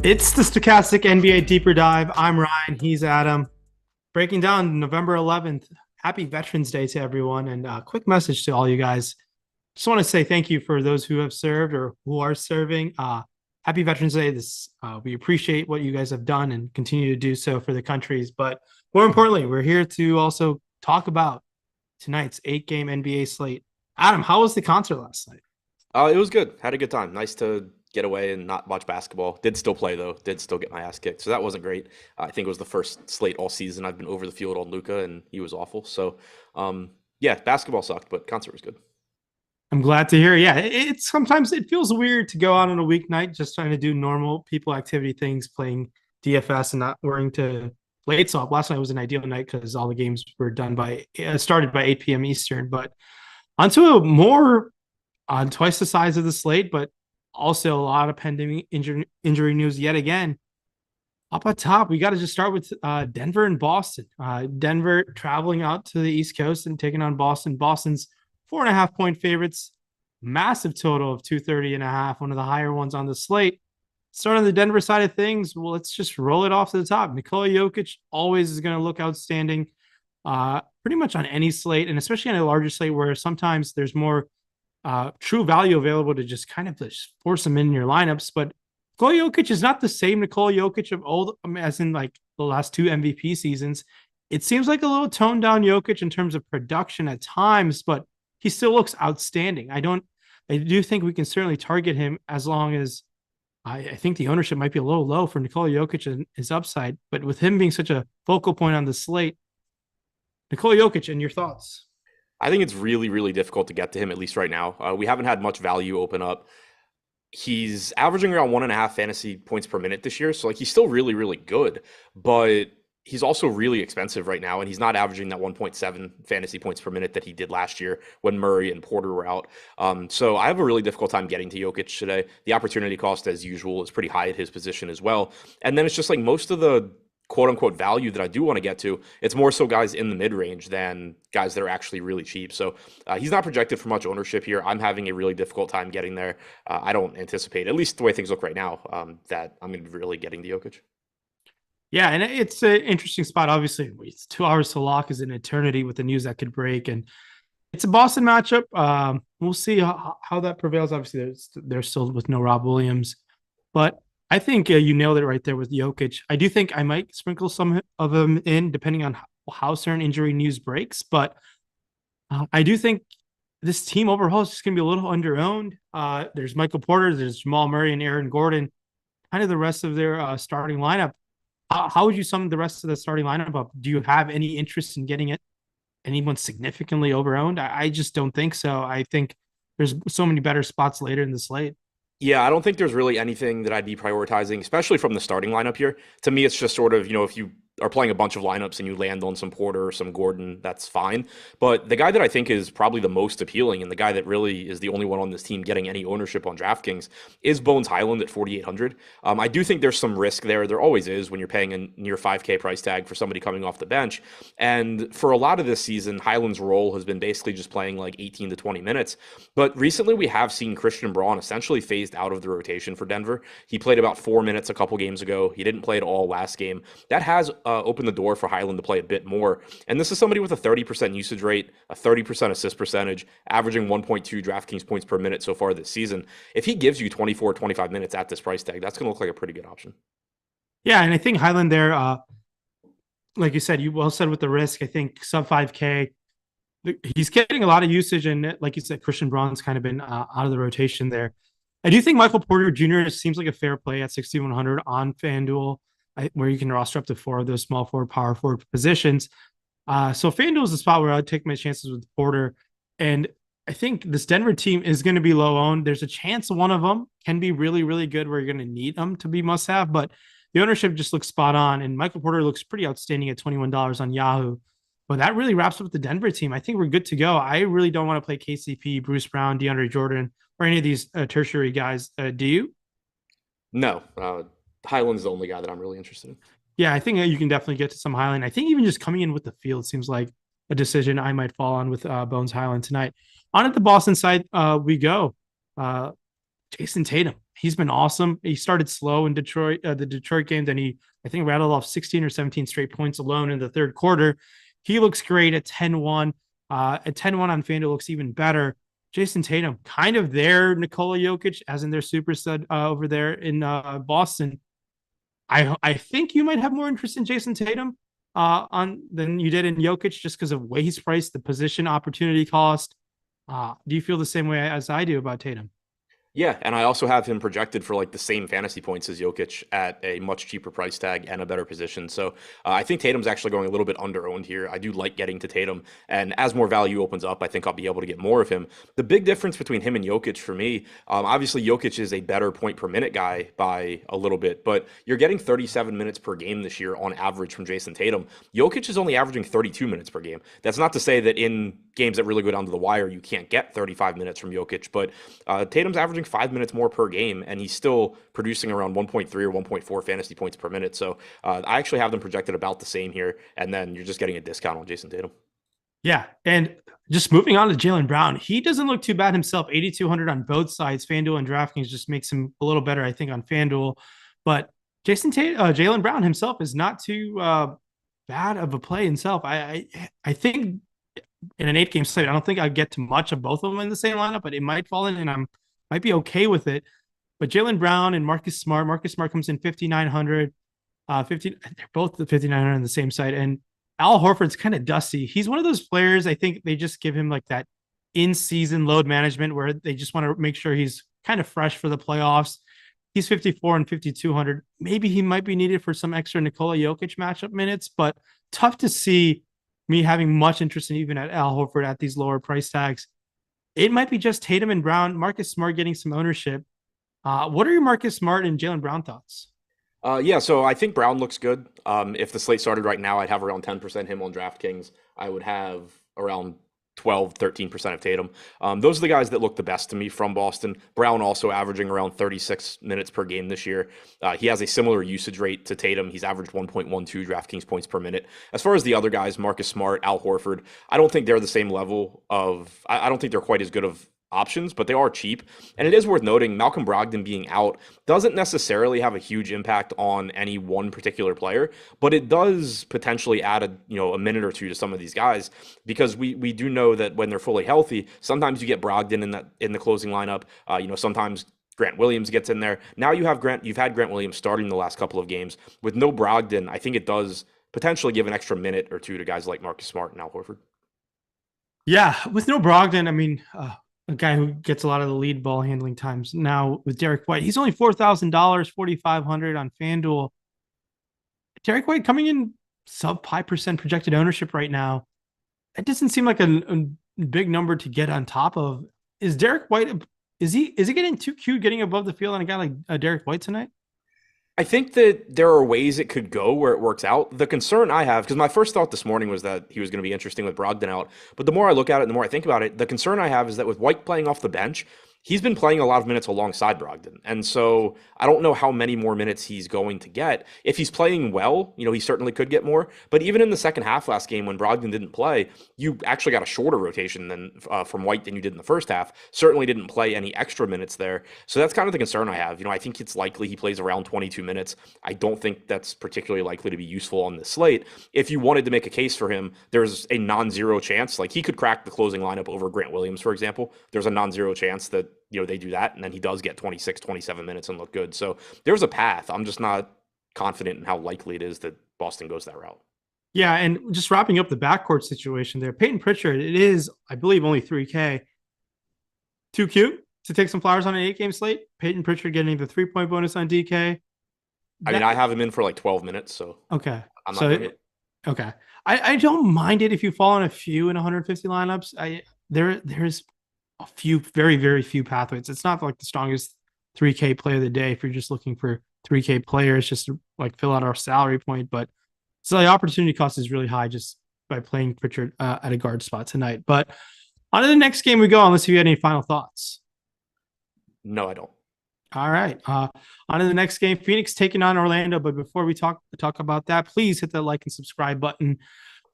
It's the Stokastic NBA Deeper Dive. I'm Ryan. He's Adam. Breaking down November 11th. Happy Veterans Day to everyone. And a quick message to all you guys. Just want to say thank you for those who have served or who are serving. Happy Veterans Day. We appreciate what you guys have done and continue to do so for the countries. But more importantly, we're here to also talk about tonight's 8-game NBA slate. Adam, how was the concert last night? It was good. Had a good time. Nice to get away and not watch basketball. Did still play though. Did still get my ass kicked. So that wasn't great. I think it was the first slate all season I've been over the field on Luka, and he was awful. So, yeah, basketball sucked, but concert was good. I'm glad to hear. Yeah, it's sometimes it feels weird to go out on a weeknight just trying to do normal people activity things, playing DFS and not worrying to late. So last night was an ideal night because all the games were done by started by 8 p.m. Eastern. But onto a more on twice the size of the slate, but also a lot of pending injury news yet again. Up at top, we got to just start with Denver and Boston. Denver traveling out to the East Coast and taking on Boston. Boston's 4.5 point favorites, massive total of 230.5, one of the higher ones on the slate. Starting on the Denver side of things, well, let's just roll it off to the top. Nikola Jokic always is going to look outstanding, pretty much on any slate, and especially on a larger slate where sometimes there's more true value available to just kind of just force them in your lineups. But Nikola Jokic is not the same Nikola Jokic of old, as in like the last two MVP seasons. It seems like a little toned down Jokic in terms of production at times, but he still looks outstanding. I do think we can certainly target him as long as I think the ownership might be a little low for Nikola Jokic and his upside. But with him being such a focal point on the slate, Nikola Jokic, and your thoughts? I think it's really, really difficult to get to him, at least right now. We haven't had much value open up. He's averaging around 1.5 fantasy points per minute this year. So, like, he's still really, really good. But he's also really expensive right now, and he's not averaging that 1.7 fantasy points per minute that he did last year when Murray and Porter were out. So I have a really difficult time getting to Jokic today. The opportunity cost, as usual, is pretty high at his position as well. And then it's just like most of the quote unquote value that I do want to get to, it's more so guys in the mid range than guys that are actually really cheap. So he's not projected for much ownership here. I'm having a really difficult time getting there. I don't anticipate, at least the way things look right now, that I'm going to be really getting the Jokic. Yeah, and it's an interesting spot. Obviously, it's 2 hours to lock is an eternity with the news that could break, and it's a Boston matchup. We'll see how that prevails. Obviously, they're still with no Rob Williams, but I think you nailed it right there with Jokic. I do think I might sprinkle some of them in depending on how certain injury news breaks, but I do think this team overall is just going to be a little underowned. There's Michael Porter, there's Jamal Murray, and Aaron Gordon. Kind of the rest of their starting lineup. How would you sum the rest of the starting lineup up? Do you have any interest in getting anyone significantly overowned? I just don't think so. I think there's so many better spots later in the slate. Yeah, I don't think there's really anything that I'd be prioritizing, especially from the starting lineup here. To me, it's just sort of, if you are playing a bunch of lineups and you land on some Porter or some Gordon, that's fine. But the guy that I think is probably the most appealing and the guy that really is the only one on this team getting any ownership on DraftKings is Bones Highland at 4,800. I do think there's some risk there. There always is when you're paying a near 5K price tag for somebody coming off the bench. And for a lot of this season, Highland's role has been basically just playing like 18 to 20 minutes. But recently we have seen Christian Braun essentially phased out of the rotation for Denver. He played about 4 minutes a couple games ago. He didn't play at all last game. That has open the door for Highland to play a bit more. And this is somebody with a 30% usage rate, a 30% assist percentage, averaging 1.2 DraftKings points per minute so far this season. If he gives you 24, 25 minutes at this price tag, that's going to look like a pretty good option. Yeah, and I think Highland there, like you said, you well said with the risk. I think sub 5K, he's getting a lot of usage, and like you said, Christian Braun's kind of been out of the rotation there. I do think Michael Porter Jr. seems like a fair play at 6,100 on FanDuel, where you can roster up to 4 of those small forward, power forward positions. So FanDuel is the spot where I'd take my chances with Porter. And I think this Denver team is going to be low owned. There's a chance one of them can be really, really good where you're going to need them to be must have, but the ownership just looks spot on. And Michael Porter looks pretty outstanding at $21 on Yahoo. But that really wraps up the Denver team. I think we're good to go. I really don't want to play KCP, Bruce Brown, DeAndre Jordan, or any of these tertiary guys. Do you? No, Highland's the only guy that I'm really interested in. Yeah, I think you can definitely get to some Highland. I think even just coming in with the field seems like a decision I might fall on with Bones Highland tonight. On at the Boston side, we go. Jason Tatum. He's been awesome. He started slow in Detroit, the Detroit game. Then I think, rattled off 16 or 17 straight points alone in the third quarter. He looks great at 10-1. At 10-1 on FanDuel looks even better. Jason Tatum, kind of their Nikola Jokic, as in their super stud over there in Boston. I think you might have more interest in Jason Tatum on than you did in Jokic, just because of the way he's priced, the position opportunity cost. Do you feel the same way as I do about Tatum? Yeah, and I also have him projected for like the same fantasy points as Jokic at a much cheaper price tag and a better position. So I think Tatum's actually going a little bit under owned here. I do like getting to Tatum, and as more value opens up, I think I'll be able to get more of him. The big difference between him and Jokic for me, obviously Jokic is a better point per minute guy by a little bit, but you're getting 37 minutes per game this year on average from Jason Tatum. Jokic is only averaging 32 minutes per game. That's not to say that in games that really go down to the wire, you can't get 35 minutes from Jokic, but Tatum's averaging 5 minutes more per game, and he's still producing around 1.3 or 1.4 fantasy points per minute. So I actually have them projected about the same here, and then you're just getting a discount on Jason Tatum. Yeah, and just moving on to Jaylen Brown, he doesn't look too bad himself. 8,200 on both sides. FanDuel and DraftKings just makes him a little better, I think, on FanDuel. But Jaylen Brown himself is not too bad of a play himself. I think in an 8-game slate, I don't think I'd get to much of both of them in the same lineup, but it might fall in, and I'm might be okay with it. But Jaylen Brown and Marcus Smart. Marcus Smart comes in 5,900. 15, they're both the 5,900 on the same side. And Al Horford's kind of dusty. He's one of those players, I think they just give him like that in-season load management where they just want to make sure he's kind of fresh for the playoffs. He's 54 and 5,200. Maybe he might be needed for some extra Nikola Jokic matchup minutes, but tough to see me having much interest in even at Al Horford at these lower price tags. It might be just Tatum and Brown, Marcus Smart getting some ownership. What are your Marcus Smart and Jaylen Brown thoughts? Yeah, so I think Brown looks good. If the slate started right now, I'd have around 10% him on DraftKings. I would have around 12, 13% of Tatum. Those are the guys that look the best to me from Boston. Brown also averaging around 36 minutes per game this year. He has a similar usage rate to Tatum. He's averaged 1.12 DraftKings points per minute. As far as the other guys, Marcus Smart, Al Horford, I don't think they're the same level of, I don't think they're quite as good of options, but they are cheap. And it is worth noting Malcolm Brogdon being out doesn't necessarily have a huge impact on any one particular player, but it does potentially add a minute or two to some of these guys, because we do know that when they're fully healthy, sometimes you get Brogdon in the closing lineup. Sometimes Grant Williams gets in there. Now you've had Grant Williams starting the last couple of games. With no Brogdon, I think it does potentially give an extra minute or two to guys like Marcus Smart and Al Horford. Yeah, with no Brogdon, I mean, a guy who gets a lot of the lead ball handling times now with Derek White. He's only $4,000, 4,500 on FanDuel. Derek White coming in sub 5% projected ownership right now. It doesn't seem like a big number to get on top of. Is Derek White, is he getting too cute getting above the field on a guy like Derek White tonight? I think that there are ways it could go where it works out. The concern I have, because my first thought this morning was that he was going to be interesting with Brogdon out, but the more I look at it and the more I think about it, the concern I have is that with White playing off the bench, he's been playing a lot of minutes alongside Brogdon. And so I don't know how many more minutes he's going to get. If he's playing well, he certainly could get more. But even in the second half last game when Brogdon didn't play, you actually got a shorter rotation than from White than you did in the first half. Certainly didn't play any extra minutes there. So that's kind of the concern I have. I think it's likely he plays around 22 minutes. I don't think that's particularly likely to be useful on this slate. If you wanted to make a case for him, there's a non-zero chance. Like he could crack the closing lineup over Grant Williams, for example. There's a non-zero chance that they do that, and then he does get 26, 27 minutes and look good. So there's a path. I'm just not confident in how likely it is that Boston goes that route. Yeah, and just wrapping up the backcourt situation there, Peyton Pritchard, it is, I believe, only 3K. Too cute to take some flowers on an 8-game slate. Peyton Pritchard getting the 3-point bonus on DK. I have him in for like 12 minutes, so okay. I'm not doing it. Okay. I don't mind it if you fall on a few in 150 lineups. There's a few, very, very few pathways. It's not like the strongest 3K play of the day if you're just looking for 3K players just to like fill out our salary point. But so the opportunity cost is really high just by playing Pritchard at a guard spot tonight. But on to the next game we go, unless you had any final thoughts. No, I don't. All right. On to the next game. Phoenix taking on Orlando. But before we talk about that, please hit that like and subscribe button.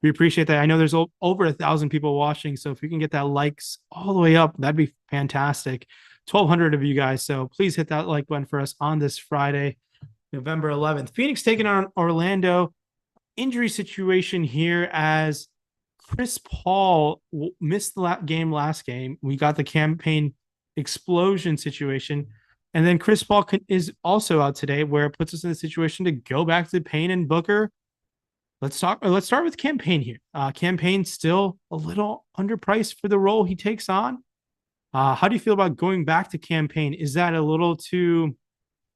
We appreciate that. I know there's over 1,000 people watching, so if we can get that likes all the way up, that'd be fantastic. 1,200 of you guys. So please hit that like button for us on this Friday, November 11th. Phoenix taking on Orlando. Injury situation here as Chris Paul missed the last game. We got the campaign explosion situation. And then Chris Paul is also out today, where it puts us in a situation to go back to Payne and Booker. Let's start with Campaign here. Campaign still a little underpriced for the role he takes on. How do you feel about going back to Campaign? Is that a little too?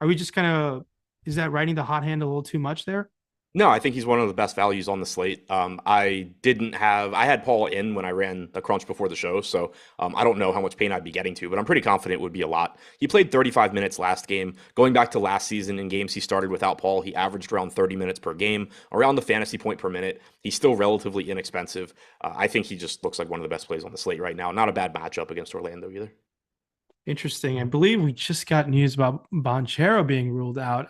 Are we just kind of? Is that riding the hot hand a little too much there? No, I think he's one of the best values on the slate. I had Paul in when I ran the crunch before the show, so I don't know how much pain I'd be getting to, but I'm pretty confident it would be a lot. He played 35 minutes last game. Going back to last season in games he started without Paul, he averaged around 30 minutes per game, around the fantasy point per minute. He's still relatively inexpensive. I think he just looks like one of the best plays on the slate right now. Not a bad matchup against Orlando either. Interesting. I believe we just got news about Banchero being ruled out.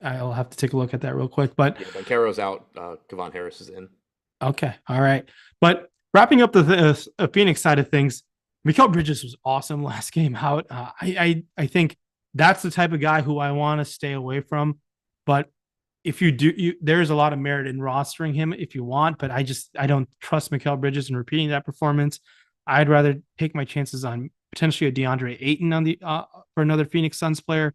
I'll have to take a look at that real quick. But yeah, Banchero's out. Kevon Harris is in. Okay. All right. But wrapping up the Phoenix side of things, Mikal Bridges was awesome last game out. I think that's the type of guy who I want to stay away from. But if you do, there's a lot of merit in rostering him if you want. But I don't trust Mikal Bridges in repeating that performance. I'd rather take my chances on potentially a DeAndre Ayton on for another Phoenix Suns player.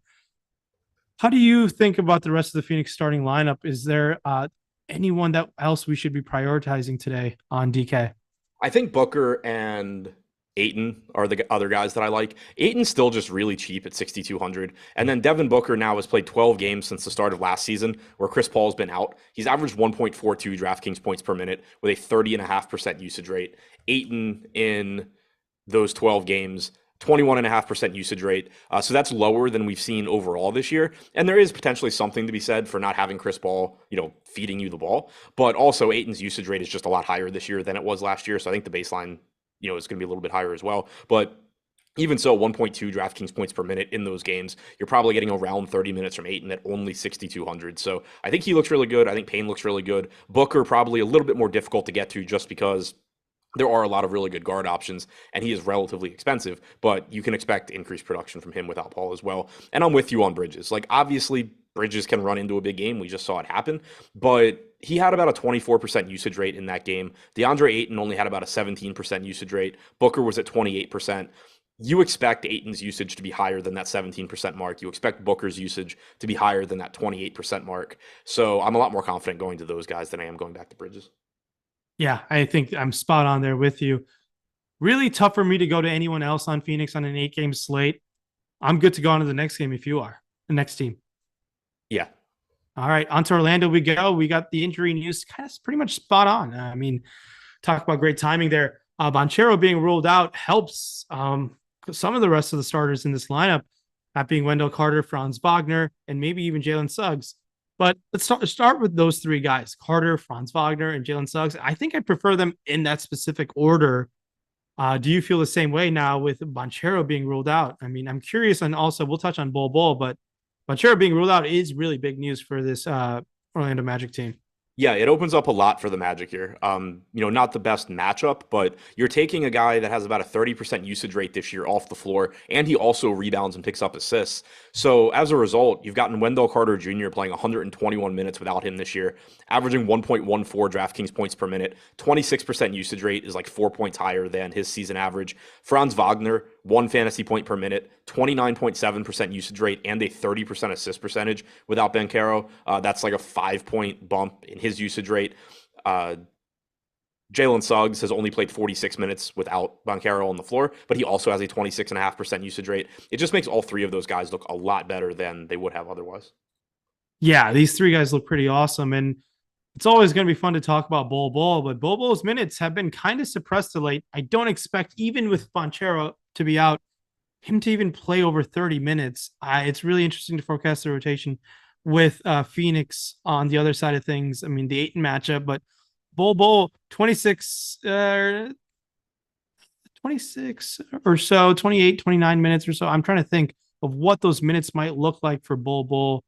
How do you think about the rest of the Phoenix starting lineup? Is there anyone else we should be prioritizing today on DK? I think Booker and Ayton are the other guys that I like. Ayton's still just really cheap at 6,200. And then Devin Booker now has played 12 games since the start of last season where Chris Paul's been out. He's averaged 1.42 DraftKings points per minute with a 30.5% usage rate. Ayton in those 12 games, 21.5% usage rate. So that's lower than we've seen overall this year. And there is potentially something to be said for not having Chris Paul, feeding you the ball. But also Ayton's usage rate is just a lot higher this year than it was last year. So I think the baseline, is going to be a little bit higher as well. But even so, 1.2 DraftKings points per minute in those games, you're probably getting around 30 minutes from Ayton at only 6,200. So I think he looks really good. I think Payne looks really good. Booker probably a little bit more difficult to get to just because there are a lot of really good guard options, and he is relatively expensive, but you can expect increased production from him without Paul as well. And I'm with you on Bridges. Like, obviously, Bridges can run into a big game. We just saw it happen, but he had about a 24% usage rate in that game. DeAndre Ayton only had about a 17% usage rate. Booker was at 28%. You expect Ayton's usage to be higher than that 17% mark. You expect Booker's usage to be higher than that 28% mark. So I'm a lot more confident going to those guys than I am going back to Bridges. Yeah, I think I'm spot on there with you. Really tough for me to go to anyone else on Phoenix on an 8-game slate. I'm good to go on to the next game if you are. The next team. Yeah. All right, on to Orlando we go. We got the injury news kind of pretty much spot on. Talk about great timing there. Banchero being ruled out helps some of the rest of the starters in this lineup, that being Wendell Carter, Franz Wagner, and maybe even Jalen Suggs. But let's start with those three guys, Carter, Franz Wagner, and Jalen Suggs. I think I prefer them in that specific order. Do you feel the same way now with Banchero being ruled out? I'm curious, and also we'll touch on Bol, but Banchero being ruled out is really big news for this Orlando Magic team. Yeah, it opens up a lot for the Magic here. Not the best matchup, but you're taking a guy that has about a 30% usage rate this year off the floor, and he also rebounds and picks up assists. So as a result, you've gotten Wendell Carter Jr. playing 121 minutes without him this year, averaging 1.14 DraftKings points per minute. 26% usage rate is like 4 points higher than his season average. Franz Wagner, 1 fantasy point per minute, 29.7% usage rate, and a 30% assist percentage without Banchero. That's like a 5-point bump in his usage rate. Jalen Suggs has only played 46 minutes without Banchero on the floor, but he also has a 26.5% usage rate. It just makes all three of those guys look a lot better than they would have otherwise. Yeah, these three guys look pretty awesome, and it's always going to be fun to talk about Bol, but Bol's minutes have been kind of suppressed of late. I don't expect, even with Banchero to be out, him to even play over 30 minutes. It's really interesting to forecast the rotation with Phoenix on the other side of things. The Ayton matchup, but Bol 26 or so, 28, 29 minutes or so. I'm trying to think of what those minutes might look like for Bol.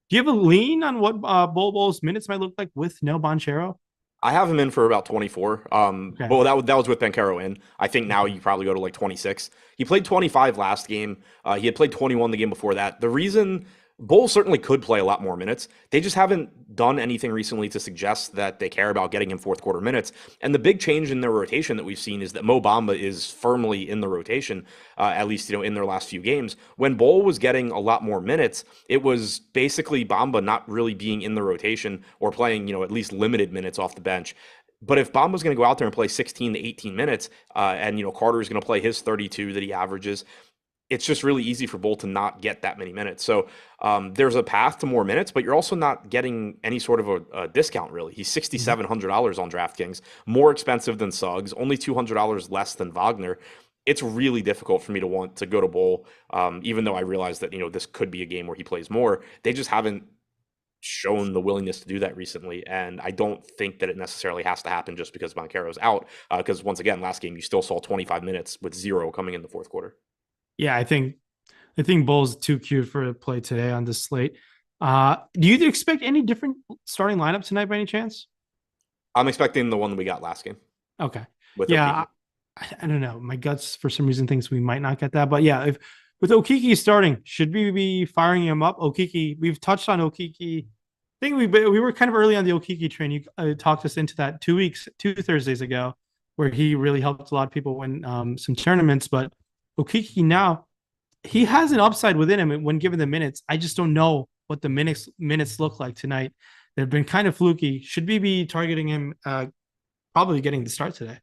Do you have a lean on what Bol's minutes might look like with no Banchero? I have him in for about 24. Okay. But that was with Banchero in. I think now you probably go to like 26. He played 25 last game. He had played 21 the game before that. The reason Bulls certainly could play a lot more minutes, they just haven't done anything recently to suggest that they care about getting him fourth quarter minutes. And the big change in their rotation that we've seen is that Mo Bamba is firmly in the rotation, at least in their last few games. When Bull was getting a lot more minutes, it was basically Bamba not really being in the rotation or playing at least limited minutes off the bench. But if Bamba's going to go out there and play 16 to 18 minutes, and Carter is going to play his 32 that he averages, it's just really easy for Bull to not get that many minutes. So there's a path to more minutes, but you're also not getting any sort of a discount, really. He's $6,700 on DraftKings, more expensive than Suggs, only $200 less than Wagner. It's really difficult for me to want to go to Bull, even though I realize that this could be a game where he plays more. They just haven't shown the willingness to do that recently, and I don't think that it necessarily has to happen just because Banchero's out. Because once again, last game you still saw 25 minutes with 0 coming in the fourth quarter. Yeah, I think Bull's too cute for a play today on this slate. Do you expect any different starting lineup tonight by any chance? I'm expecting the one that we got last game Okay. with Yeah, Okeke. I don't know. My guts for some reason thinks we might not get that. But yeah, if with Okeke starting, should we be firing him up? Okeke, we've touched on Okeke. I think we were kind of early on the Okeke train. You talked us into that 2 Thursdays ago, where he really helped a lot of people win some tournaments. But Okeke now, he has an upside within him when given the minutes. I just don't know what the minutes look like tonight. They've been kind of fluky. Should we be targeting him? Probably getting the start today.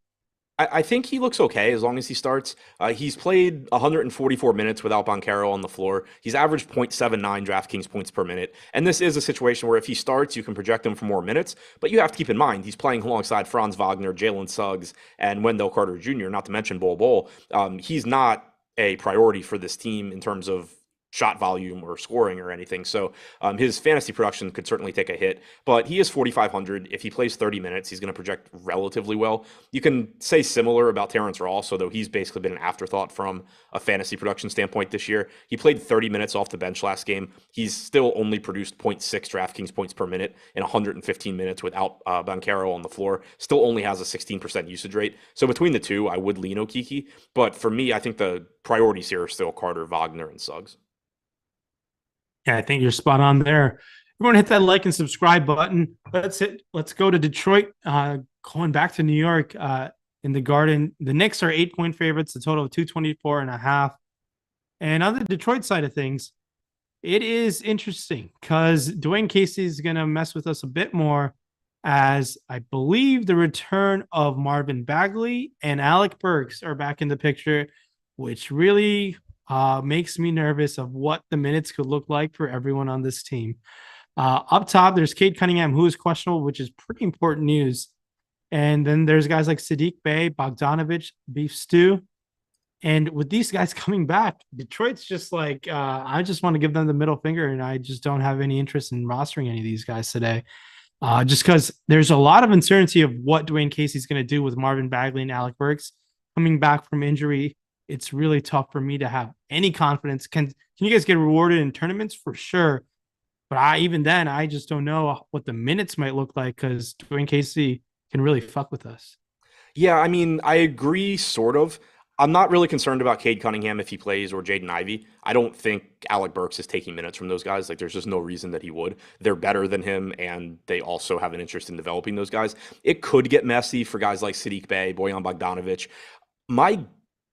I think he looks okay as long as he starts. He's played 144 minutes without Banchero on the floor. He's averaged 0.79 DraftKings points per minute. And this is a situation where if he starts, you can project him for more minutes. But you have to keep in mind, he's playing alongside Franz Wagner, Jalen Suggs, and Wendell Carter Jr., not to mention Bol Bol. He's not a priority for this team in terms of shot volume or scoring or anything. So his fantasy production could certainly take a hit, but he is 4,500. If he plays 30 minutes, he's going to project relatively well. You can say similar about Terrence Ross, although he's basically been an afterthought from a fantasy production standpoint this year. He played 30 minutes off the bench last game. He's still only produced 0.6 DraftKings points per minute in 115 minutes without Banchero on the floor. Still only has a 16% usage rate. So between the two, I would lean Okeke. But for me, I think the priorities here are still Carter, Wagner, and Suggs. Yeah, I think you're spot on there. Everyone hit that like and subscribe button. Let's go to Detroit. Going back to New York in the Garden. The Knicks are 8-point favorites, a total of 224.5. And on the Detroit side of things, it is interesting because Dwayne Casey is going to mess with us a bit more, as I believe the return of Marvin Bagley and Alec Burks are back in the picture, which really makes me nervous of what the minutes could look like for everyone on this team. Up top, there's Cade Cunningham, who is questionable, which is pretty important news. And then there's guys like Sadiq Bey, Bogdanovich, Beef Stew. And with these guys coming back, Detroit's just like, I just want to give them the middle finger, and I just don't have any interest in rostering any of these guys today. Just because there's a lot of uncertainty of what Dwayne Casey's going to do with Marvin Bagley and Alec Burks coming back from injury. It's really tough for me to have any confidence. Can you guys get rewarded in tournaments? For sure. But even then, I just don't know what the minutes might look like because Dwayne Casey can really fuck with us. Yeah, I mean, I agree, sort of. I'm not really concerned about Cade Cunningham if he plays or Jaden Ivey. I don't think Alec Burks is taking minutes from those guys. Like, there's just no reason that he would. They're better than him, and they also have an interest in developing those guys. It could get messy for guys like Sadiq Bey, Bojan Bogdanovic. My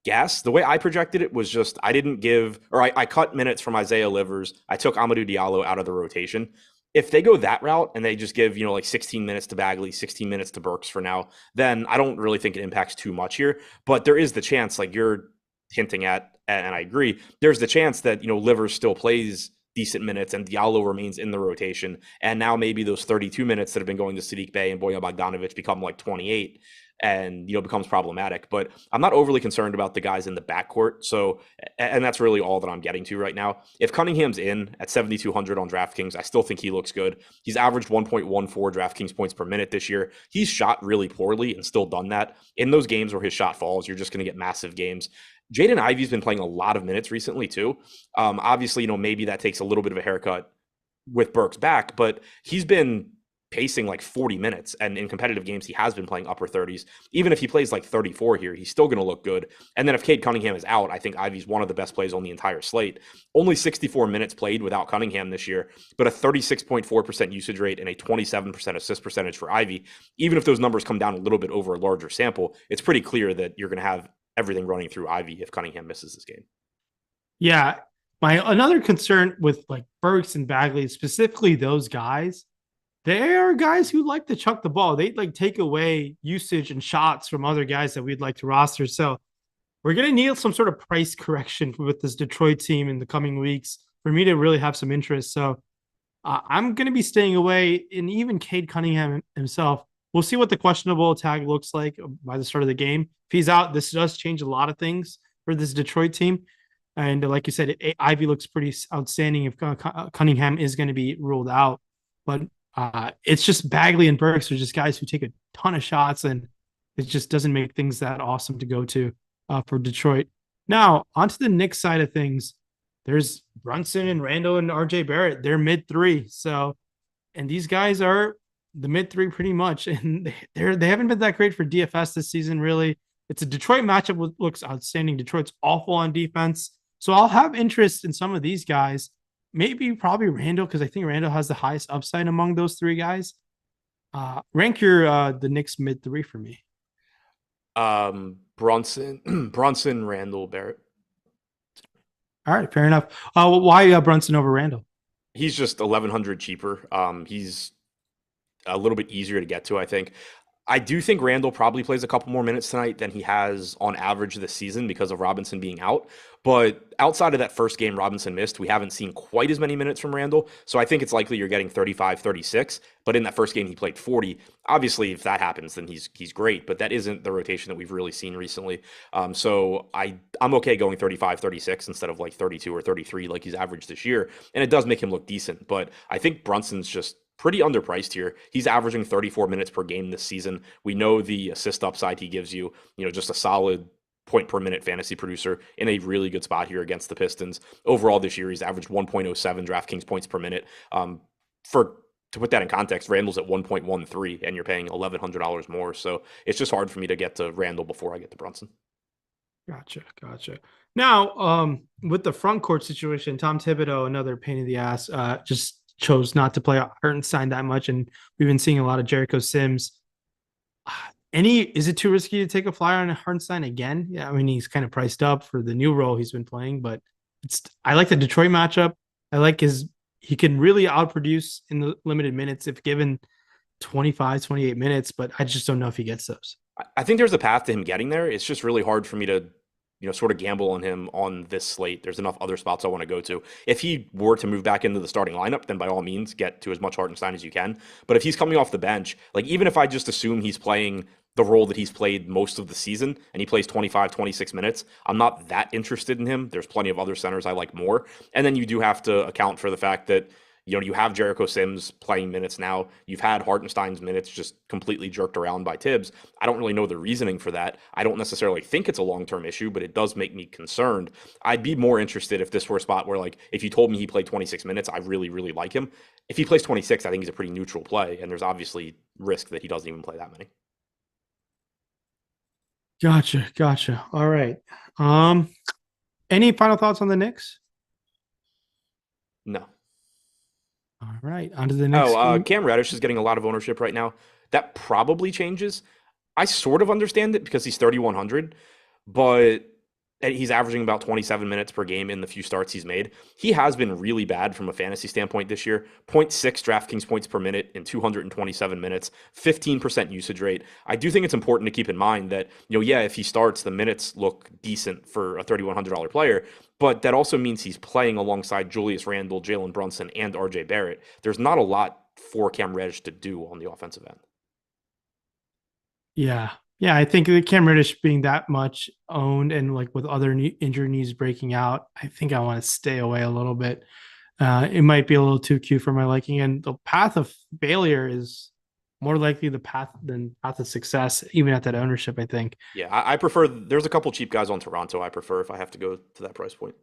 guess, the way I projected it was just I cut minutes from Isaiah Livers. I took Amadou Diallo out of the rotation. If they go that route and they just give, like 16 minutes to Bagley, 16 minutes to Burks for now, then I don't really think it impacts too much here. But there is the chance, like you're hinting at, and I agree, there's the chance that, Livers still plays decent minutes and Diallo remains in the rotation. And now maybe those 32 minutes that have been going to Sadiq Bey and Bojan Bogdanovic become like 28 and becomes problematic. But I'm not overly concerned about the guys in the backcourt. So, and that's really all that I'm getting to right now. If Cunningham's in at 7,200 on DraftKings, I still think he looks good. He's averaged 1.14 DraftKings points per minute this year. He's shot really poorly and still done that. In those games where his shot falls, you're just going to get massive games. Jaden Ivey's been playing a lot of minutes recently too. Obviously, maybe that takes a little bit of a haircut with Burks back, but he's been pacing like 40 minutes. And in competitive games, he has been playing upper 30s. Even if he plays like 34 here, he's still going to look good. And then if Cade Cunningham is out, I think Ivy's one of the best plays on the entire slate. Only 64 minutes played without Cunningham this year, but a 36.4% usage rate and a 27% assist percentage for Ivy. Even if those numbers come down a little bit over a larger sample, it's pretty clear that you're going to have everything running through Ivy if Cunningham misses this game. Yeah. My another concern with like Burks and Bagley, specifically those guys, they are guys who like to chuck the ball. They like take away usage and shots from other guys that we'd like to roster. So we're going to need some sort of price correction with this Detroit team in the coming weeks for me to really have some interest. So I'm going to be staying away. And even Cade Cunningham himself, we'll see what the questionable tag looks like by the start of the game. If he's out, this does change a lot of things for this Detroit team. And like you said, Ivy looks pretty outstanding if Cunningham is going to be ruled out. But it's just Bagley and Burks are just guys who take a ton of shots, and it just doesn't make things that awesome to go to for Detroit. Now, onto the Knicks side of things. There's Brunson and Randall and RJ Barrett. They're mid three. So, and these guys are the mid three pretty much. And they haven't been that great for DFS this season, really. It's a Detroit matchup looks outstanding. Detroit's awful on defense. So I'll have interest in some of these guys. Maybe probably Randall, because I think Randall has the highest upside among those three guys. Rank your the Knicks mid three for me. Brunson, Randall, Barrett. All right, fair enough. Why Brunson over Randall? He's just 1,100 cheaper. He's a little bit easier to get to, I think. I do think Randall probably plays a couple more minutes tonight than he has on average this season because of Robinson being out. But outside of that first game Robinson missed, we haven't seen quite as many minutes from Randall. So I think it's likely you're getting 35, 36. But in that first game, he played 40. Obviously, if that happens, then he's great. But that isn't the rotation that we've really seen recently. So I'm okay going 35, 36 instead of like 32 or 33 like he's averaged this year. And it does make him look decent. But I think Brunson's just pretty underpriced here. He's averaging 34 minutes per game this season. We know the assist upside he gives you, just a solid point per minute fantasy producer in a really good spot here against the Pistons. Overall this year, he's averaged 1.07 DraftKings points per minute. To put that in context, Randall's at 1.13 and you're paying $1,100 more. So it's just hard for me to get to Randall before I get to Brunson. Gotcha. Now, with the front court situation, Tom Thibodeau, another pain in the ass, just chose not to play Hartenstein that much, and we've been seeing a lot of Jericho Sims. Is it too risky to take a flyer on Hartenstein again? Yeah, I mean, he's kind of priced up for the new role he's been playing, but I like the Detroit matchup. I like he can really outproduce in the limited minutes if given 25, 28 minutes, but I just don't know if he gets those. I think there's a path to him getting there. It's just really hard for me to sort of gamble on him on this slate. There's enough other spots I want to go to. If he were to move back into the starting lineup, then by all means, get to as much Hartenstein as you can. But if he's coming off the bench, like even if I just assume he's playing the role that he's played most of the season and he plays 25, 26 minutes, I'm not that interested in him. There's plenty of other centers I like more. And then you do have to account for the fact that you have Jericho Sims playing minutes now. You've had Hartenstein's minutes just completely jerked around by Tibbs. I don't really know the reasoning for that. I don't necessarily think it's a long-term issue, but it does make me concerned. I'd be more interested if this were a spot where, like, if you told me he played 26 minutes, I really, really like him. If he plays 26, I think he's a pretty neutral play, and there's obviously risk that he doesn't even play that many. Gotcha. All right. Any final thoughts on the Knicks? No. All right, on to the next. Cam Reddish is getting a lot of ownership right now. That probably changes. I sort of understand it because he's 3,100, but he's averaging about 27 minutes per game in the few starts he's made. He has been really bad from a fantasy standpoint this year. 0.6 DraftKings points per minute in 227 minutes, 15% usage rate. I do think it's important to keep in mind that, if he starts, the minutes look decent for a $3,100 player, but that also means he's playing alongside Julius Randle, Jalen Brunson, and RJ Barrett. There's not a lot for Cam Reddish to do on the offensive end. Yeah, I think the Cam Reddish being that much owned and like with other injury news breaking out, I think I want to stay away a little bit. It might be a little too cute for my liking, and the path of failure is more likely the path of success, even at that ownership, I think. Yeah, I prefer. There's a couple cheap guys on Toronto I prefer if I have to go to that price point.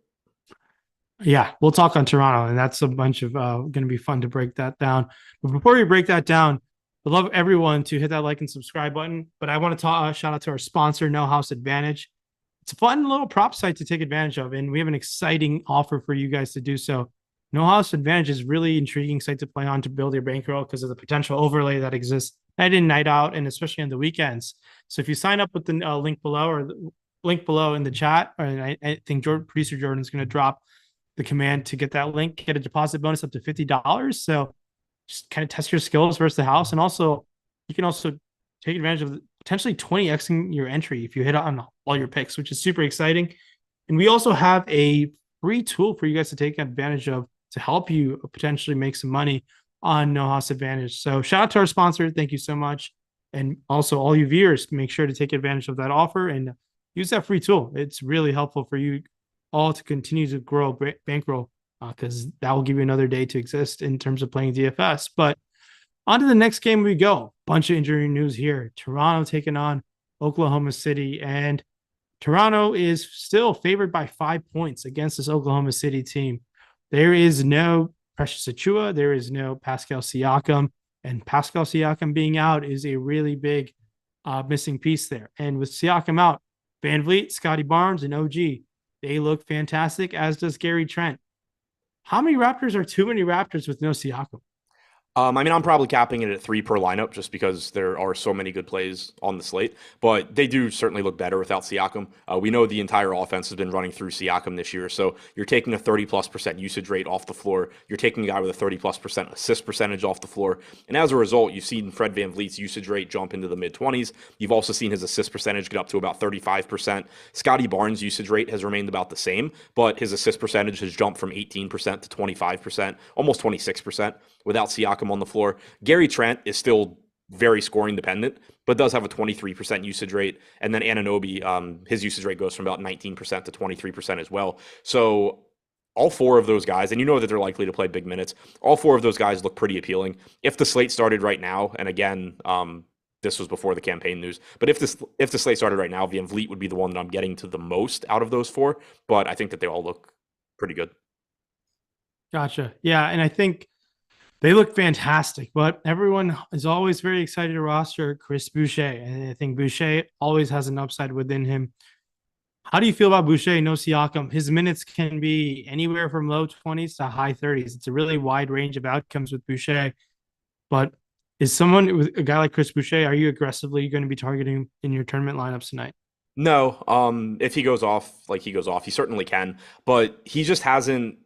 Yeah, we'll talk on Toronto, and that's a bunch of going to be fun to break that down. But before we break that down, I'd love everyone to hit that like and subscribe button. But I want to shout out to our sponsor, No House Advantage. It's a fun little prop site to take advantage of, and we have an exciting offer for you guys to do so. No House Advantage is really intriguing site to play on to build your bankroll because of the potential overlay that exists night in, night out, and especially on the weekends. So if you sign up with the link below or the link below in the chat, or I think producer Jordan's going to drop the command to get that link, get a deposit bonus up to $50. So just kind of test your skills versus the house. And also, you can also take advantage of potentially 20xing your entry if you hit on all your picks, which is super exciting. And we also have a free tool for you guys to take advantage of to help you potentially make some money on No House Advantage. So shout out to our sponsor. Thank you so much. And also all you viewers, make sure to take advantage of that offer and use that free tool. It's really helpful for you all to continue to grow bankroll because that will give you another day to exist in terms of playing DFS. But on to the next game we go. Bunch of injury news here. Toronto taking on Oklahoma City, and Toronto is still favored by 5 points against this Oklahoma City team. There is no Precious Achua. There is no Pascal Siakam. And Pascal Siakam being out is a really big missing piece there. And with Siakam out, Van Vliet, Scotty Barnes, and OG, they look fantastic, as does Gary Trent. How many Raptors are too many Raptors with no Siakam? I mean, I'm probably capping it at 3 per lineup just because there are so many good plays on the slate, but they do certainly look better without Siakam. We know the entire offense has been running through Siakam this year, so you're taking a 30+% usage rate off the floor. You're taking a guy with a 30+% assist percentage off the floor, and as a result, you've seen Fred VanVleet's usage rate jump into the mid-20s. You've also seen his assist percentage get up to about 35%. Scotty Barnes' usage rate has remained about the same, but his assist percentage has jumped from 18% to 25%, almost 26% without Siakam on the floor. Gary Trent is still very scoring dependent, but does have a 23% usage rate. And then Anunoby, his usage rate goes from about 19% to 23% as well. So all 4 of those guys, and you know that they're likely to play big minutes, all 4 of those guys look pretty appealing. If the slate started right now, and again, this was before the campaign news, but if the slate started right now, Van Vliet would be the one that I'm getting to the most out of those 4. But I think that they all look pretty good. Gotcha. Yeah, and I think they look fantastic, but everyone is always very excited to roster Chris Boucher. And I think Boucher always has an upside within him. How do you feel about Boucher? No Siakam. His minutes can be anywhere from low 20s to high 30s. It's a really wide range of outcomes with Boucher. But is someone with a guy like Chris Boucher, are you aggressively going to be targeting in your tournament lineups tonight? No, if he goes off, like he goes off, he certainly can, but he just hasn't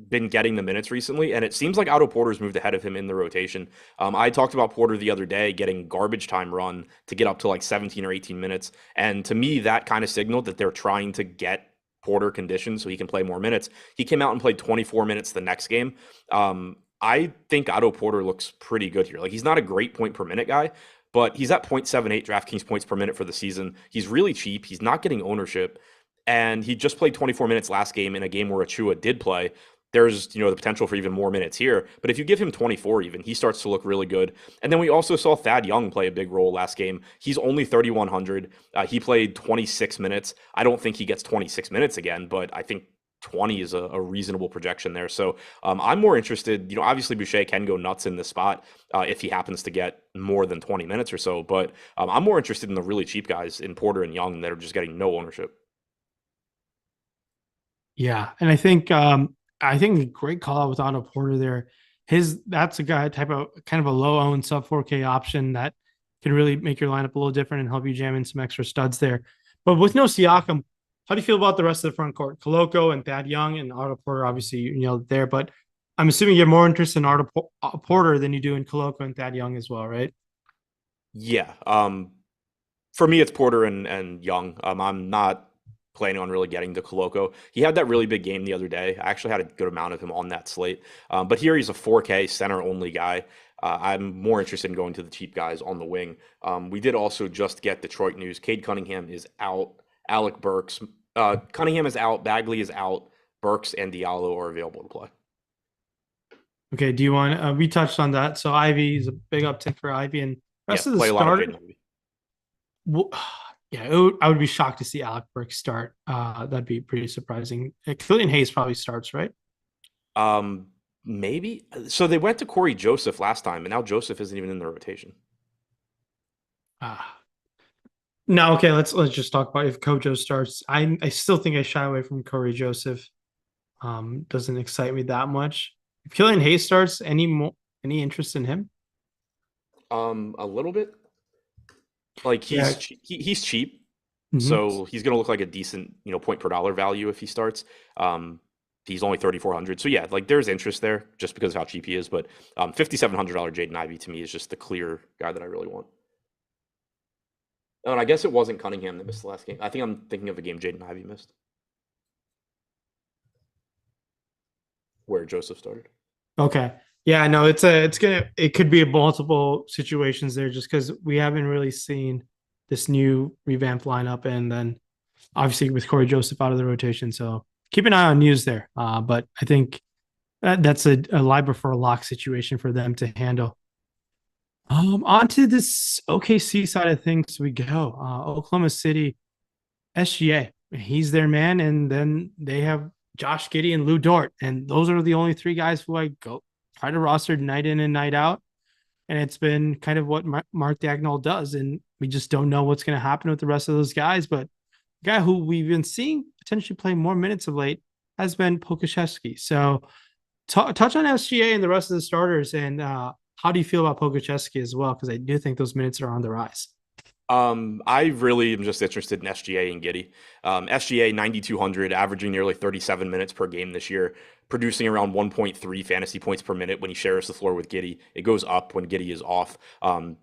been getting the minutes recently, and it seems like Otto Porter's moved ahead of him in the rotation. I talked about Porter the other day getting garbage time run to get up to like 17 or 18 minutes, and to me, that kind of signaled that they're trying to get Porter conditioned so he can play more minutes. He came out and played 24 minutes the next game. I think Otto Porter looks pretty good here. Like he's not a great point per minute guy, but he's at 0.78 DraftKings points per minute for the season. He's really cheap. He's not getting ownership. And he just played 24 minutes last game in a game where Achua did play. There's, the potential for even more minutes here. But if you give him 24 even, he starts to look really good. And then we also saw Thad Young play a big role last game. He's only 3,100. He played 26 minutes. I don't think he gets 26 minutes again, but I think 20 is a reasonable projection there. So I'm more interested, obviously Boucher can go nuts in this spot if he happens to get more than 20 minutes or so, but I'm more interested in the really cheap guys in Porter and Young that are just getting no ownership. Yeah, and I think a great call out with Otto Porter there. That's a guy type of kind of a low owned sub 4K option that can really make your lineup a little different and help you jam in some extra studs there. But with no Siakam, how do you feel about the rest of the front court? Koloko and Thad Young and Otto Porter, obviously, there, but I'm assuming you have more interest in Otto Porter than you do in Koloko and Thad Young as well, right? Yeah. For me, it's Porter and Young. I'm not planning on really getting to Koloko. He had that really big game the other day. I actually had a good amount of him on that slate. But here he's a 4K center only guy. I'm more interested in going to the cheap guys on the wing. We did also just get Detroit news. Cade Cunningham is out. Alec Burks. Cunningham is out. Bagley is out. Burks and Diallo are available to play. Okay, do you want we touched on that. So Ivy is a big uptick for Ivy and rest of the play a lot of starter. Jaden Ivey. Yeah, I would be shocked to see Alec Burks start. That'd be pretty surprising. Killian Hayes probably starts, right? Um, maybe. So they went to Corey Joseph last time, and now Joseph isn't even in the rotation. Uh, no, okay. Let's just talk about if Kojo starts. I still think I shy away from Corey Joseph. Doesn't excite me that much. If Killian Hayes starts, any interest in him? A little bit. Like Yeah. he's cheap, Mhm. so he's going to look like a decent point per dollar value if he starts. Um, he's only 3,400, so yeah, like there's interest there just because of how cheap he is. But $5,700 Jaden Ivey to me is just the clear guy that I really want. Oh, and I guess it wasn't Cunningham that missed the last game. I think I'm thinking of a game Jaden Ivey missed where Joseph started. Okay. Yeah, no, it could be multiple situations there just because we haven't really seen this new revamped lineup and then obviously with Corey Joseph out of the rotation. So keep an eye on news there. But I think that's a LIBOR for a lock situation for them to handle. Onto this OKC side of things we go. Oklahoma City SGA, he's their man, and then they have Josh Giddey and Lou Dort, and those are the only three guys who I go try to roster night in and night out. And it's been kind of what Mark Dagnall does, and we just don't know what's going to happen with the rest of those guys. But the guy who we've been seeing potentially play more minutes of late has been Pokashevsky. So touch on SGA and the rest of the starters, and how do you feel about Pokashevsky as well? Because I do think those minutes are on the rise. I really am just interested in SGA and Giddy. SGA 9,200, averaging nearly 37 minutes per game this year, producing around 1.3 fantasy points per minute when he shares the floor with Giddy. It goes up when Giddy is off.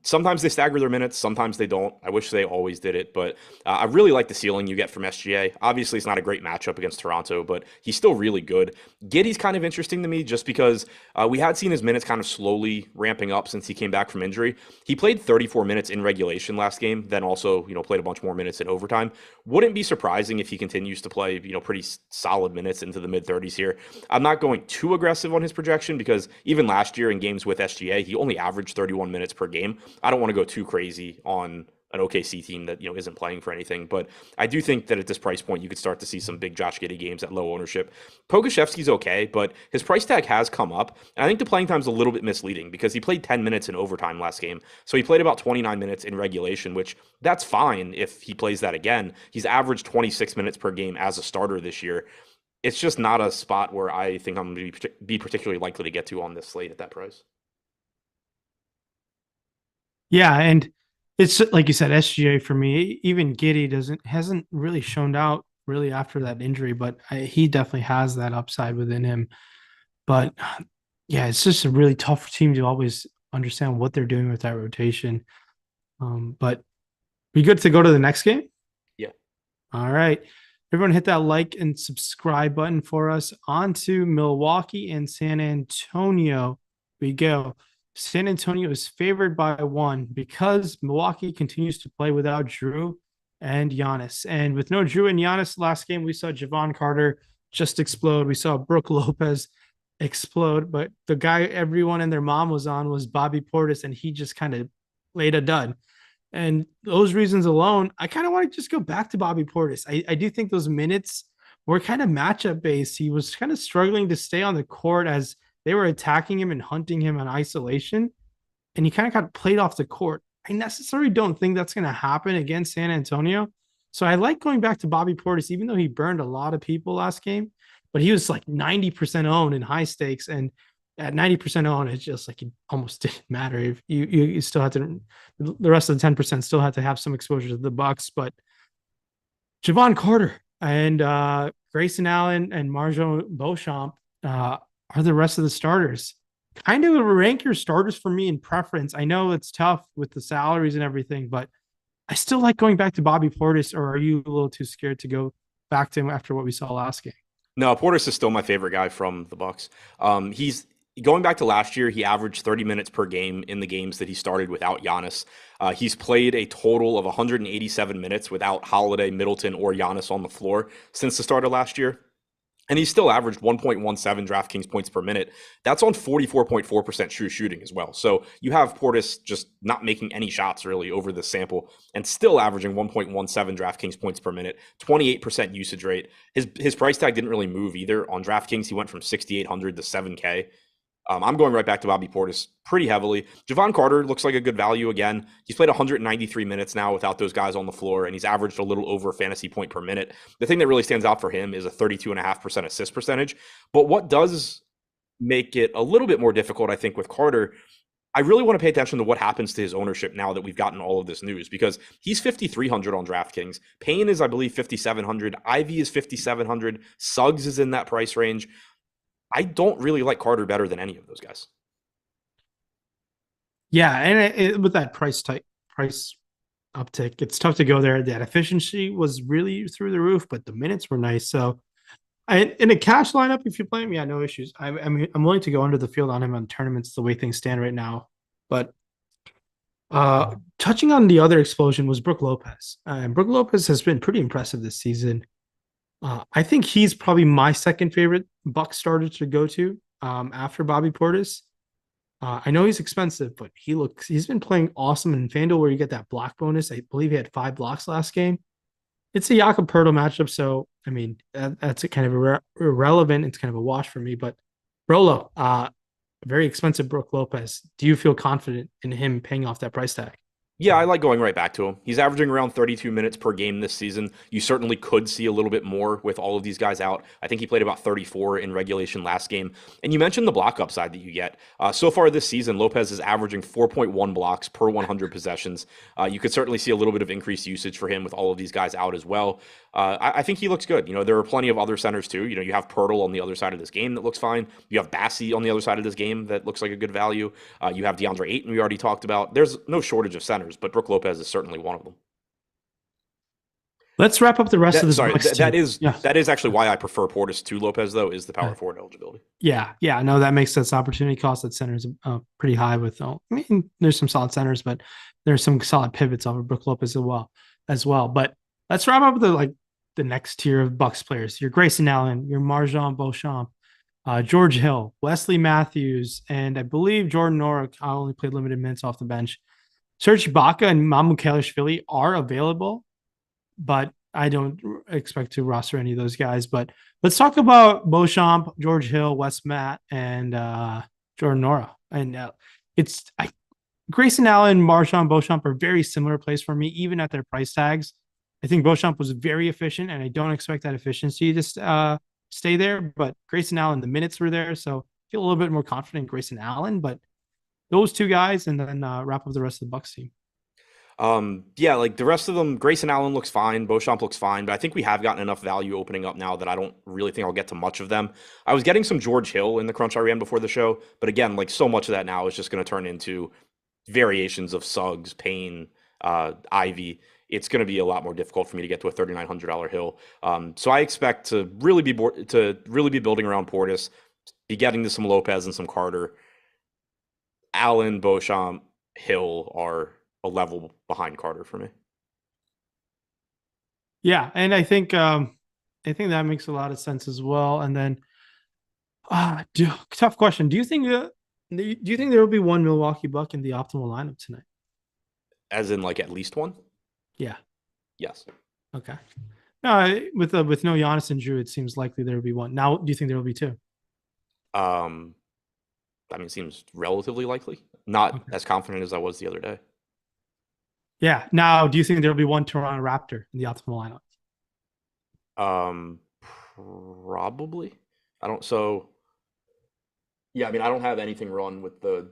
Sometimes they stagger their minutes, sometimes they don't. I wish they always did it, but I really like the ceiling you get from SGA. Obviously, it's not a great matchup against Toronto, but he's still really good. Giddy's kind of interesting to me just because we had seen his minutes kind of slowly ramping up since he came back from injury. He played 34 minutes in regulation last game, then also, played a bunch more minutes in overtime. Wouldn't be surprising if he continues to play, pretty solid minutes into the mid 30s here. I'm not going too aggressive on his projection because even last year in games with SGA, he only averaged 31 minutes per game. I don't want to go too crazy on an OKC team that isn't playing for anything, but I do think that at this price point you could start to see some big Josh Giddey games at low ownership. Pokashevsky's okay, but his price tag has come up, and I think the playing time's a little bit misleading because he played 10 minutes in overtime last game, so he played about 29 minutes in regulation, which that's fine if he plays that again. He's averaged 26 minutes per game as a starter this year. It's just not a spot where I think I'm going to be particularly likely to get to on this slate at that price. Yeah, and it's like you said, SGA for me, even Giddy hasn't really shown out really after that injury, but he definitely has that upside within him. But yeah, it's just a really tough team to always understand what they're doing with that rotation. But be good to go to the next game. Yeah. All right. Everyone hit that like and subscribe button for us. On to Milwaukee and San Antonio we go. San Antonio is favored by 1 because Milwaukee continues to play without Drew and Giannis. And with no Drew and Giannis last game, we saw Javon Carter just explode. We saw Brooke Lopez explode. But the guy everyone and their mom was on was Bobby Portis, and he just kind of laid a dud. And those reasons alone, I kind of want to just go back to Bobby Portis. I do think those minutes were kind of matchup based. He was kind of struggling to stay on the court as they were attacking him and hunting him in isolation. And he kind of got played off the court. I necessarily don't think that's going to happen against San Antonio. So I like going back to Bobby Portis, even though he burned a lot of people last game, but he was like 90% owned in high stakes. And at 90% owned, it's just like it almost didn't matter if you still had to, the rest of the 10% still had to have some exposure to the Bucks. But Javon Carter and Grayson Allen and Marjo Beauchamp are the rest of the starters. Kind of rank your starters for me in preference. I know it's tough with the salaries and everything, but I still like going back to Bobby Portis, or are you a little too scared to go back to him after what we saw last game? No, Portis is still my favorite guy from the Bucks. He's going back to last year. He averaged 30 minutes per game in the games that he started without Giannis. He's played a total of 187 minutes without Holiday, Middleton, or Giannis on the floor since the start of last year. And he's still averaged 1.17 DraftKings points per minute. That's on 44.4% true shooting as well. So you have Portis just not making any shots really over the sample and still averaging 1.17 DraftKings points per minute, 28% usage rate. His price tag didn't really move either. On DraftKings, he went from 6,800 to 7K. I'm going right back to Bobby Portis pretty heavily. Javon Carter looks like a good value again. He's played 193 minutes now without those guys on the floor, and he's averaged a little over fantasy point per minute. The thing that really stands out for him is a 32.5% assist percentage. But what does make it a little bit more difficult, I think, with Carter, I really want to pay attention to what happens to his ownership now that we've gotten all of this news, because he's 5,300 on DraftKings. Payne is, I believe, 5,700. Ivy is 5,700. Suggs is in that price range. I don't really like Carter better than any of those guys. Yeah, and with that price uptick, it's tough to go there. That efficiency was really through the roof, but the minutes were nice. So, in a cash lineup, if you play him, yeah, no issues. I mean, I'm willing to go under the field on him on tournaments the way things stand right now. But touching on the other explosion was Brook Lopez. And Brook Lopez has been pretty impressive this season. I think he's probably my second favorite Buck starter to go to after Bobby Portis. I know he's expensive, but he's been playing awesome in FanDuel where you get that block bonus. I believe he had 5 blocks last game. It's a Jakob Poeltl matchup, so I mean that's a kind of irrelevant. It's kind of a wash for me. But Rolo, very expensive Brook Lopez. Do you feel confident in him paying off that price tag? Yeah, I like going right back to him. He's averaging around 32 minutes per game this season. You certainly could see a little bit more with all of these guys out. I think he played about 34 in regulation last game. And you mentioned the block upside that you get. So far this season, Lopez is averaging 4.1 blocks per 100 possessions. You could certainly see a little bit of increased usage for him with all of these guys out as well. I think he looks good. You know, there are plenty of other centers too. You know, you have Poeltl on the other side of this game that looks fine. You have Bassey on the other side of this game that looks like a good value. You have DeAndre Ayton we already talked about. There's no shortage of centers, but Brook Lopez is certainly one of them. Let's wrap up the rest of this. Sorry, that is actually why I prefer Portis to Lopez, though, is the power forward eligibility. Yeah, no, that makes sense. Opportunity cost at center is pretty high. I mean, there's some solid centers, but there's some solid pivots over Brook Lopez as well. But let's wrap up the next tier of Bucks players. Your Grayson Allen, your Marjon Beauchamp, George Hill, Wesley Matthews, and I believe Jordan Nora only played limited minutes off the bench. Serge Ibaka and Mamukelashvili are available, but I don't expect to roster any of those guys. But let's talk about Beauchamp, George Hill, Wes Matt, and Jordan Nora. And Grayson Allen, Marjon Beauchamp are very similar plays for me, even at their price tags. I think Beauchamp was very efficient, and I don't expect that efficiency to stay there. But Grayson Allen, the minutes were there, so I feel a little bit more confident in Grayson Allen. But those two guys, and then wrap up the rest of the Bucks team. Yeah, like the rest of them, Grayson Allen looks fine, Beauchamp looks fine, but I think we have gotten enough value opening up now that I don't really think I'll get to much of them. I was getting some George Hill in the crunch I ran before the show, but again, like so much of that now is just going to turn into variations of Suggs, Payne, Ivy. It's going to be a lot more difficult for me to get to a $3,900 Hill. So I expect to really be building around Portis, be getting to some Lopez and some Carter. Allen, Beauchamp, Hill are a level behind Carter for me. Yeah, and I think that makes a lot of sense as well. And then, tough question. Do you think there will be one Milwaukee Buck in the optimal lineup tonight? As in, like at least one? Yeah. Yes. Okay. No, with no Giannis and Drew, it seems likely there will be one. Now, do you think there will be two? I mean, it seems relatively likely. Not as confident as I was the other day. Yeah. Now, do you think there will be one Toronto Raptor in the optimal lineup? Probably. I don't. So, yeah. I mean, I don't have anything run with the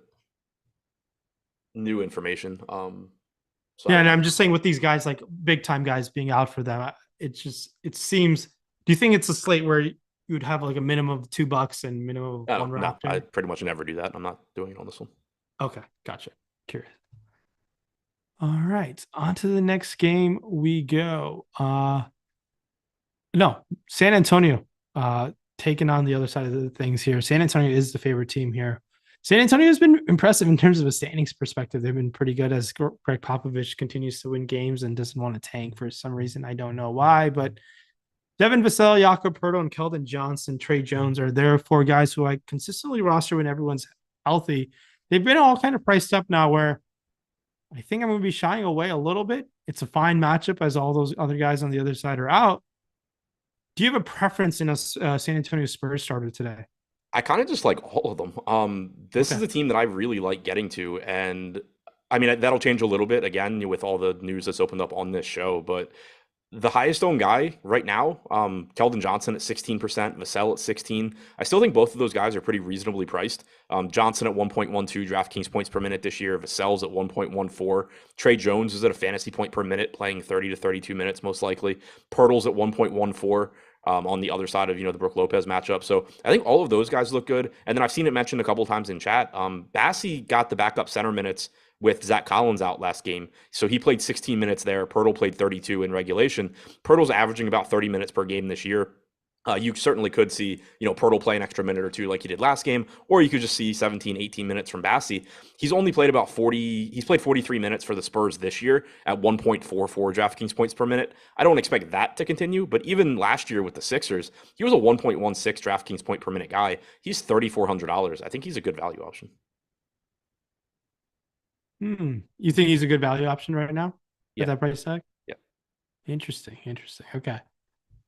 new information. So yeah, and I'm just saying with these guys, like big time guys being out for them, it seems. Do you think it's a slate where you would have like a minimum of $2 and minimum of one Raptor? No, I pretty much never do that. I'm not doing it on this one. Okay, gotcha. Curious. All right, on to the next game we go. No, San Antonio taking on the other side of the things here. San Antonio is the favorite team here. San Antonio has been impressive in terms of a standings perspective. They've been pretty good as Greg Popovich continues to win games and doesn't want to tank for some reason. I don't know why, but Devin Vassell, Jakob Poeltl, and Keldon Johnson, Trey Jones are there four guys who I consistently roster when everyone's healthy. They've been all kind of priced up now where I think I'm going to be shying away a little bit. It's a fine matchup as all those other guys on the other side are out. Do you have a preference in a San Antonio Spurs starter today? I kind of just like all of them. This Okay. is a team that I really like getting to, and I mean that'll change a little bit again with all the news that's opened up on this show. But the highest owned guy right now, Keldon Johnson at 16%, Vassell at 16. I still think both of those guys are pretty reasonably priced. Johnson at 1.12 DraftKings points per minute this year. Vassell's at 1.14. Trey Jones is at a fantasy point per minute, playing 30 to 32 minutes most likely. Pirtle's at 1.14. On the other side of the Brook Lopez matchup. So I think all of those guys look good. And then I've seen it mentioned a couple of times in chat. Bassie got the backup center minutes with Zach Collins out last game. So he played 16 minutes there. Pirtle played 32 in regulation. Pirtle's averaging about 30 minutes per game this year. You certainly could see, Pirtle play an extra minute or two like he did last game, or you could just see 17, 18 minutes from Bassie. He's only played about 40. He's played 43 minutes for the Spurs this year at 1.44 DraftKings points per minute. I don't expect that to continue, but even last year with the Sixers, he was a 1.16 DraftKings point per minute guy. He's $3,400. I think he's a good value option. You think he's a good value option right now at Yeah. that price tag? Yeah. Interesting. Okay.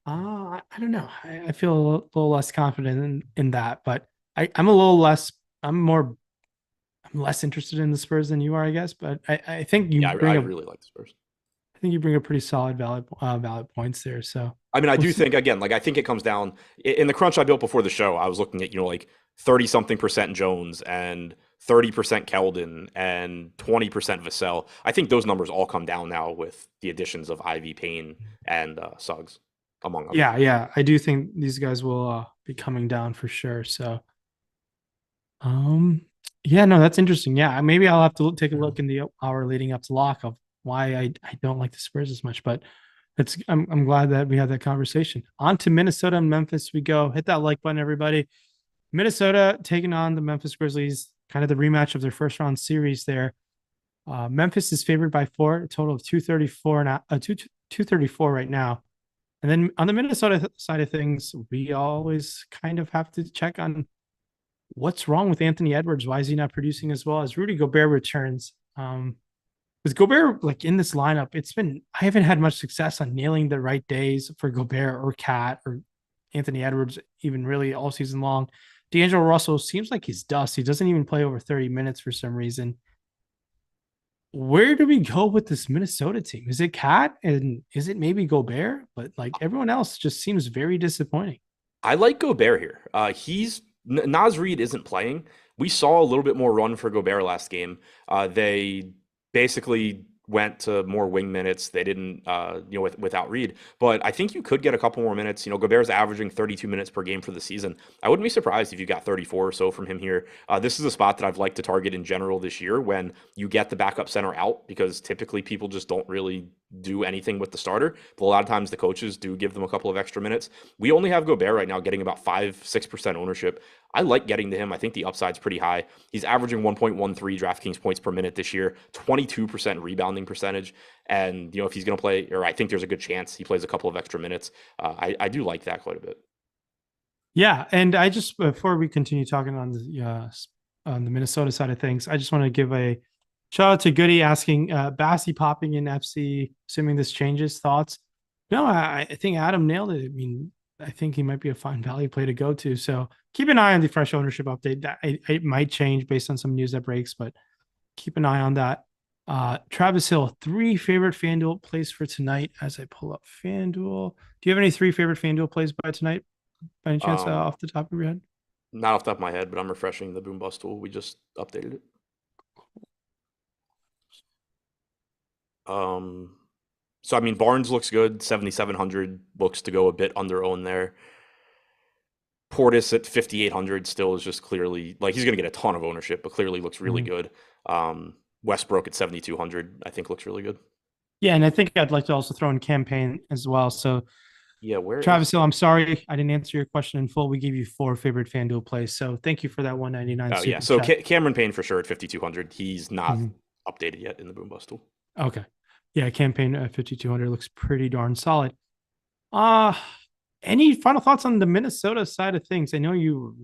I don't know. I feel a little less confident in that, but I'm a little less. I'm less interested in the Spurs than you are, I guess. But I think you Yeah, bring I up. really like the Spurs. I think you bring a pretty solid valid points there. So I mean, I we'll do see. think again, like I think it comes down in the crunch I built before the show. I was looking at like 30 something percent Jones and 30% Keldon and 20% Vassell. I think those numbers all come down now with the additions of Ivy, Payne, and Suggs, among others. Yeah. I do think these guys will be coming down for sure. So Um, yeah, no, that's interesting. Yeah, maybe I'll have to take a look in the hour leading up to lock of why I don't like the Spurs as much. But I'm glad that we had that conversation. On to Minnesota and Memphis we go. Hit that like button, everybody. Minnesota taking on the Memphis Grizzlies, kind of the rematch of their first round series there. Memphis is favored by 4, a total of 234 and 234 right now. And then on the Minnesota side of things, we always kind of have to check on what's wrong with Anthony Edwards? Why is he not producing as well as Rudy Gobert returns? With Gobert like in this lineup, I haven't had much success on nailing the right days for Gobert or Cat or Anthony Edwards, even really all season long. D'Angelo Russell seems like he's dust. He doesn't even play over 30 minutes for some reason. Where do we go with this Minnesota team? Is it Cat and is it maybe Gobert? But like everyone else just seems very disappointing. I like Gobert here. Naz Reid isn't playing. We saw a little bit more run for Gobert last game. They basically went to more wing minutes. They didn't, without Reid. But I think you could get a couple more minutes. Gobert's averaging 32 minutes per game for the season. I wouldn't be surprised if you got 34 or so from him here. This is a spot that I've liked to target in general this year when you get the backup center out because typically people just don't really do anything with the starter. But a lot of times the coaches do give them a couple of extra minutes. We only have Gobert right now getting about 5-6% ownership. I like getting to him. I think the upside's pretty high. He's averaging 1.13 DraftKings points per minute this year, 22% rebounding percentage. And, if he's going to play, or I think there's a good chance he plays a couple of extra minutes. I do like that quite a bit. Yeah, and I just before we continue talking on the Minnesota side of things, I just want to give a shout out to Goody asking Bassie popping in FC, assuming this changes thoughts. No, I think Adam nailed it. I mean, I think he might be a fine value play to go to. So keep an eye on the fresh ownership update. That it might change based on some news that breaks, but keep an eye on that. Travis Hill, 3 favorite FanDuel plays for tonight as I pull up FanDuel. Do you have any 3 favorite FanDuel plays by tonight? By any chance, off the top of your head? Not off the top of my head, but I'm refreshing the Boom Bust tool. We just updated it. So I mean, Barnes looks good. 7,700 looks to go a bit under owned there. Portis at 5,800 still is just clearly like he's going to get a ton of ownership, but clearly looks really good. Westbrook at 7,200 I think looks really good. Yeah, and I think I'd like to also throw in campaign as well. So yeah, Travis Hill, I'm sorry I didn't answer your question in full. We gave you 4 favorite FanDuel plays, so thank you for that 199. Oh yeah, so Cameron Payne for sure at 5,200. He's not updated yet in the Boom Bust tool. Okay, yeah, campaign at 5,200 looks pretty darn solid. Any final thoughts on the Minnesota side of things? I know you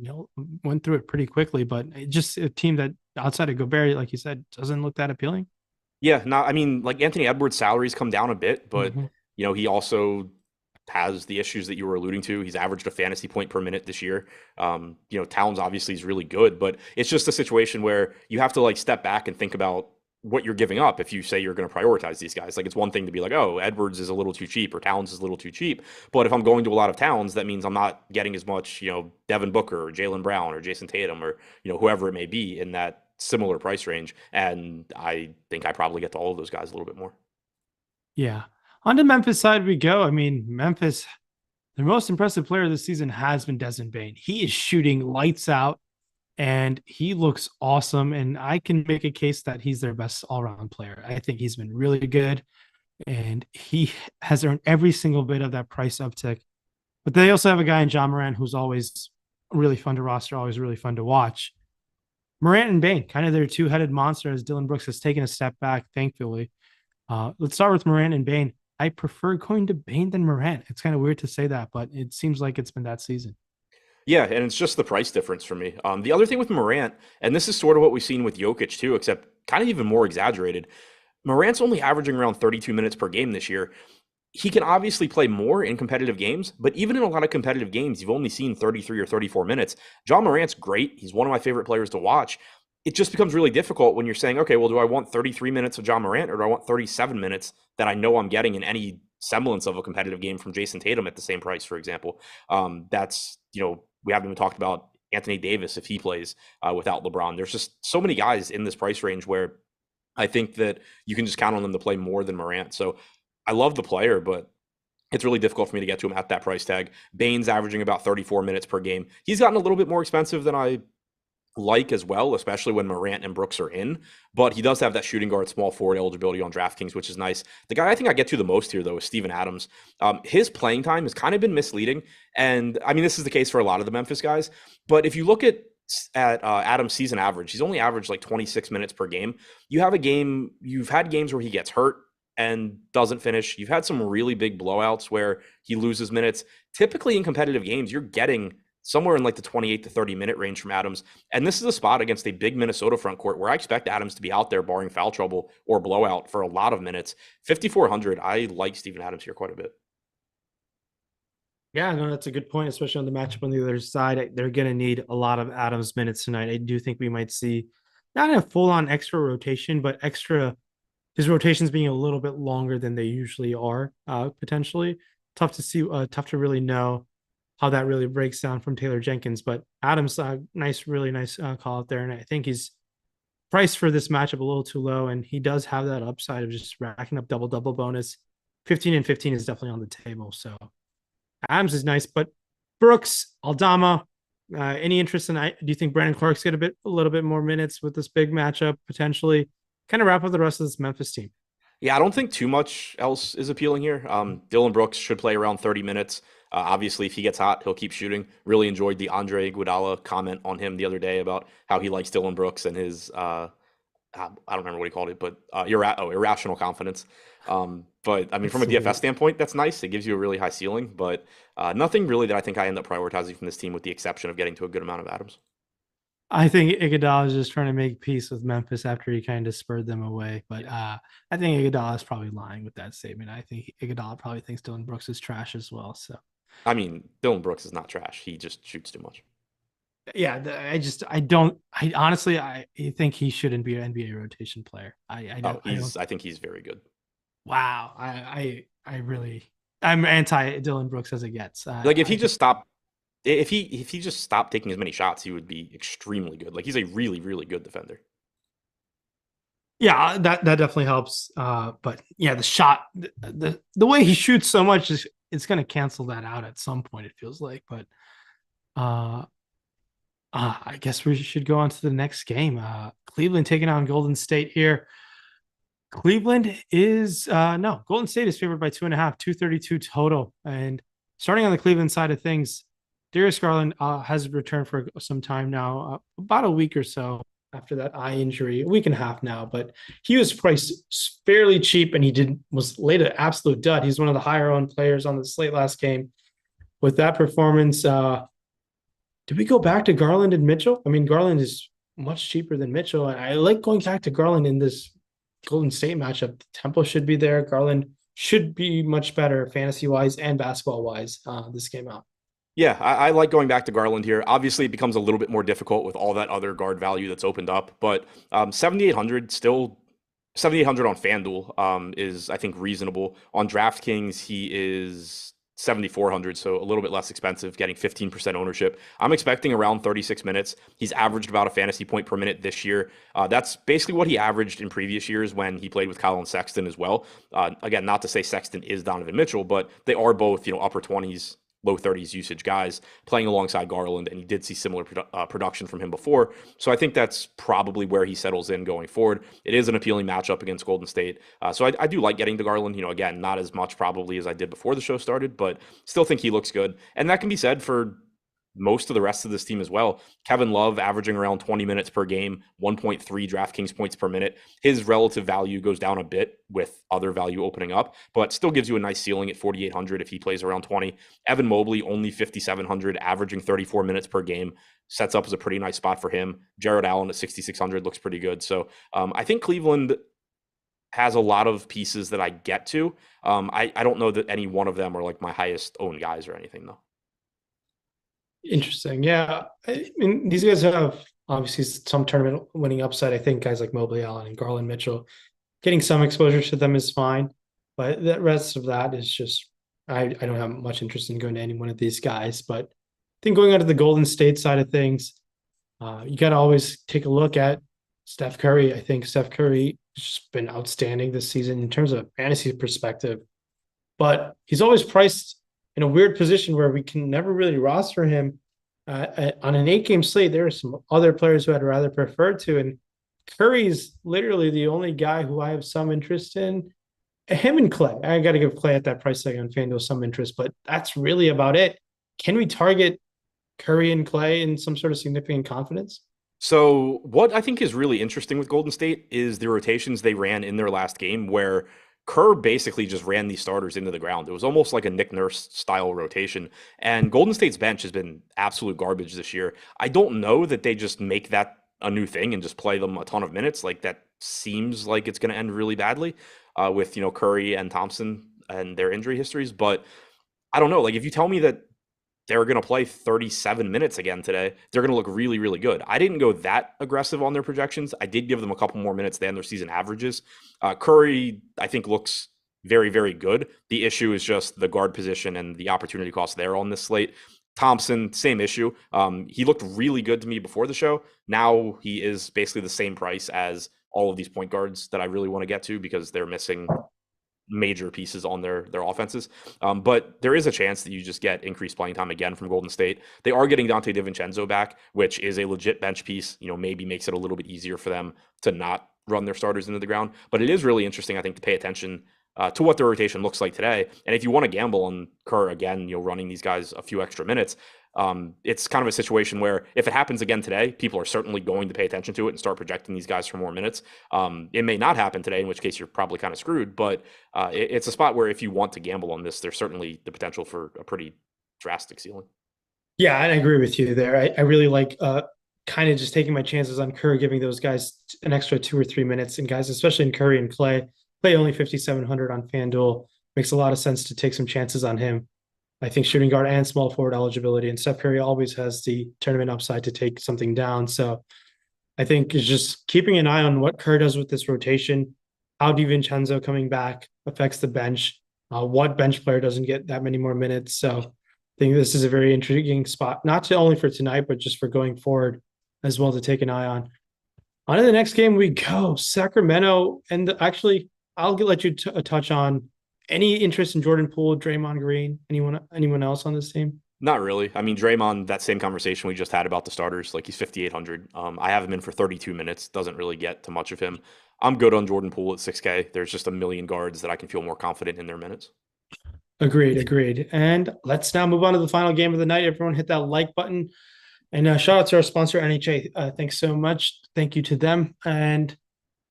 went through it pretty quickly, but just a team that outside of Gobert, like you said, doesn't look that appealing. Yeah, no, I mean, like Anthony Edwards' salaries come down a bit, but Mm-hmm. he also has the issues that you were alluding to. He's averaged a fantasy point per minute this year. Towns obviously is really good, but it's just a situation where you have to like step back and think about what you're giving up if you say you're going to prioritize these guys. Like it's one thing to be like, oh, Edwards is a little too cheap or Towns is a little too cheap. But if I'm going to a lot of Towns, that means I'm not getting as much, Devin Booker or Jaylen Brown or Jason Tatum or, whoever it may be in that similar price range. And I think I probably get to all of those guys a little bit more. Yeah. On the Memphis side we go. I mean, Memphis, their most impressive player this season has been Desmond Bane. He is shooting lights out and he looks awesome. And I can make a case that he's their best all around player. I think he's been really good and he has earned every single bit of that price uptick. But they also have a guy in John Moran who's always really fun to roster, always really fun to watch. Morant and Bane, kind of their two-headed monster as Dylan Brooks has taken a step back, thankfully. Let's start with Morant and Bane. I prefer going to Bane than Morant. It's kind of weird to say that, but it seems like it's been that season. Yeah, and it's just the price difference for me. The other thing with Morant, and this is sort of what we've seen with Jokic too, except kind of even more exaggerated. Morant's only averaging around 32 minutes per game this year. He can obviously play more in competitive games, but even in a lot of competitive games, you've only seen 33 or 34 minutes. John Morant's great. He's one of my favorite players to watch. It just becomes really difficult when you're saying, okay, well, do I want 33 minutes of John Morant or do I want 37 minutes that I know I'm getting in any semblance of a competitive game from Jason Tatum at the same price, for example? We haven't even talked about Anthony Davis if he plays without LeBron. There's just so many guys in this price range where I think that you can just count on them to play more than Morant. So I love the player, but it's really difficult for me to get to him at that price tag. Bane's averaging about 34 minutes per game. He's gotten a little bit more expensive than I like as well, especially when Morant and Brooks are in. But he does have that shooting guard, small forward eligibility on DraftKings, which is nice. The guy I think I get to the most here, though, is Steven Adams. His playing time has kind of been misleading. And I mean, this is the case for a lot of the Memphis guys. But if you look at Adams' season average, he's only averaged like 26 minutes per game. You've had games where he gets hurt and doesn't finish. You've had some really big blowouts where he loses minutes. Typically in competitive games, you're getting somewhere in like the 28 to 30 minute range from Adams. And this is a spot against a big Minnesota front court where I expect Adams to be out there barring foul trouble or blowout for a lot of minutes. 5,400, I like Steven Adams here quite a bit. Yeah, no, that's a good point, especially on the matchup on the other side. They're going to need a lot of Adams minutes tonight. I do think we might see not a full on extra rotation, but his rotations being a little bit longer than they usually are, potentially. Tough to see, tough to really know how that really breaks down from Taylor Jenkins. But Adams, really nice call out there. And I think he's priced for this matchup a little too low. And he does have that upside of just racking up double bonus. 15 and 15 is definitely on the table. So Adams is nice. But Brooks, Aldama, any interest in, do you think Brandon Clark's get a little bit more minutes with this big matchup potentially? Kind of wrap up the rest of this Memphis team. Yeah, I don't think too much else is appealing here. Dylan Brooks should play around 30 minutes. Obviously, if he gets hot, he'll keep shooting. Really enjoyed the Andre Iguodala comment on him the other day about how he likes Dylan Brooks and his I don't remember what he called it, but irrational confidence. But I mean, from a DFS standpoint, that's nice. It gives you a really high ceiling, but nothing really that I think I end up prioritizing from this team, with the exception of getting to a good amount of Adams. I think Iguodala is just trying to make peace with Memphis after he kind of spurred them away. But I think Iguodala is probably lying with that statement. I think Iguodala probably thinks Dylan Brooks is trash as well. So, I mean, Dylan Brooks is not trash. He just shoots too much. Yeah, I think he shouldn't be an NBA rotation player. I think he's very good. Wow. I'm anti Dylan Brooks as it gets. Like if he just stopped taking as many shots, he would be extremely good. Like he's a really, really good defender. Yeah, that definitely helps. But yeah, the shot, the way he shoots so much it's going to cancel that out at some point. It feels like, but I guess we should go on to the next game. Cleveland taking on Golden State here. Golden State is favored by 2.5, 232 total. And starting on the Cleveland side of things, Darius Garland has returned for some time now, about a week or so after that eye injury, a week and a half now, but he was priced fairly cheap and was laid an absolute dud. He's one of the higher owned players on the slate last game. with that performance, did we go back to Garland and Mitchell? I mean, Garland is much cheaper than Mitchell. And I like going back to Garland in this Golden State matchup. The tempo should be there. Garland should be much better fantasy wise and basketball wise this game out. Yeah, I like going back to Garland here. Obviously, it becomes a little bit more difficult with all that other guard value that's opened up, but 7,800 still 7,800 on FanDuel is I think reasonable. On DraftKings, he is 7,400, so a little bit less expensive, getting 15% ownership. I'm expecting around 36 minutes. He's averaged about a fantasy point per minute this year. That's basically what he averaged in previous years when he played with Colin Sexton as well. Again, not to say Sexton is Donovan Mitchell, but they are both upper 20s, low 30s usage guys playing alongside Garland, and you did see similar production from him before. So I think that's probably where he settles in going forward. It is an appealing matchup against Golden State. So I do like getting to Garland, again, not as much probably as I did before the show started, but still think he looks good. And that can be said for most of the rest of this team as well. Kevin Love averaging around 20 minutes per game, 1.3 DraftKings points per minute. His relative value goes down a bit with other value opening up, but still gives you a nice ceiling at 4,800 if he plays around 20. Evan Mobley, only 5,700, averaging 34 minutes per game. Sets up as a pretty nice spot for him. Jared Allen at 6,600 looks pretty good. So I think Cleveland has a lot of pieces that I get to. I don't know that any one of them are like my highest owned guys or anything, though. Interesting. Yeah. I mean, these guys have obviously some tournament winning upside. I think guys like Mobley, Allen, and Garland Mitchell, getting some exposure to them is fine. But the rest of that is just, I don't have much interest in going to any one of these guys. But I think going on to the Golden State side of things, you got to always take a look at Steph Curry. I think Steph Curry has just been outstanding this season in terms of a fantasy perspective. But he's always priced in a weird position where we can never really roster him on an 8-game slate. There are some other players who I'd rather prefer to, and Curry's literally the only guy who I have some interest in. Him and Clay. I got to give Clay at that price tag on FanDuel some interest, but that's really about it. Can we target Curry and Clay in some sort of significant confidence? So what I think is really interesting with Golden State is the rotations they ran in their last game where Kerr basically just ran these starters into the ground. It was almost like a Nick Nurse style rotation. And Golden State's bench has been absolute garbage this year. I don't know that they just make that a new thing and just play them a ton of minutes. Like that seems like it's going to end really badly with, Curry and Thompson and their injury histories. But I don't know. Like if you tell me that they're going to play 37 minutes again today, they're going to look really, really good. I didn't go that aggressive on their projections. I did give them a couple more minutes than their season averages. Curry, I think, looks very, very good. The issue is just the guard position and the opportunity cost there on this slate. Thompson, same issue. He looked really good to me before the show. Now he is basically the same price as all of these point guards that I really want to get to because they're missing major pieces on their offenses. But there is a chance that you just get increased playing time again from Golden State. They are getting Dante DiVincenzo back, which is a legit bench piece, maybe makes it a little bit easier for them to not run their starters into the ground. But it is really interesting, I think, to pay attention to what their rotation looks like today. And if you want to gamble on Kerr again, running these guys a few extra minutes, it's kind of a situation where if it happens again today, people are certainly going to pay attention to it and start projecting these guys for more minutes. It may not happen today, in which case you're probably kind of screwed, but it's a spot where if you want to gamble on this, there's certainly the potential for a pretty drastic ceiling. Yeah, I agree with you there. I really like kind of just taking my chances on Curry, giving those guys an extra 2 or 3 minutes. And guys, especially in Curry and Clay only 5,700 on FanDuel. Makes a lot of sense to take some chances on him. I think shooting guard and small forward eligibility, and Steph Curry always has the tournament upside to take something down. So I think it's just keeping an eye on what Kerr does with this rotation, how DiVincenzo coming back affects the bench, what bench player doesn't get that many more minutes. So I think this is a very intriguing spot, not only for tonight, but just for going forward as well to take an eye on. On to the next game we go, Sacramento. And actually, I'll let you touch on any interest in Jordan Poole, Draymond Green, anyone else on this team? Not really. I mean, Draymond, that same conversation we just had about the starters, like he's 5,800. I have him in for 32 minutes. Doesn't really get to much of him. I'm good on Jordan Poole at 6K. There's just a million guards that I can feel more confident in their minutes. Agreed. And let's now move on to the final game of the night. Everyone hit that like button. And shout out to our sponsor, NHA. Thanks so much. Thank you to them. And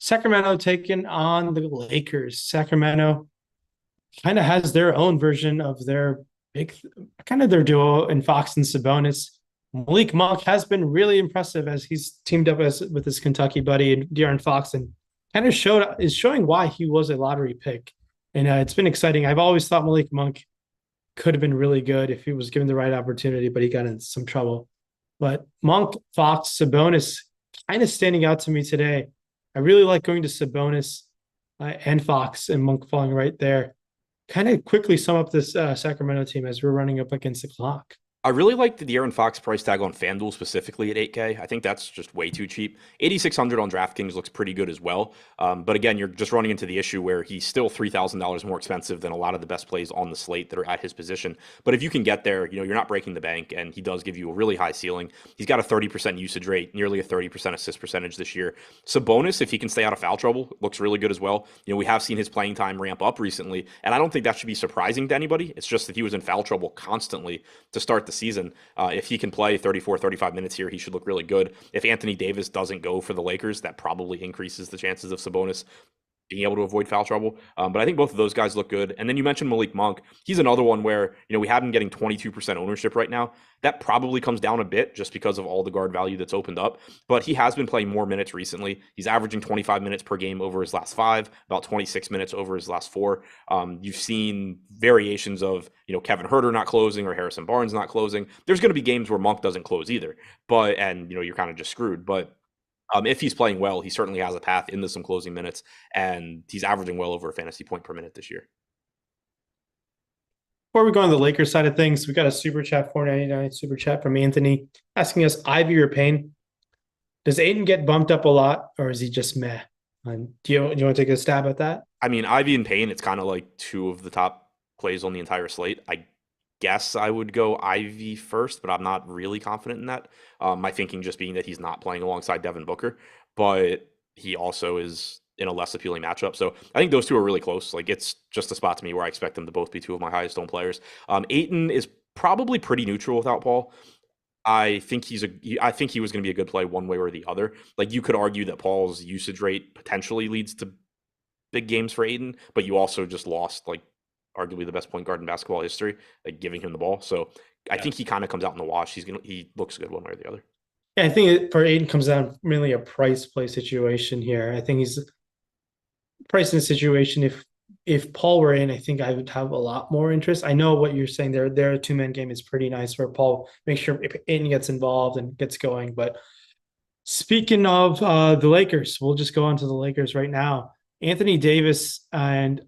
Sacramento taking on the Lakers. Sacramento kind of has their own version of their big, kind of their duo in Fox and Sabonis. Malik Monk has been really impressive as he's teamed up with his Kentucky buddy and De'Aaron Fox, and kind of is showing why he was a lottery pick. And it's been exciting. I've always thought Malik Monk could have been really good if he was given the right opportunity, but he got in some trouble. But Monk, Fox, Sabonis kind of standing out to me today. I really like going to Sabonis and Fox and Monk falling right there. Kind of quickly sum up this Sacramento team as we're running up against the clock. I really like the De'Aaron Fox price tag on FanDuel specifically at 8K. I think that's just way too cheap. 8,600 on DraftKings looks pretty good as well. But again, you're just running into the issue where he's still $3,000 more expensive than a lot of the best plays on the slate that are at his position. But if you can get there, you're not breaking the bank, and he does give you a really high ceiling. He's got a 30% usage rate, nearly a 30% assist percentage this year. Sabonis, if he can stay out of foul trouble, looks really good as well. We have seen his playing time ramp up recently, and I don't think that should be surprising to anybody. It's just that he was in foul trouble constantly to start the season. If he can play 34, 35 minutes here, he should look really good. If Anthony Davis doesn't go for the Lakers, that probably increases the chances of Sabonis being able to avoid foul trouble. But I think both of those guys look good. And then you mentioned Malik Monk. He's another one where, we have him getting 22% ownership right now. That probably comes down a bit just because of all the guard value that's opened up. But he has been playing more minutes recently. He's averaging 25 minutes per game over his last 5, about 26 minutes over his last 4. You've seen variations of, Kevin Huerter not closing or Harrison Barnes not closing. There's going to be games where Monk doesn't close either. And you're kind of just screwed. But if he's playing well, he certainly has a path into some closing minutes, and he's averaging well over a fantasy point per minute this year. Before we go on the Lakers side of things, we got a super chat, 499 super chat from Anthony asking us, Ivy or Payne, does Ayton get bumped up a lot, or is he just meh? Do you want to take a stab at that? I mean, Ivy and Payne, it's kind of like two of the top plays on the entire slate. I guess I would go Ivy first, but I'm not really confident in that. My thinking just being that he's not playing alongside Devin Booker, but he also is in a less appealing matchup. So I think those two are really close. Like, it's just a spot to me where I expect them to both be two of my highest owned players. Ayton is probably pretty neutral without Paul. I think he was going to be a good play one way or the other. Like, you could argue that Paul's usage rate potentially leads to big games for Ayton, but you also just lost like arguably the best point guard in basketball history, like giving him the ball. So I think he kind of comes out in the wash. He looks good one way or the other. Yeah, I think for Ayton comes down mainly a price play situation here. I think he's priced in a situation. If Paul were in, I think I would have a lot more interest. I know what you're saying there. Their two-man game is pretty nice where Paul makes sure if Ayton gets involved and gets going. But speaking of the Lakers, we'll just go on to the Lakers right now. Anthony Davis and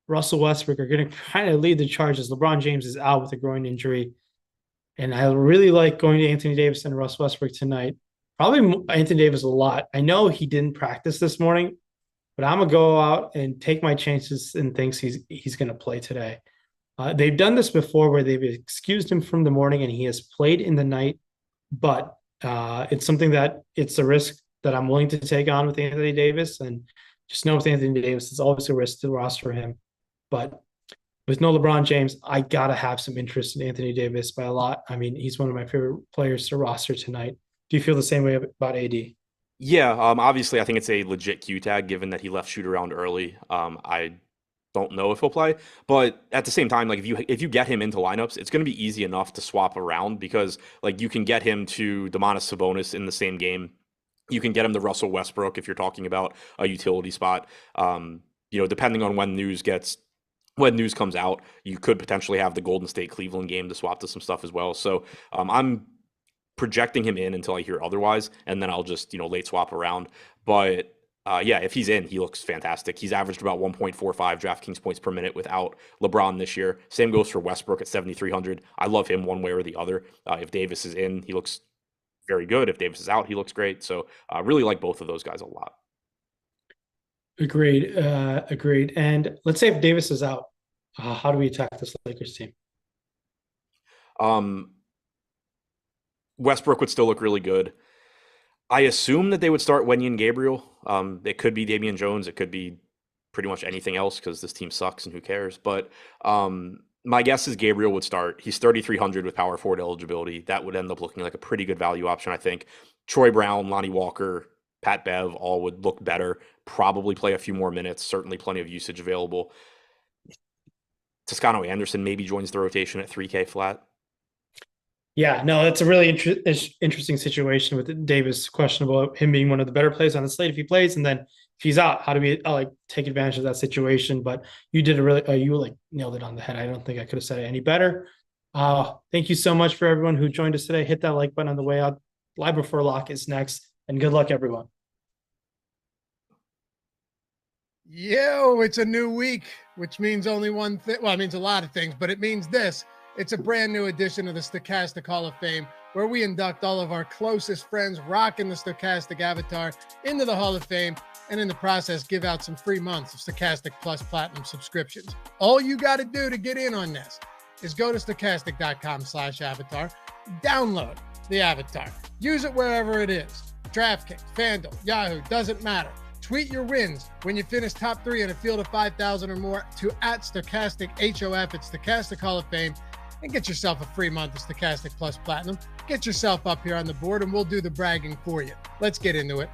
Russell Westbrook are going to kind of lead the charge as LeBron James is out with a groin injury. And I really like going to Anthony Davis and Russ Westbrook tonight. Probably Anthony Davis a lot. I know he didn't practice this morning, but I'm going to go out and take my chances and thinks he's going to play today. They've done this before where they've excused him from the morning and he has played in the night, but it's something that it's a risk that I'm willing to take on with Anthony Davis. And just know with Anthony Davis, it's always a risk to roster him. But with no LeBron James, I got to have some interest in Anthony Davis by a lot. I mean, he's one of my favorite players to roster tonight. Do you feel the same way about AD? Yeah, obviously, I think it's a legit Q tag given that he left shoot around early. I don't know if he'll play, but at the same time, like if you get him into lineups, it's going to be easy enough to swap around because like you can get him to Domantas Sabonis in the same game. You can get him to Russell Westbrook if you're talking about a utility spot. Depending on when news comes out, you could potentially have the Golden State Cleveland game to swap to some stuff as well. So I'm projecting him in until I hear otherwise, and then I'll just late swap around. But if he's in, he looks fantastic. He's averaged about 1.45 DraftKings points per minute without LeBron this year. Same goes for Westbrook at 7,300. I love him one way or the other. If Davis is in, he looks very good. If Davis is out, he looks great. So I really like both of those guys a lot. Agreed. Agreed. And let's say if Davis is out, how do we attack this Lakers team? Westbrook would still look really good. I assume that they would start Wenyen Gabriel. It could be Damian Jones. It could be pretty much anything else because this team sucks and who cares. But my guess is Gabriel would start. He's 3,300 with power forward eligibility. That would end up looking like a pretty good value option, I think. Troy Brown, Lonnie Walker, Pat Bev all would look better. Probably play a few more minutes. Certainly plenty of usage available. Toscano Anderson maybe joins the rotation at 3K flat. Yeah, no, that's a really interesting situation with Davis. Questionable him being one of the better players on the slate if he plays, and then if he's out, how do we like take advantage of that situation? But you did a really you like nailed it on the head. I don't think I could have said it any better. Thank you so much for everyone who joined us today. Hit that like button on the way out. Live Before Lock is next, and good luck, everyone. Yo, it's a new week, which means only one thing. Well, it means a lot of things, but it means this. It's a brand new edition of the Stokastic Hall of Fame, where we induct all of our closest friends rocking the Stokastic avatar into the Hall of Fame, and in the process, give out some free months of Stokastic Plus Platinum subscriptions. All you got to do to get in on this is go to stokastic.com/avatar, download the avatar, use it wherever it is. DraftKings, FanDuel, Yahoo, doesn't matter. Tweet your wins when you finish top 3 in a field of 5,000 or more to @Stokastic HOF at Stokastic Hall of Fame, and get yourself a free month of Stokastic Plus Platinum. Get yourself up here on the board, and we'll do the bragging for you. Let's get into it.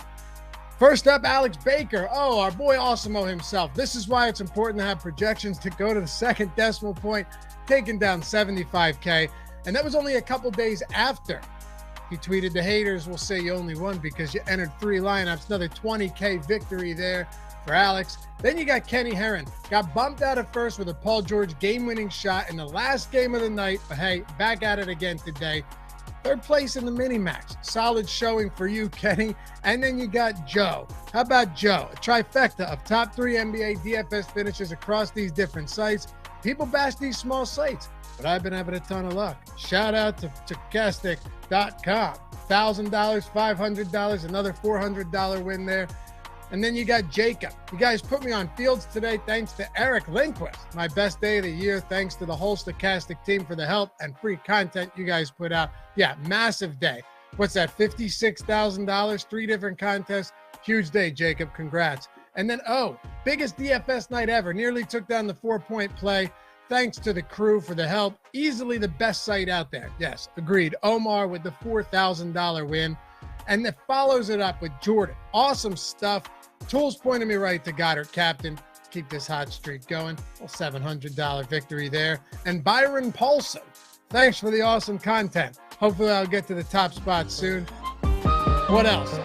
First up, Alex Baker. Oh, our boy Awesemo himself. This is why it's important to have projections to go to the second decimal point, taking down 75K. And that was only a couple days after he tweeted, "The haters will say you only won because you entered 3 lineups." Another 20K victory there for Alex. Then you got Kenny Herron. Got bumped out at first with a Paul George game-winning shot in the last game of the night. But hey, back at it again today. 3rd place in the mini-max. Solid showing for you, Kenny. And then you got Joe. How about Joe? A trifecta of top 3 NBA DFS finishes across these different sites. People bash these small sites, but I've been having a ton of luck. Shout out to Stokastic.com. $1,000, $500, another $400 win there. And then you got Jacob. You guys put me on fields today thanks to Eric Lindquist. My best day of the year. Thanks to the whole Stokastic team for the help and free content you guys put out. Yeah, massive day. What's that, $56,000, 3 different contests? Huge day, Jacob. Congrats. And then, biggest DFS night ever. Nearly took down the 4-point play. Thanks to the crew for the help. Easily the best site out there. Yes, agreed. Omar with the $4,000 win. And that follows it up with Jordan. Awesome stuff. Tools pointed me right to Goddard Captain. Keep this hot streak going. A $700 victory there. And Byron Paulson. Thanks for the awesome content. Hopefully I'll get to the top spot soon. What else?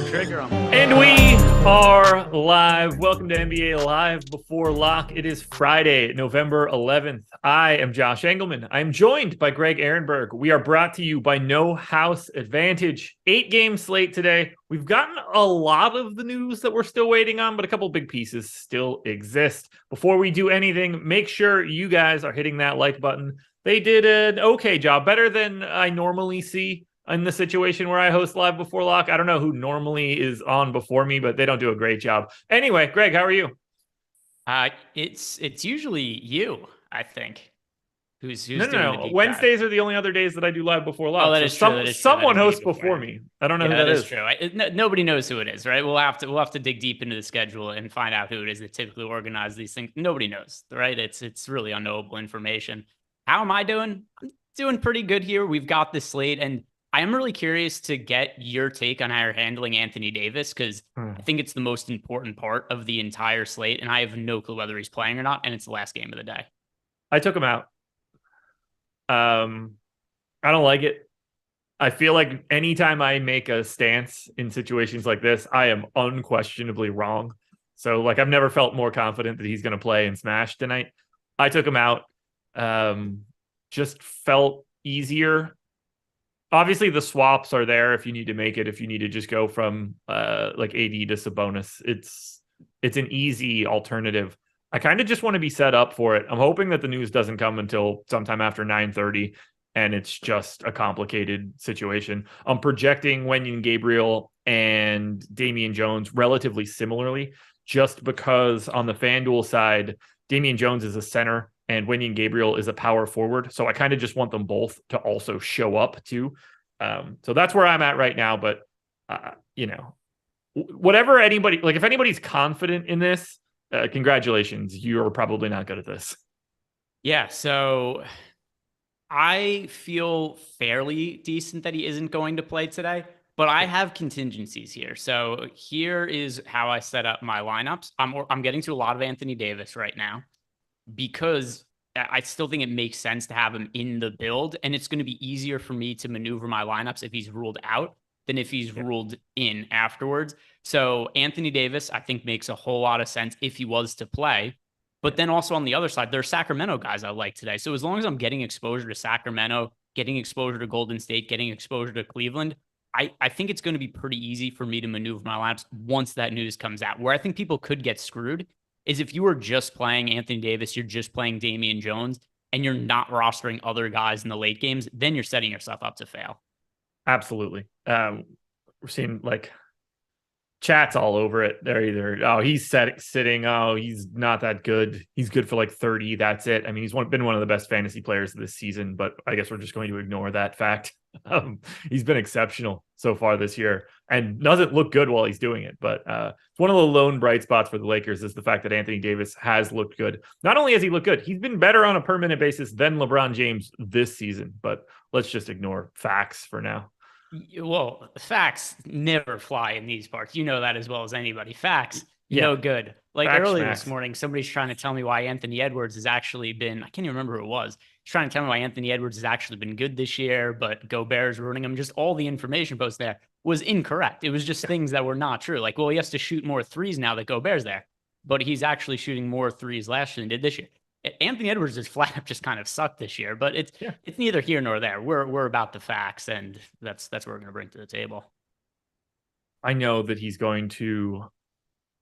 Trigger 'em. And we are live. Welcome to NBA Live Before Lock. It is Friday, November 11th. I am Josh Engleman. I'm joined by Greg Ehrenberg. We are brought to you by No House Advantage. 8-game slate today. We've gotten a lot of the news that we're still waiting on, but a couple big pieces still exist. Before we do anything, make sure you guys are hitting that like button. They did an okay job, better than I normally see in the situation where I host Live Before Lock. I don't know who normally is on before me, but they don't do a great job. Anyway, Greg, how are you? It's usually you, I think. Who's no. doing the deep Wednesdays dive. are the only other days that I do Live Before Lock. Oh, that is true. That is true. Someone That is hosts me before me. I don't know who that is. True. Nobody knows who it is, right? We'll have to dig deep into the schedule and find out who it is that typically organizes these things. Nobody knows, right? It's really unknowable information. How am I doing? I'm doing pretty good here. We've got this slate, and I am really curious to get your take on how you're handling Anthony Davis, because I think it's the most important part of the entire slate, and I have no clue whether he's playing or not, and it's the last game of the day. I took him out. I don't like it. I feel like anytime I make a stance in situations like this, I am unquestionably wrong. So like I've never felt more confident that he's going to play and smash tonight. I took him out. Just felt easier. Obviously, the swaps are there if you need to make it. If you need to just go from like AD to Sabonis, it's an easy alternative. I kind of just want to be set up for it. I'm hoping that the news doesn't come until sometime after 9:30, and it's just a complicated situation. I'm projecting Wenyen Gabriel and Damian Jones relatively similarly, just because on the FanDuel side, Damian Jones is a center and Wenyen Gabriel is a power forward. So I kind of just want them both to also show up too. So that's where I'm at right now. But, whatever anybody, like if anybody's confident in this, congratulations, you're probably not good at this. Yeah. So I feel fairly decent that he isn't going to play today, but I have contingencies here. So here is how I set up my lineups. I'm getting to a lot of Anthony Davis right now, because I still think it makes sense to have him in the build, and it's going to be easier for me to maneuver my lineups if he's ruled out than if he's ruled in afterwards. So Anthony Davis, I think, makes a whole lot of sense if he was to play. But then also on the other side, there are Sacramento guys I like today. So as long as I'm getting exposure to Sacramento, getting exposure to Golden State, getting exposure to Cleveland, I think it's going to be pretty easy for me to maneuver my lineups once that news comes out. Where I think people could get screwed is if you were just playing Anthony Davis, you're just playing Damian Jones, and you're not rostering other guys in the late games, then you're setting yourself up to fail. Absolutely. We're seeing like chats all over it. They're either, oh, he's sitting. Oh, he's not that good. He's good for like 30. That's it. I mean, he's been one of the best fantasy players this season, but I guess we're just going to ignore that fact. He's been exceptional so far this year and doesn't look good while he's doing it. But it's one of the lone bright spots for the Lakers is the fact that Anthony Davis has looked good. Not only has he looked good, he's been better on a per minute basis than LeBron James this season. But let's just ignore facts for now. Well, facts never fly in these parts. You know that as well as anybody. Facts, no good. Like Facts, earlier Max. this morning, somebody's trying to tell me why Anthony Edwards has actually been, I can't even remember who it was. He's trying to tell me why Anthony Edwards has actually been good this year, but Gobert's ruining him. Just all the information post there was incorrect. It was just things that were not true. Like, well, he has to shoot more threes now that Gobert's there, but he's actually shooting more threes last year than he did this year. Anthony Edwards' flat up just kind of sucked this year, but it's neither here nor there. We're about the facts, and that's what we're going to bring to the table. I know that he's going to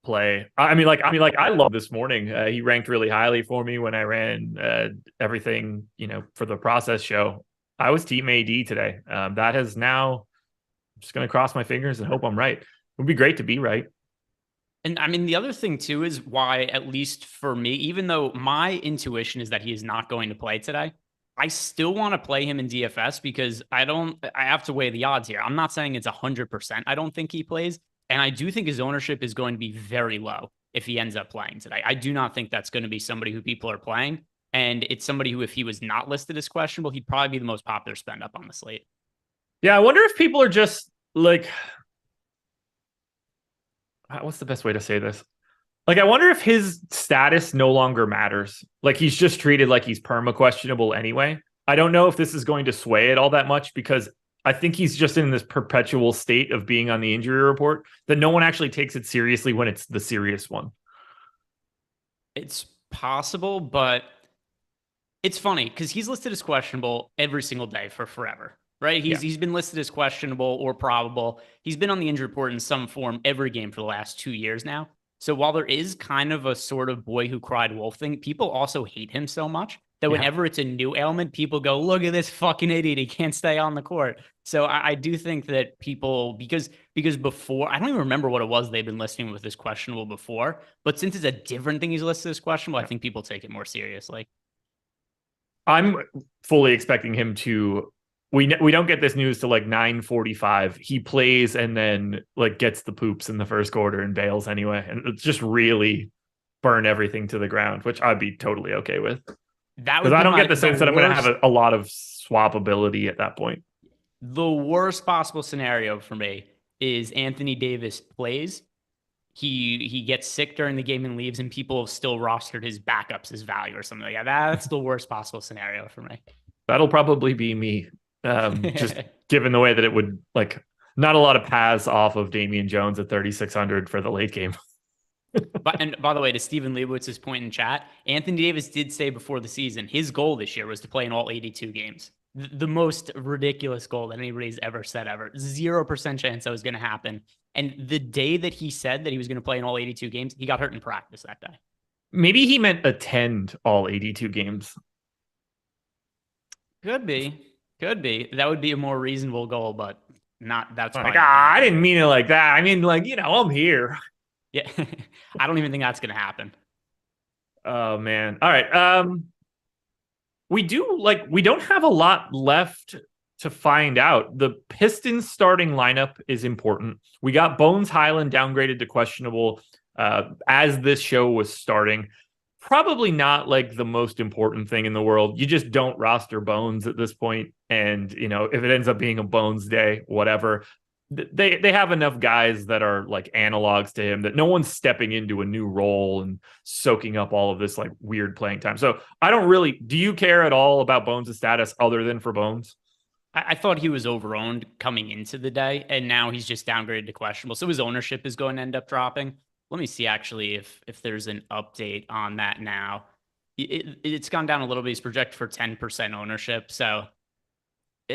play. I mean, I love this morning. He ranked really highly for me when I ran everything, for the process show. I was team AD today. That has now, I'm just going to cross my fingers and hope I'm right. It would be great to be right. And I mean, the other thing too is why, at least for me, even though my intuition is that he is not going to play today, I still want to play him in DFS because I have to weigh the odds here. I'm not saying it's 100%. I don't think he plays. And I do think his ownership is going to be very low if he ends up playing today. I do not think that's going to be somebody who people are playing. And it's somebody who, if he was not listed as questionable, he'd probably be the most popular spend up on the slate. Yeah, I wonder if people are just like, what's the best way to say this? Like, I wonder if his status no longer matters. Like, he's just treated like he's perma-questionable anyway. I don't know if this is going to sway it all that much because I think he's just in this perpetual state of being on the injury report that no one actually takes it seriously when it's the serious one. It's possible, but it's funny because he's listed as questionable every single day for forever. Right? He's been listed as questionable or probable. He's been on the injury report in some form every game for the last 2 years now. So while there is kind of a sort of boy who cried wolf thing, people also hate him so much that whenever it's a new ailment, people go, look at this fucking idiot. He can't stay on the court. So I do think that people, because before, I don't even remember what it was they've been listing with this questionable before, but since it's a different thing he's listed as questionable, I think people take it more seriously. I'm fully expecting him to. We don't get this news till like 9:45. He plays and then like gets the poops in the first quarter and bails anyway, and it's just really burn everything to the ground, which I'd be totally okay with. Because I don't get the sense that I'm going to have a lot of swap ability at that point. The worst possible scenario for me is Anthony Davis plays. He gets sick during the game and leaves, and people have still rostered his backups as value or something like that. That's the worst possible scenario for me. That'll probably be me. Just given the way that it would not a lot of paths off of Damian Jones at 3,600 for the late game. And by the way, to Stephen Leibowitz's point in chat, Anthony Davis did say before the season his goal this year was to play in all 82 games. The most ridiculous goal that anybody's ever said ever. 0% chance that was going to happen. And the day that he said that he was going to play in all 82 games, he got hurt in practice that day. Maybe he meant attend all 82 games. Could be. That would be a more reasonable goal, but not. That's like, I didn't mean it like that. I mean, I'm here. Yeah, I don't even think that's going to happen. Oh man! All right. We don't have a lot left to find out. The Pistons starting lineup is important. We got Bones Highland downgraded to questionable as this show was starting. Probably not the most important thing in the world. You just don't roster Bones at this point. And, if it ends up being a Bones day, whatever, they have enough guys that are analogs to him that no one's stepping into a new role and soaking up all of this weird playing time. So do you care at all about Bones' status other than for Bones? I thought he was overowned coming into the day, and now he's just downgraded to questionable. So his ownership is going to end up dropping. Let me see actually if there's an update on that now. It's gone down a little bit. He's projected for 10% ownership. So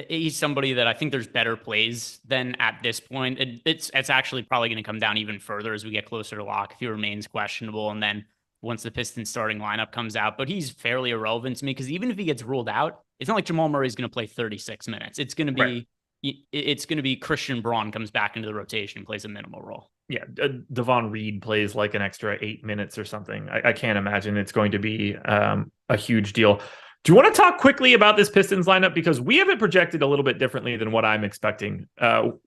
he's somebody that I think there's better plays than at this point. It's actually probably going to come down even further as we get closer to lock if he remains questionable. And then once the Pistons starting lineup comes out, but he's fairly irrelevant to me because even if he gets ruled out, it's not like Jamal Murray is going to play 36 minutes. It's going to be, It's going to be Christian Braun comes back into the rotation and plays a minimal role. Yeah, Devon Reed plays an extra 8 minutes or something. I can't imagine it's going to be a huge deal. Do you want to talk quickly about this Pistons lineup? Because we have it projected a little bit differently than what I'm expecting.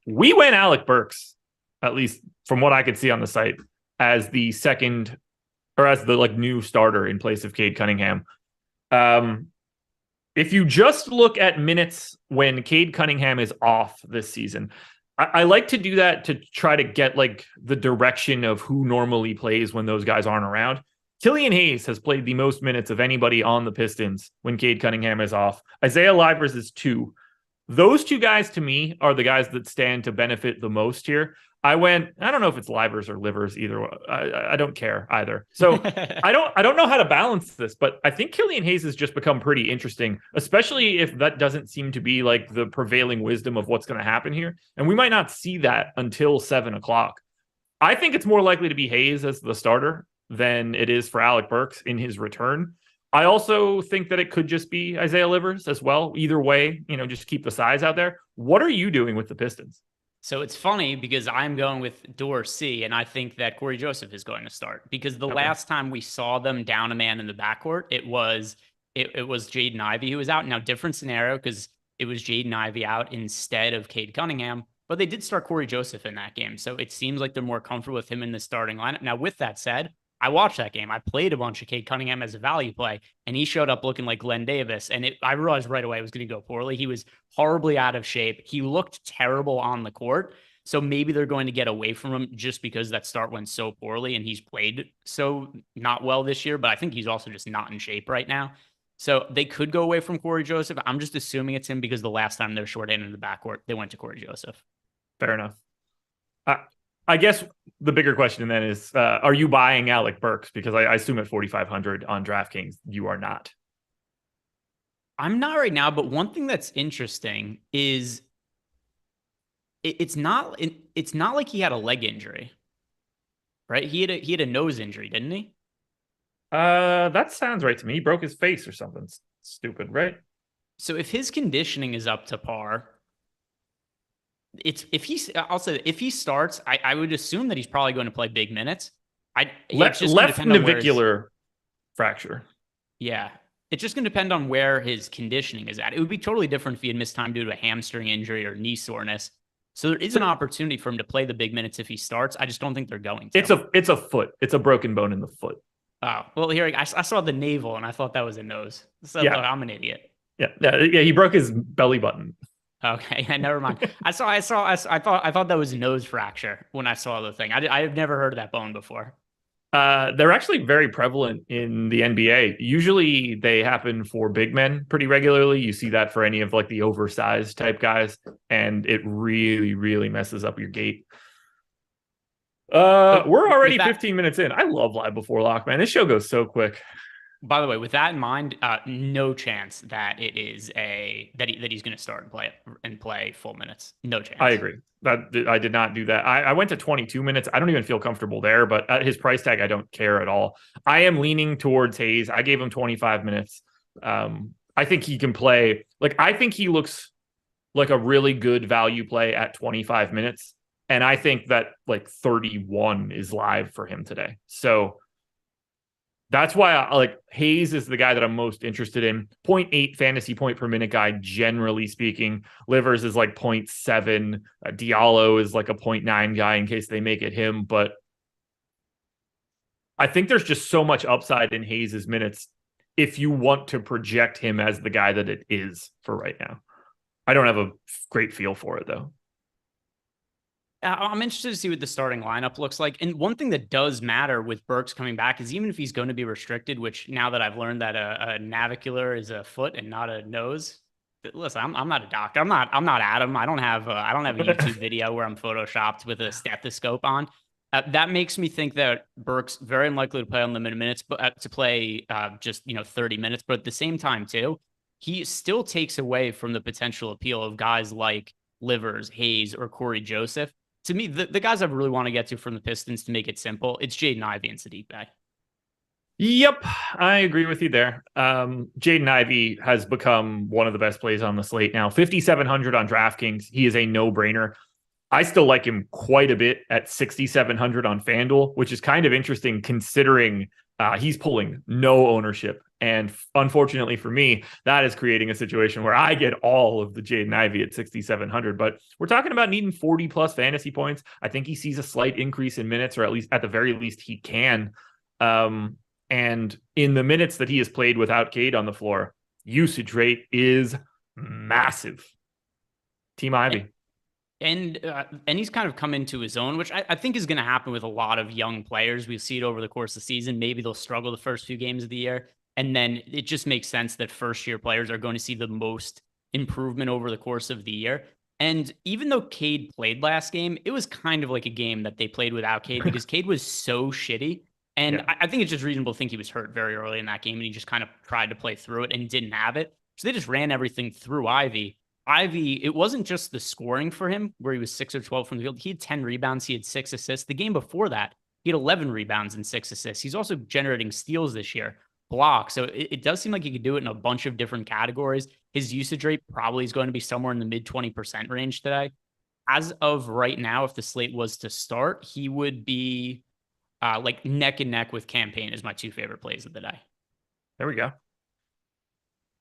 We went Alec Burks, at least from what I could see on the site, as the second or as the new starter in place of Cade Cunningham. If you just look at minutes when Cade Cunningham is off this season, I like to do that to try to get the direction of who normally plays when those guys aren't around. Killian Hayes has played the most minutes of anybody on the Pistons when Cade Cunningham is off. Isaiah Livers is 2. Those two guys to me are the guys that stand to benefit the most here. I don't know if it's Livers or Livers either. I don't care either. So I don't know how to balance this, but I think Killian Hayes has just become pretty interesting, especially if that doesn't seem to be the prevailing wisdom of what's going to happen here. And we might not see that until 7:00. I think it's more likely to be Hayes as the starter than it is for Alec Burks in his return. I also think that it could just be Isaiah Livers as well. Either way, just keep the size out there. What are you doing with the Pistons? So it's funny because I'm going with Dorsey, and I think that Corey Joseph is going to start because the last time we saw them down a man in the backcourt, it was Jaden Ivey who was out. Now, different scenario because it was Jaden Ivey out instead of Cade Cunningham, but they did start Corey Joseph in that game. So it seems like they're more comfortable with him in the starting lineup. Now, with that said, I watched that game. I played a bunch of Cade Cunningham as a value play, and he showed up looking like Glenn Davis. And I realized right away it was going to go poorly. He was horribly out of shape. He looked terrible on the court. So maybe they're going to get away from him just because that start went so poorly and he's played so not well this year. But I think he's also just not in shape right now. So they could go away from Corey Joseph. I'm just assuming it's him because the last time they're short-handed in the backcourt, they went to Corey Joseph. Fair enough. I guess the bigger question then is, are you buying Alec Burks? Because I assume at 4,500 on DraftKings, you are not. I'm not right now, but one thing that's interesting is it's not like he had a leg injury, right? He had a nose injury, didn't he? That sounds right to me. He broke his face or something stupid, right? So if his conditioning is up to par, if he starts, I would assume that he's probably going to play big minutes. Left navicular fracture. Yeah. It's just going to depend on where his conditioning is at. It would be totally different if he had missed time due to a hamstring injury or knee soreness. So there is an opportunity for him to play the big minutes if he starts. I just don't think they're going to. It's a foot. It's a broken bone in the foot. Oh, well, here I saw the navel and I thought that was a nose. So yeah. I'm an idiot. Yeah. He broke his belly button. Okay, never mind. I thought that was a nose fracture when I saw the thing. I've never heard of that bone before. They're actually very prevalent in the NBA. Usually they happen for big men pretty regularly. You see that for any of like the oversized type guys, and it really, really messes up your gate. We're already 15 minutes in. I love live before lock, man. This show goes so quick. By the way, with that in mind, no chance that it is that he's going to start and play full minutes. No chance. I agree. I did not do that. I went to 22 minutes. I don't even feel comfortable there, but at his price tag, I don't care at all. I am leaning towards Hayes. I gave him 25 minutes. I think he can play. Like, I think he looks like a really good value play at 25 minutes. And I think that like 31 is live for him today. So that's why I like Hayes is the guy that I'm most interested in. 0.8 fantasy point per minute guy, generally speaking. Livers is like 0.7. Diallo is like a 0.9 guy in case they make it him. But I think there's just so much upside in Hayes's minutes if you want to project him as the guy that it is for right now. I don't have a great feel for it, though. I'm interested to see what the starting lineup looks like. And one thing that does matter with Burks coming back is even if he's going to be restricted, which now that I've learned that a navicular is a foot and not a nose. Listen, I'm not a doctor. I'm not Adam. I don't have a YouTube video where I'm photoshopped with a stethoscope on. That makes me think that Burks very unlikely to play unlimited minutes, but to play just 30 minutes. But at the same time, too, he still takes away from the potential appeal of guys like Livers, Hayes, or Corey Joseph. To me, the guys I really want to get to from the Pistons to make it simple, it's Jaden Ivey and Saddiq Bey. Yep, I agree with you there. Jaden Ivey has become one of the best plays on the slate now. 5,700 on DraftKings. He is a no-brainer. I still like him quite a bit at 6,700 on FanDuel, which is kind of interesting considering he's pulling no ownership. And unfortunately for me, that is creating a situation where I get all of the Jaden Ivey at 6,700. But we're talking about needing 40 plus fantasy points. I think he sees a slight increase in minutes, or at the very least he can. And in the minutes that he has played without Cade on the floor, usage rate is massive. Team Ivy. And he's kind of come into his own, which I think is going to happen with a lot of young players. We've seen it over the course of the season. Maybe they'll struggle the first few games of the year. And then it just makes sense that first-year players are going to see the most improvement over the course of the year. And even though Cade played last game, it was kind of like a game that they played without Cade because Cade was so shitty. And yeah. I think it's just reasonable to think he was hurt very early in that game, and he just kind of tried to play through it and didn't have it. So they just ran everything through Ivy. Ivy, it wasn't just the scoring for him, where he was 6 or 12 from the field. He had 10 rebounds. He had 6 assists. The game before that, he had 11 rebounds and 6 assists. He's also generating steals this year. Block. So it does seem like he could do it in a bunch of different categories. His usage rate probably is going to be somewhere in the mid 20% range today. As of right now, if the slate was to start, he would be like neck and neck with Campaign as my 2 favorite plays of the day. There we go.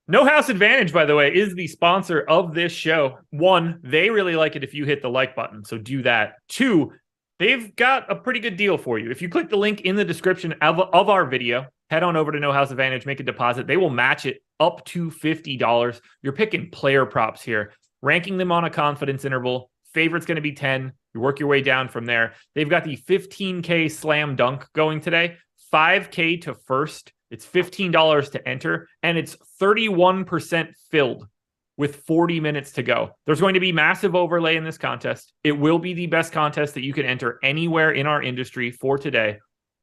No House Advantage, by the way, is the sponsor of this show. 1, they really like it if you hit the like button, so do that. 2, they've got a pretty good deal for you. If you click the link in the description of our video, head on over to No House Advantage, make a deposit. They will match it up to $50. You're picking player props here, ranking them on a confidence interval. Favorite's going to be 10. You work your way down from there. They've got the 15K slam dunk going today, 5K to first. It's $15 to enter, and it's 31% filled with 40 minutes to go. There's going to be massive overlay in this contest. It will be the best contest that you can enter anywhere in our industry for today.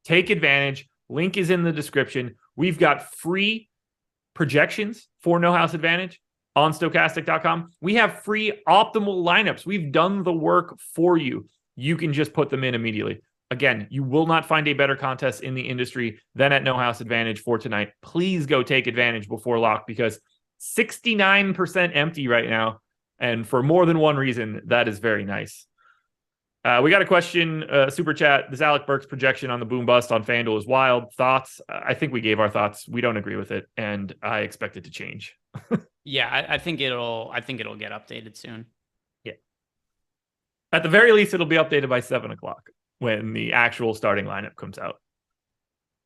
Take advantage. Link is in the description. We've got free projections for No House Advantage on Stokastic.com. We have free optimal lineups. We've done the work for you. You can just put them in immediately. Again, you will not find a better contest in the industry than at No House Advantage for tonight. Please go take advantage before lock because 69% empty right now. And for more than one reason, that is very nice. We got a question, super chat. This Alec Burks projection on the boom bust on FanDuel is wild. Thoughts? I think we gave our thoughts. We don't agree with it, and I expect it to change. Yeah, I think it'll get updated soon. Yeah. At the very least, it'll be updated by 7:00 when the actual starting lineup comes out.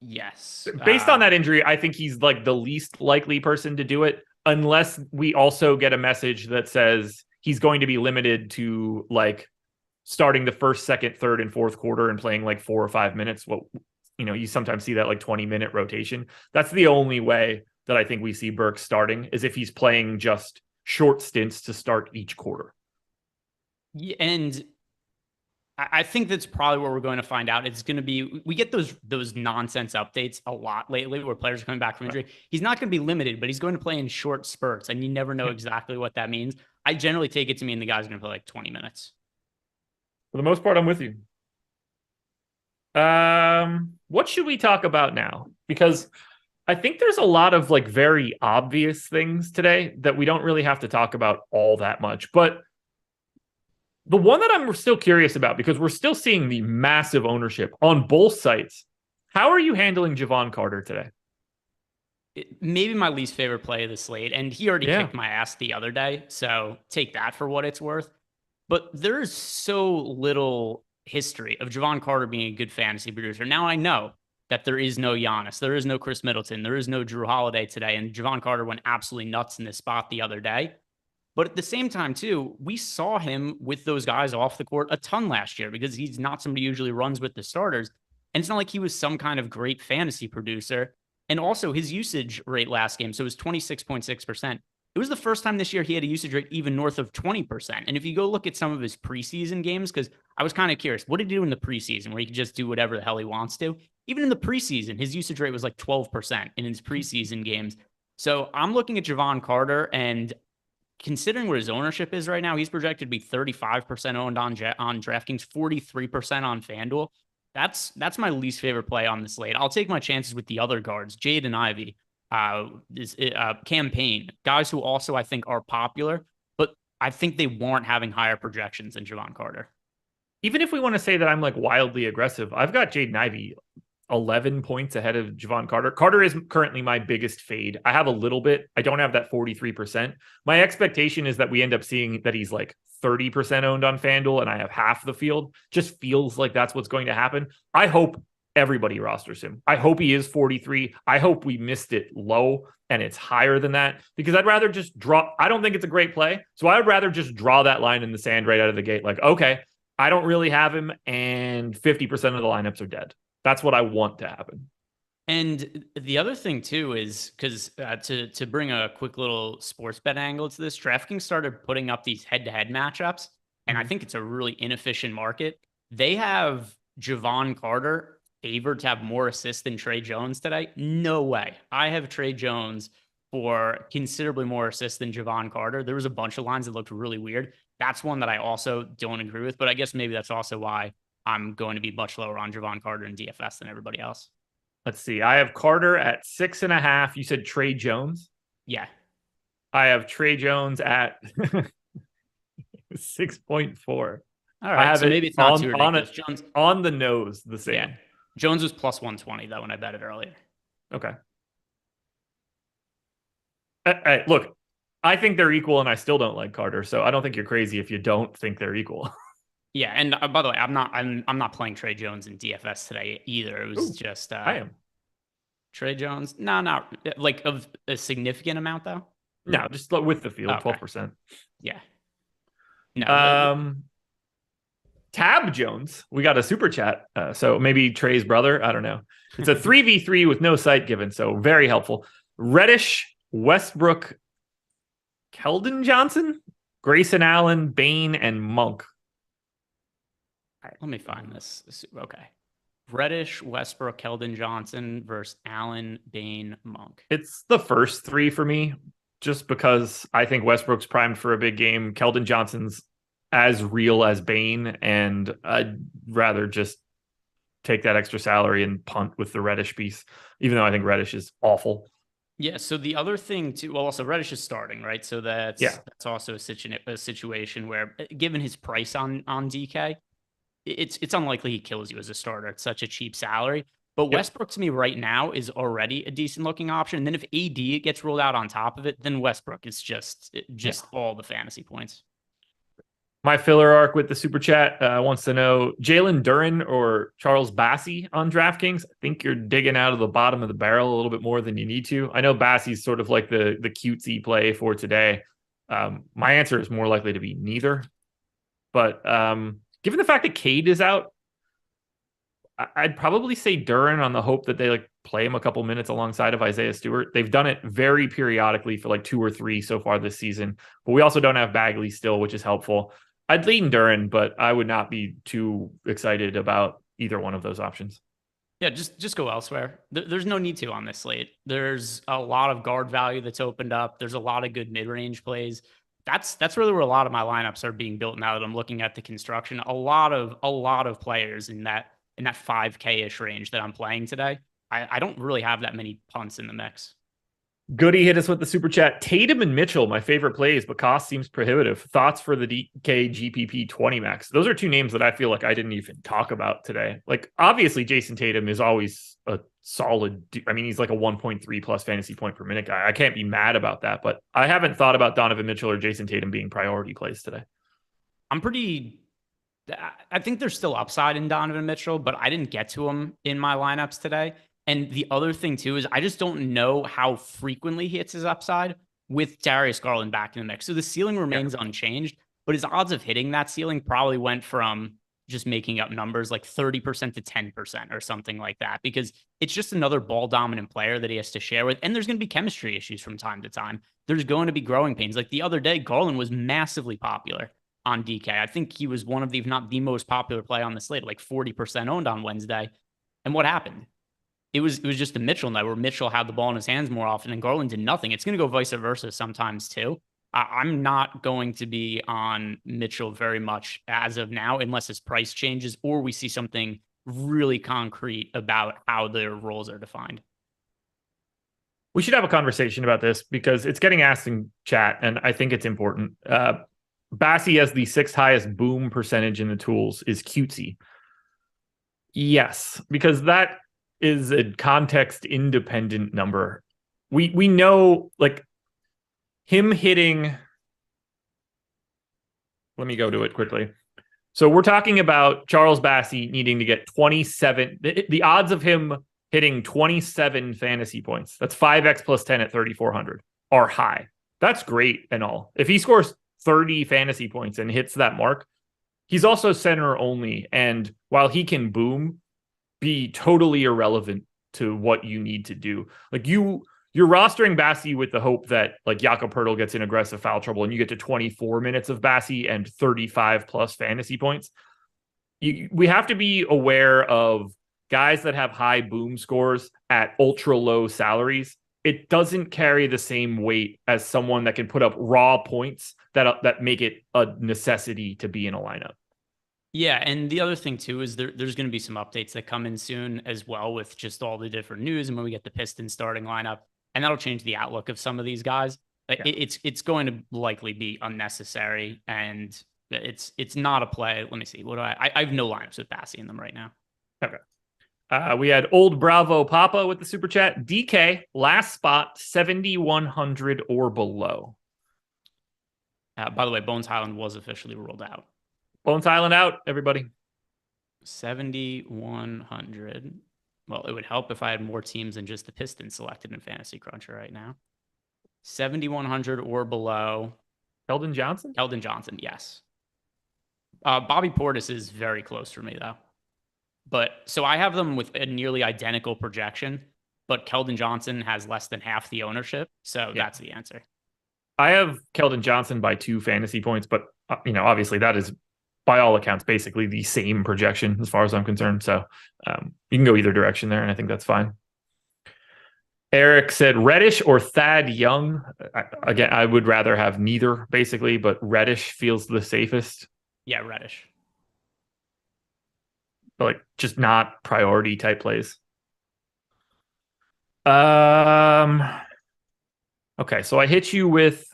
Yes. Based on that injury, I think he's like the least likely person to do it, unless we also get a message that says he's going to be limited to like starting the first, second, third, and fourth quarter and playing like 4 or 5 minutes. Well, you sometimes see that like 20-minute rotation. That's the only way that I think we see Burke starting, is if he's playing just short stints to start each quarter. Yeah, and I think that's probably what we're going to find out. It's going to be, we get those nonsense updates a lot lately where players are coming back from injury. He's not going to be limited, but he's going to play in short spurts, and you never know exactly what that means. I generally take it to mean the guy's going to play like 20 minutes. For the most part, I'm with you. What should we talk about now? Because I think there's a lot of like very obvious things today that we don't really have to talk about all that much. But the one that I'm still curious about, because we're still seeing the massive ownership on both sites. How are you handling Jevon Carter today? Maybe my least favorite play of the slate, and he already kicked my ass the other day, so take that for what it's worth. But there's so little history of Jevon Carter being a good fantasy producer. Now I know that there is no Giannis, there is no Chris Middleton, there is no Drew Holiday today, and Jevon Carter went absolutely nuts in this spot the other day. But at the same time, too, we saw him with those guys off the court a ton last year, because he's not somebody who usually runs with the starters. And it's not like he was some kind of great fantasy producer. And also his usage rate last game, so it was 26.6%. It was the first time this year he had a usage rate even north of 20%. And if you go look at some of his preseason games, because I was kind of curious, what did he do in the preseason where he could just do whatever the hell he wants to? Even in the preseason, his usage rate was like 12% in his preseason games. So I'm looking at Jevon Carter, and considering where his ownership is right now, he's projected to be 35% owned on DraftKings, 43% on FanDuel. That's my least favorite play on the slate. I'll take my chances with the other guards, Jade and Ivy, Campaign, guys who also I think are popular, but I think they warrant having higher projections than Jevon Carter. Even if we want to say that I'm like wildly aggressive, I've got Jade and Ivy 11 points ahead of Jevon Carter. Carter is currently my biggest fade. I have a little bit. I don't have that 43%. My expectation is that we end up seeing that he's like 30% owned on FanDuel and I have half the field. Just feels like that's what's going to happen. I hope everybody rosters him. I hope he is 43. I hope we missed it low and it's higher than that, because I'd rather just draw. I don't think it's a great play. So I would rather just draw that line in the sand right out of the gate. Like, okay, I don't really have him and 50% of the lineups are dead. That's what I want to happen. And the other thing too is, because to bring a quick little sports bet angle to this, DraftKings started putting up these head-to-head matchups, and I think it's a really inefficient market. They have Jevon Carter favored to have more assists than Trey Jones today. No way. I have Trey Jones for considerably more assists than Jevon Carter. There was a bunch of lines that looked really weird. That's one that I also don't agree with, but I guess maybe that's also why I'm going to be much lower on Jevon Carter in DFS than everybody else. Let's see. I have Carter at 6.5. You said Trey Jones? Yeah. I have Trey Jones at 6.4. All right. I have so maybe it's not too ridiculous. Jones on the nose, the same. Yeah. Jones was plus 120 though when I bet it earlier. Okay. Look, I think they're equal, and I still don't like Carter. So I don't think you're crazy if you don't think they're equal. Yeah, and by the way, I'm not playing Trey Jones in DFS today either. It was just I am Trey Jones. No, not like of a significant amount though. No, just with the field, 12%. Yeah. No. Tab Jones, we got a super chat. So maybe Trey's brother. I don't know. It's a 3v3 with no site given, so very helpful. Reddish, Westbrook, Keldon Johnson, Grayson Allen, Bane, and Monk. All right, let me find this. Okay. Reddish, Westbrook, Keldon Johnson versus Allen, Bane, Monk. It's the first three for me, just because I think Westbrook's primed for a big game. Keldon Johnson's as real as Bane, and I'd rather just take that extra salary and punt with the Reddish piece, even though I think Reddish is awful. Yeah, so the other thing too, well, also Reddish is starting, right? So that's also a situation where, given his price on DK, it's unlikely he kills you as a starter. It's such a cheap salary. But Westbrook to me right now is already a decent looking option. And then if AD gets rolled out on top of it, then Westbrook is just all the fantasy points. My filler arc with the super chat wants to know Jalen Duren or Charles Bassey on DraftKings. I think you're digging out of the bottom of the barrel a little bit more than you need to. I know Bassey's sort of like the cutesy play for today. My answer is more likely to be neither. But given the fact that Cade is out, I'd probably say Duren on the hope that they like play him a couple minutes alongside of Isaiah Stewart. They've done it very periodically for like 2 or 3 so far this season, but we also don't have Bagley still, which is helpful. I'd lean Duren, but I would not be too excited about either one of those options. Yeah, just go elsewhere. There's no need to on this slate. There's a lot of guard value that's opened up. There's a lot of good mid-range plays. That's really where a lot of my lineups are being built now that I'm looking at the construction. A lot of players in that 5K-ish range that I'm playing today. I don't really have that many punts in the mix. Goody hit us with the super chat. Tatum and Mitchell, my favorite plays, but cost seems prohibitive. Thoughts for the DK GPP 20 max? Those are 2 names that I feel like I didn't even talk about today. Like, obviously, Jason Tatum is always a solid. I mean, he's like a 1.3 plus fantasy point per minute guy. I can't be mad about that, but I haven't thought about Donovan Mitchell or Jason Tatum being priority plays today. I think there's still upside in Donovan Mitchell, but I didn't get to him in my lineups today. And the other thing, too, is I just don't know how frequently he hits his upside with Darius Garland back in the mix. So the ceiling remains unchanged, but his odds of hitting that ceiling probably went from just making up numbers like 30% to 10% or something like that, because it's just another ball dominant player that he has to share with. And there's going to be chemistry issues from time to time. There's going to be growing pains. Like the other day, Garland was massively popular on DK. I think he was one of the, if not the most popular play on the slate, like 40% owned on Wednesday. And what happened? It was just a Mitchell night where Mitchell had the ball in his hands more often and Garland did nothing. It's going to go vice versa sometimes too. I'm not going to be on Mitchell very much as of now, unless his price changes or we see something really concrete about how their roles are defined. We should have a conversation about this because it's getting asked in chat, and I think it's important. Bassi has the 6th highest boom percentage in the tools. Is cutesy? Yes, because that is a context independent number. We know, like, him hitting, let me go to it quickly. So we're talking about Charles Bassi needing to get 27. The odds of him hitting 27 fantasy points, that's 5x plus 10 at 3,400, are high. That's great and all. If he scores 30 fantasy points and hits that mark, he's also center only. And while he can boom, be totally irrelevant to what you need to do. Like you're rostering Bassi with the hope that like Jakob Poeltl gets in aggressive foul trouble and you get to 24 minutes of Bassi and 35 plus fantasy points. We have to be aware of guys that have high boom scores at ultra low salaries. It doesn't carry the same weight as someone that can put up raw points that make it a necessity to be in a lineup. Yeah, and the other thing too is there's going to be some updates that come in soon as well with just all the different news, and when we get the Pistons starting lineup, and that'll change the outlook of some of these guys. Yeah. It's going to likely be unnecessary, and it's not a play. Let me see. What do I have no lineups with Bassi in them right now. Okay. We had Old Bravo Papa with the super chat. DK last spot 7,100 or below. By the way, Bones Highland was officially ruled out. Bones Island out, everybody. 7,100. Well, it would help if I had more teams than just the Pistons selected in Fantasy Cruncher right now. 7,100 or below. Keldon Johnson? Keldon Johnson, yes. Bobby Portis is very close for me, though. But so I have them with a nearly identical projection, but Keldon Johnson has less than half the ownership. So that's the answer. I have Keldon Johnson by 2 fantasy points, but obviously that is by all accounts basically the same projection as far as I'm concerned. So you can go either direction there, and I think that's fine. Eric said Reddish or Thad Young. Again, I would rather have neither basically, but Reddish feels the safest. Yeah, Reddish. But like just not priority type plays. Okay, so I hit you with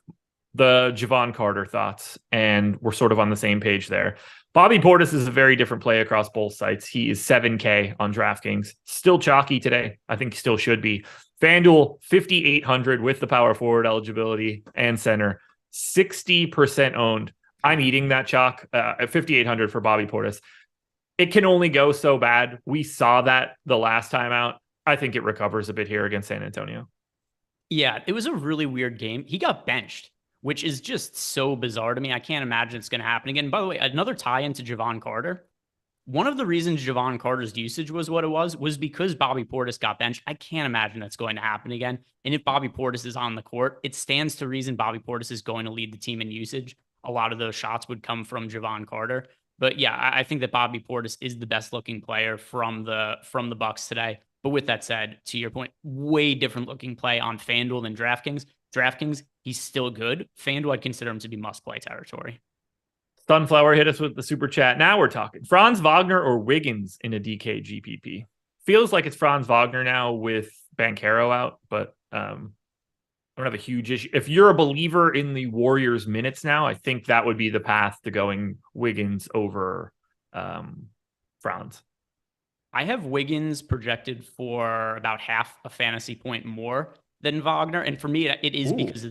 the Javon Carter thoughts, and we're sort of on the same page there. Bobby Portis is a very different play across both sites. He is 7K on DraftKings. Still chalky today. I think he still should be. FanDuel, 5,800 with the power forward eligibility and center. 60% owned. I'm eating that chalk at 5,800 for Bobby Portis. It can only go so bad. We saw that the last time out. I think it recovers a bit here against San Antonio. Yeah, it was a really weird game. He got benched, which is just so bizarre to me. I can't imagine it's going to happen again. By the way, another tie into Javon Carter. One of the reasons Javon Carter's usage was what it was because Bobby Portis got benched. I can't imagine that's going to happen again. And if Bobby Portis is on the court, it stands to reason Bobby Portis is going to lead the team in usage. A lot of those shots would come from Javon Carter. But yeah, I think that Bobby Portis is the best looking player from the Bucks today. But with that said, to your point, way different looking play on FanDuel than DraftKings. DraftKings, he's still good. FanDuel, I'd consider him to be must play territory. Sunflower hit us with the super chat. Now we're talking Franz Wagner or Wiggins in a DK GPP. Feels like it's Franz Wagner now with Banchero out, but I don't have a huge issue. If you're a believer in the Warriors minutes now, I think that would be the path to going Wiggins over Franz. I have Wiggins projected for about half a fantasy point more than Wagner, and for me, it is because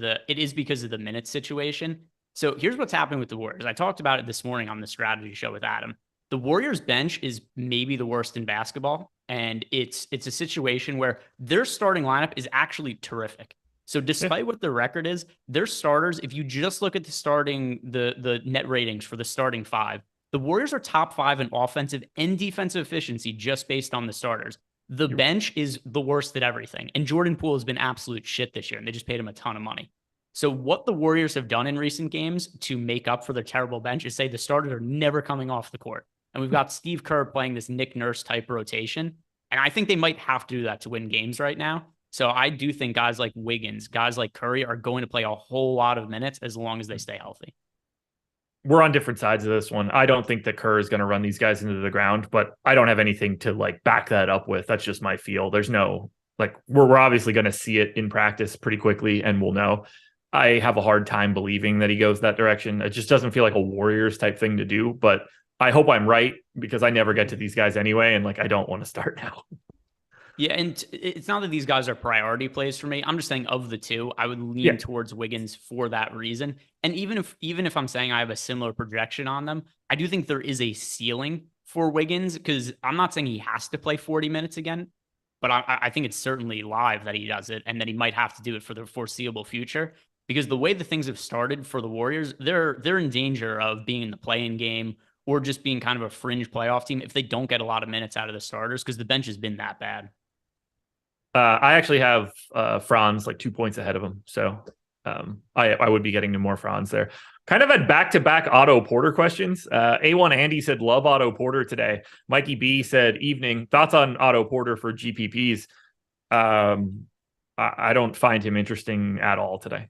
of the minutes situation. So here's what's happening with the Warriors. I talked about it this morning on the strategy show with Adam. The Warriors bench is maybe the worst in basketball, and it's a situation where their starting lineup is actually terrific. So despite what their record is, their starters, if you just look at the net ratings for the starting five, the Warriors are top 5 in offensive and defensive efficiency just based on the starters. The bench is the worst at everything. And Jordan Poole has been absolute shit this year, and they just paid him a ton of money. So what the Warriors have done in recent games to make up for their terrible bench is say the starters are never coming off the court. And we've got Steve Kerr playing this Nick Nurse type rotation. And I think they might have to do that to win games right now. So I do think guys like Wiggins, guys like Curry are going to play a whole lot of minutes as long as they stay healthy. We're on different sides of this one. I don't think that Kerr is going to run these guys into the ground, but I don't have anything to like back that up with. That's just my feel. There's no like we're obviously going to see it in practice pretty quickly and we'll know. I have a hard time believing that he goes that direction. It just doesn't feel like a Warriors type thing to do, but I hope I'm right because I never get to these guys anyway. And like, I don't want to start now. Yeah. And it's not that these guys are priority plays for me. I'm just saying of the two, I would lean towards Wiggins for that reason. And even if I'm saying I have a similar projection on them, I do think there is a ceiling for Wiggins because I'm not saying he has to play 40 minutes again, but I think it's certainly live that he does it and that he might have to do it for the foreseeable future. Because the way the things have started for the Warriors, they're in danger of being in the play-in game or just being kind of a fringe playoff team if they don't get a lot of minutes out of the starters because the bench has been that bad. I actually have Franz like 2 points ahead of him. So I would be getting to more Franz there. Kind of had back-to-back Otto Porter questions. A1 Andy said, love Otto Porter today. Mikey B said, evening. Thoughts on Otto Porter for GPPs? I don't find him interesting at all today.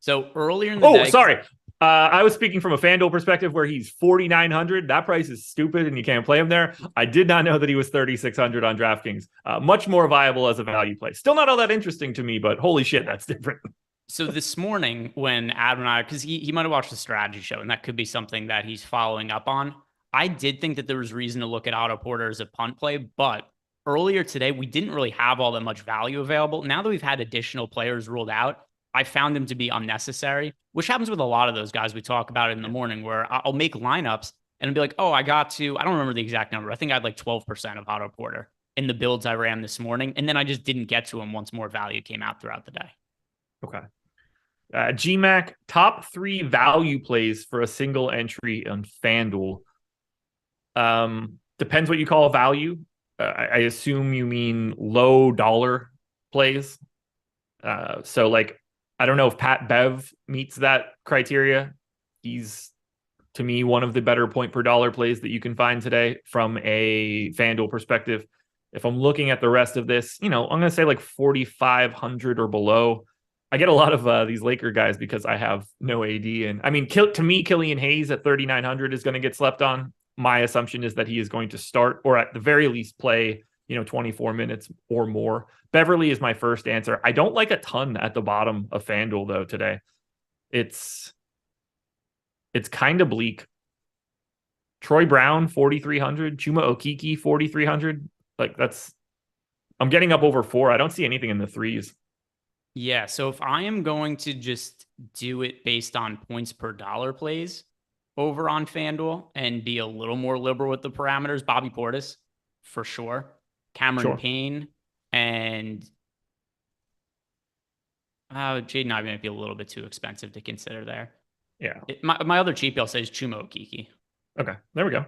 So earlier in the day... sorry. I was speaking from a FanDuel perspective where he's 4,900. That price is stupid and you can't play him there. I did not know that he was 3,600 on DraftKings. Much more viable as a value play. Still not all that interesting to me, but holy shit, that's different. So this morning when Adam and I, because he might have watched the strategy show and that could be something that he's following up on. I did think that there was reason to look at Otto Porter as a punt play, but earlier today, we didn't really have all that much value available. Now that we've had additional players ruled out, I found them to be unnecessary, which happens with a lot of those guys we talk about in the morning where I'll make lineups and I'll be like, oh, I don't remember the exact number. I think I had like 12% of Otto Porter in the builds I ran this morning. And then I just didn't get to him once more value came out throughout the day. Okay. GMAC, top 3 value plays for a single entry on FanDuel. Depends what you call value. I assume you mean low dollar plays. So like, I don't know if Pat Bev meets that criteria. He's, to me, one of the better point per dollar plays that you can find today from a FanDuel perspective. If I'm looking at the rest of this, I'm going to say like 4,500 or below. I get a lot of these Laker guys because I have no AD. And I mean, to me, Killian Hayes at 3,900 is going to get slept on. My assumption is that he is going to start or at the very least play, 24 minutes or more. Beverly is my first answer. I don't like a ton at the bottom of FanDuel though today. It's kind of bleak. Troy Brown, 4,300. Chuma Okeke, 4,300. Like I'm getting up over 4. I don't see anything in the 3s. Yeah. So if I am going to just do it based on points per dollar plays over on FanDuel and be a little more liberal with the parameters, Bobby Portis, for sure. Cameron Payne and Jaden Ivey might be a little bit too expensive to consider there. Yeah. My other cheapie I'll say is Chuma Okeke. Okay, there we go.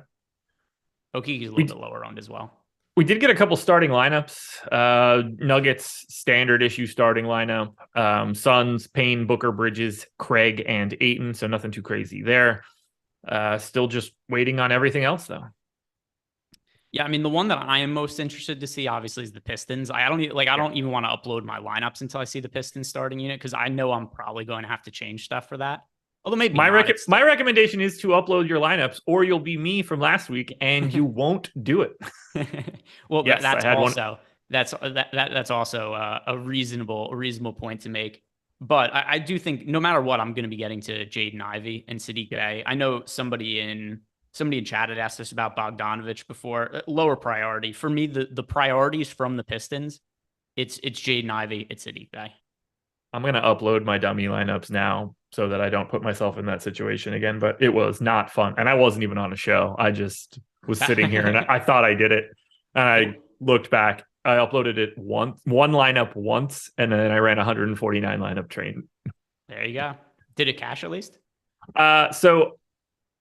Okiki's a little bit lower owned as well. We did get a couple starting lineups. Nuggets standard issue starting lineup. Suns, Payne, Booker, Bridges, Craig, and Ayton. So nothing too crazy there. Still just waiting on everything else though. Yeah, I mean, the one that I am most interested to see, obviously, is the Pistons. I don't even want to upload my lineups until I see the Pistons starting unit because I know I'm probably going to have to change stuff for that. Although maybe my recommendation is to upload your lineups, or you'll be me from last week and you won't do it. Well, yes, that's also a reasonable point to make. But I do think no matter what, I'm going to be getting to Jaden Ivey and Sadiq Bey. I know somebody in chat had asked us about Bogdanovich before. Lower priority for me. The priorities from the Pistons, it's Jaden Ivey, it's Sadiq Bey. I'm going to upload my dummy lineups now so that I don't put myself in that situation again. But it was not fun, and I wasn't even on a show. I just was sitting here and I thought I did it, and I looked back. I uploaded it one lineup once, and then I ran 149 lineup train. There you go. Did it cash at least? So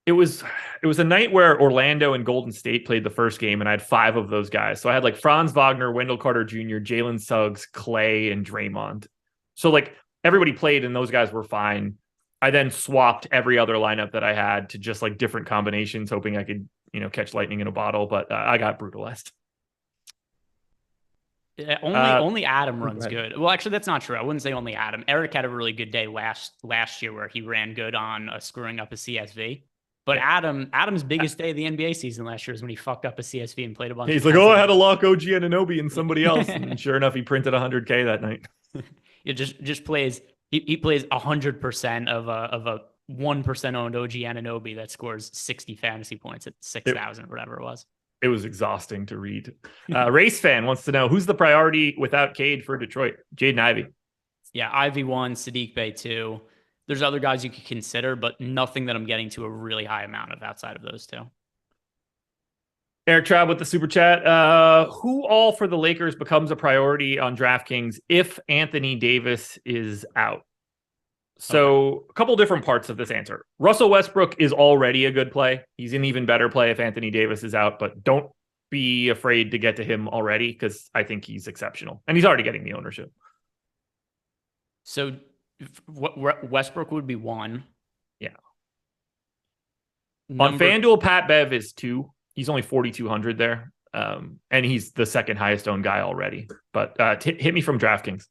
it was a night where Orlando and Golden State played the first game, and I had 5 of those guys. So I had like Franz Wagner, Wendell Carter Jr., Jalen Suggs, Clay, and Draymond. So like everybody played, and those guys were fine. I then swapped every other lineup that I had to just like different combinations, hoping I could catch lightning in a bottle. But I got brutalized. Yeah, only Adam runs good. Well, actually, that's not true. I wouldn't say only Adam. Eric had a really good day last year where he ran good on screwing up a CSV. But Adam's biggest day of the NBA season last year is when he fucked up a CSV and played a bunch. He's like, I had to lock OG Anunoby and somebody else, and sure enough, he printed 100K that night. It just plays. He plays 100% of a 1% owned OG Anunoby that scores 60 fantasy points at 6,000 or whatever it was. It was exhausting to read. Race fan wants to know who's the priority without Cade for Detroit. Jaden Ivey. Yeah, Ivy 1, Sadiq Bey 2. There's other guys you could consider, but nothing that I'm getting to a really high amount of outside of those two. Eric Traub with the super chat. Who all for the Lakers becomes a priority on DraftKings if Anthony Davis is out? So a couple different parts of this answer. Russell Westbrook is already a good play. He's an even better play if Anthony Davis is out, but don't be afraid to get to him already because I think he's exceptional and he's already getting the ownership. So Westbrook would be 1. Yeah. On FanDuel, Pat Bev is 2. He's only 4,200 there. And he's the second highest owned guy already. But hit me from DraftKings.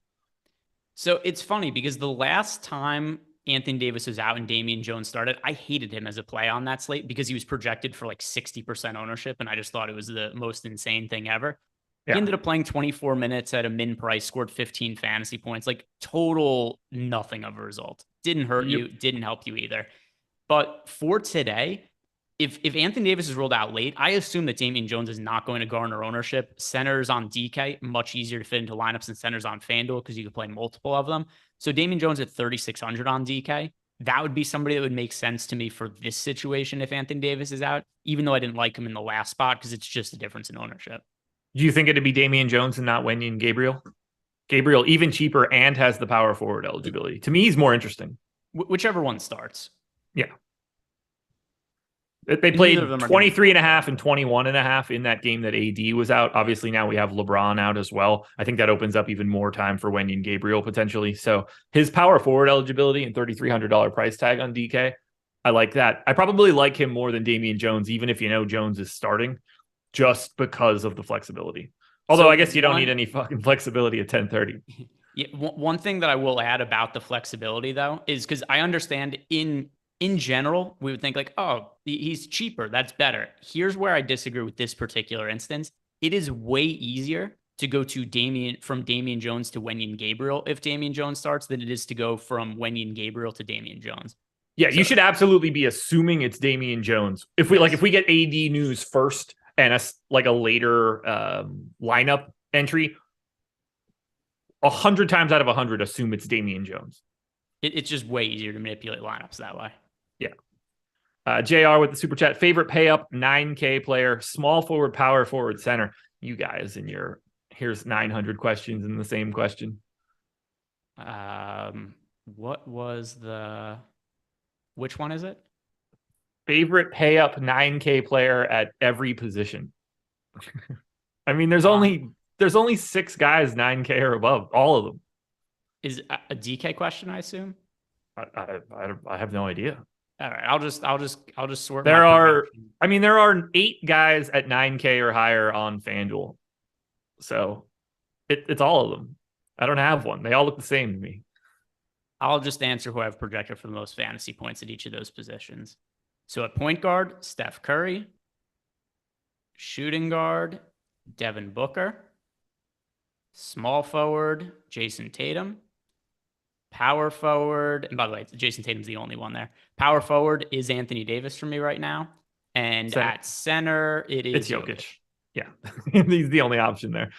So it's funny because the last time Anthony Davis was out and Damian Jones started, I hated him as a play on that slate because he was projected for like 60% ownership. And I just thought it was the most insane thing ever. Yeah. He ended up playing 24 minutes at a min price, scored 15 fantasy points, like total nothing of a result. Didn't hurt you, didn't help you either. But for today, if Anthony Davis is rolled out late, I assume that Damian Jones is not going to garner ownership. Centers on DK, much easier to fit into lineups than centers on FanDuel because you can play multiple of them. So Damian Jones at 3,600 on DK, that would be somebody that would make sense to me for this situation if Anthony Davis is out, even though I didn't like him in the last spot because it's just a difference in ownership. Do you think it'd be Damian Jones and not Wenyen Gabriel? Gabriel even cheaper and has the power forward eligibility. To me, he's more interesting. Whichever one starts. Yeah. They played 23.5 and 21.5 in that game that AD was out. Obviously, now we have LeBron out as well. I think that opens up even more time for Wenyen Gabriel potentially. So his power forward eligibility and $3,300 price tag on DK, I like that. I probably like him more than Damian Jones, even if Jones is starting, just because of the flexibility. Although I guess you don't need any fucking flexibility at 10:30. Yeah, one thing that I will add about the flexibility though is because I understand in general, we would think like, oh, he's cheaper. That's better. Here's where I disagree with this particular instance. It is way easier to go to from Damian Jones to Wenyen Gabriel if Damian Jones starts than it is to go from Wenyen Gabriel to Damian Jones. Yeah, so you should absolutely be assuming it's Damian Jones. If we if we get AD news first and a later lineup entry, 100 times out of 100, assume it's Damian Jones. It's just way easier to manipulate lineups that way. Yeah. JR with the super chat. Favorite pay up 9K player, small forward, power forward, center. You guys and here's 900 questions in the same question. Which one is it? favorite pay up 9K player at every position. I mean, there's only 6 guys 9K or above, all of them. Is a DK question, I assume? I have no idea. All right, I'll just sort. There are 8 guys at 9K or higher on FanDuel. So it's all of them. I don't have one. They all look the same to me. I'll just answer who I've projected for the most fantasy points at each of those positions. So at point guard, Steph Curry. Shooting guard, Devin Booker. Small forward, Jason Tatum. Power forward, and by the way, Jason Tatum's the only one there. Power forward is Anthony Davis for me right now. And at center, it's Jokic. Yeah, he's the only option there.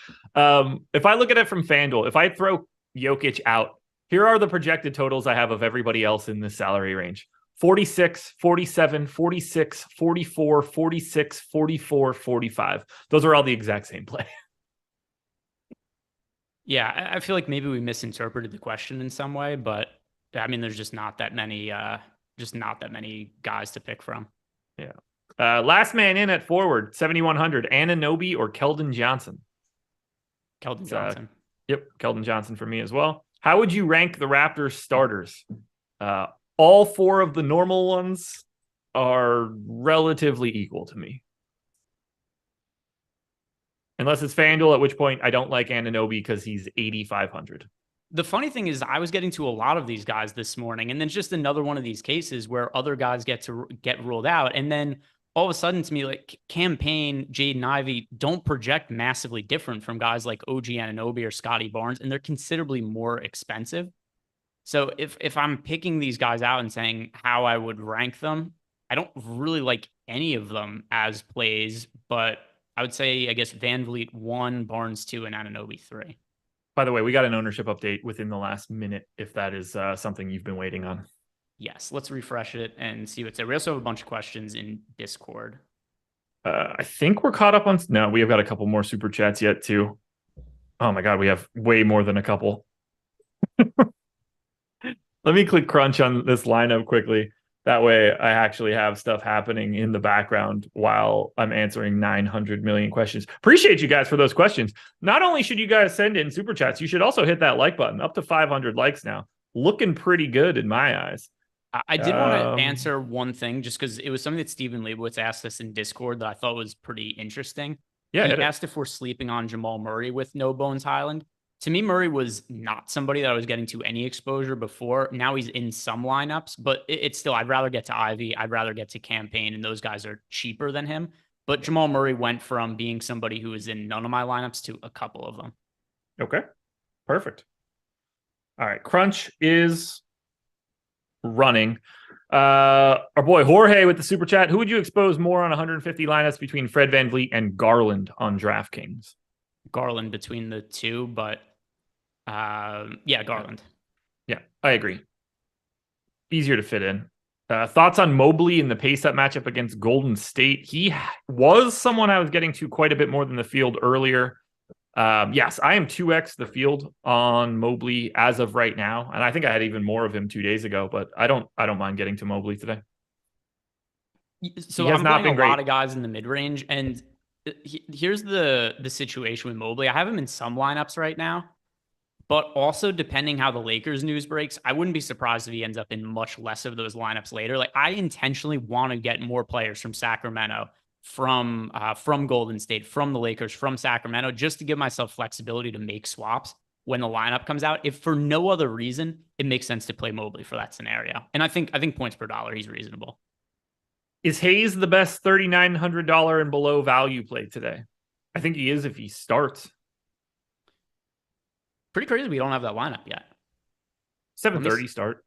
If I look at it from FanDuel, if I throw Jokic out, here are the projected totals I have of everybody else in this salary range. 46, 47, 46, 44, 46, 44, 45. Those are all the exact same play. Yeah, I feel like maybe we misinterpreted the question in some way, but I mean, there's just not that many guys to pick from. Yeah. Last man in at forward, 7,100, Anunoby or Keldon Johnson? Keldon Johnson. Yep, Keldon Johnson for me as well. How would you rank the Raptors starters? All 4 of the normal ones are relatively equal to me. Unless it's FanDuel, at which point I don't like Anunoby because he's 8,500. The funny thing is I was getting to a lot of these guys this morning, and then just another one of these cases where other guys get ruled out. And then all of a sudden to me, like Cam Payne, Jaden Ivey don't project massively different from guys like OG Anunoby or Scotty Barnes, and they're considerably more expensive. So if I'm picking these guys out and saying how I would rank them, I don't really like any of them as plays, but I would say, I guess, Van Vliet 1, Barnes 2, and Anunoby 3. By the way, we got an ownership update within the last minute, if that is something you've been waiting on. Yes, let's refresh it and see what's there. We also have a bunch of questions in Discord. I think we're caught up on... No, we have got a couple more super chats yet, too. Oh, my God, we have way more than a couple. Let me click crunch on this lineup quickly. That way I actually have stuff happening in the background while I'm answering 900 million questions. Appreciate you guys for those questions. Not only should you guys send in super chats, you should also hit that like button. Up to 500 likes now. Looking pretty good in my eyes. I did want to answer one thing just because it was something that Steven Leibowitz asked us in Discord that I thought was pretty interesting. Yeah, he asked if we're sleeping on Jamal Murray with No Bones Highland. To me, Murray was not somebody that I was getting to any exposure before. Now he's in some lineups, but it's still, I'd rather get to Ivy. I'd rather get to Cam Payne, and those guys are cheaper than him. But Jamal Murray went from being somebody who was in none of my lineups to a couple of them. Okay, perfect. All right, crunch is running. Our boy Jorge with the super chat. Who would you expose more on 150 lineups between Fred VanVleet and Garland on DraftKings? Garland between the two, but yeah, Garland. Yeah, I agree. Easier to fit in. Thoughts on Mobley in the pace-up matchup against Golden State? He was someone I was getting to quite a bit more than the field earlier. Yes, I am 2x the field on Mobley as of right now, and I think I had even more of him 2 days ago. But I don't mind getting to Mobley today. So I'm playing a lot of guys in the mid-range, and here's the situation with Mobley. I have him in some lineups right now, but also depending how the Lakers news breaks, I wouldn't be surprised if he ends up in much less of those lineups later. Like I intentionally want to get more players from Sacramento, from Golden State, from the Lakers, from Sacramento, just to give myself flexibility to make swaps when the lineup comes out. If for no other reason, it makes sense to play Mobley for that scenario. And I think points per dollar, he's reasonable. Is Hayes the best $3,900 and below value play today? I think he is if he starts. Pretty crazy we don't have that lineup yet. 7:30 start.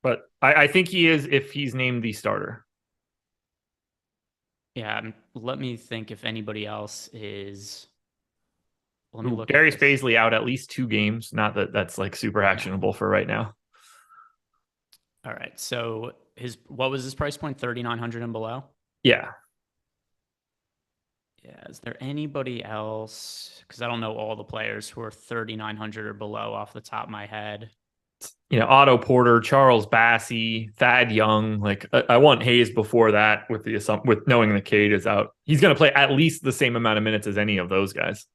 But I think he is if he's named the starter. Yeah, let me think if anybody else is. Let me look. Darius Baisley out at least 2 games. Not that that's like super actionable for right now. All right. So what was his price point? 3,900 and below? Yeah. Yeah. Is there anybody else? Because I don't know all the players who are 3,900 or below off the top of my head. Otto Porter, Charles Bassey, Thad Young. Like I want Hayes before that with knowing the Cade is out. He's going to play at least the same amount of minutes as any of those guys.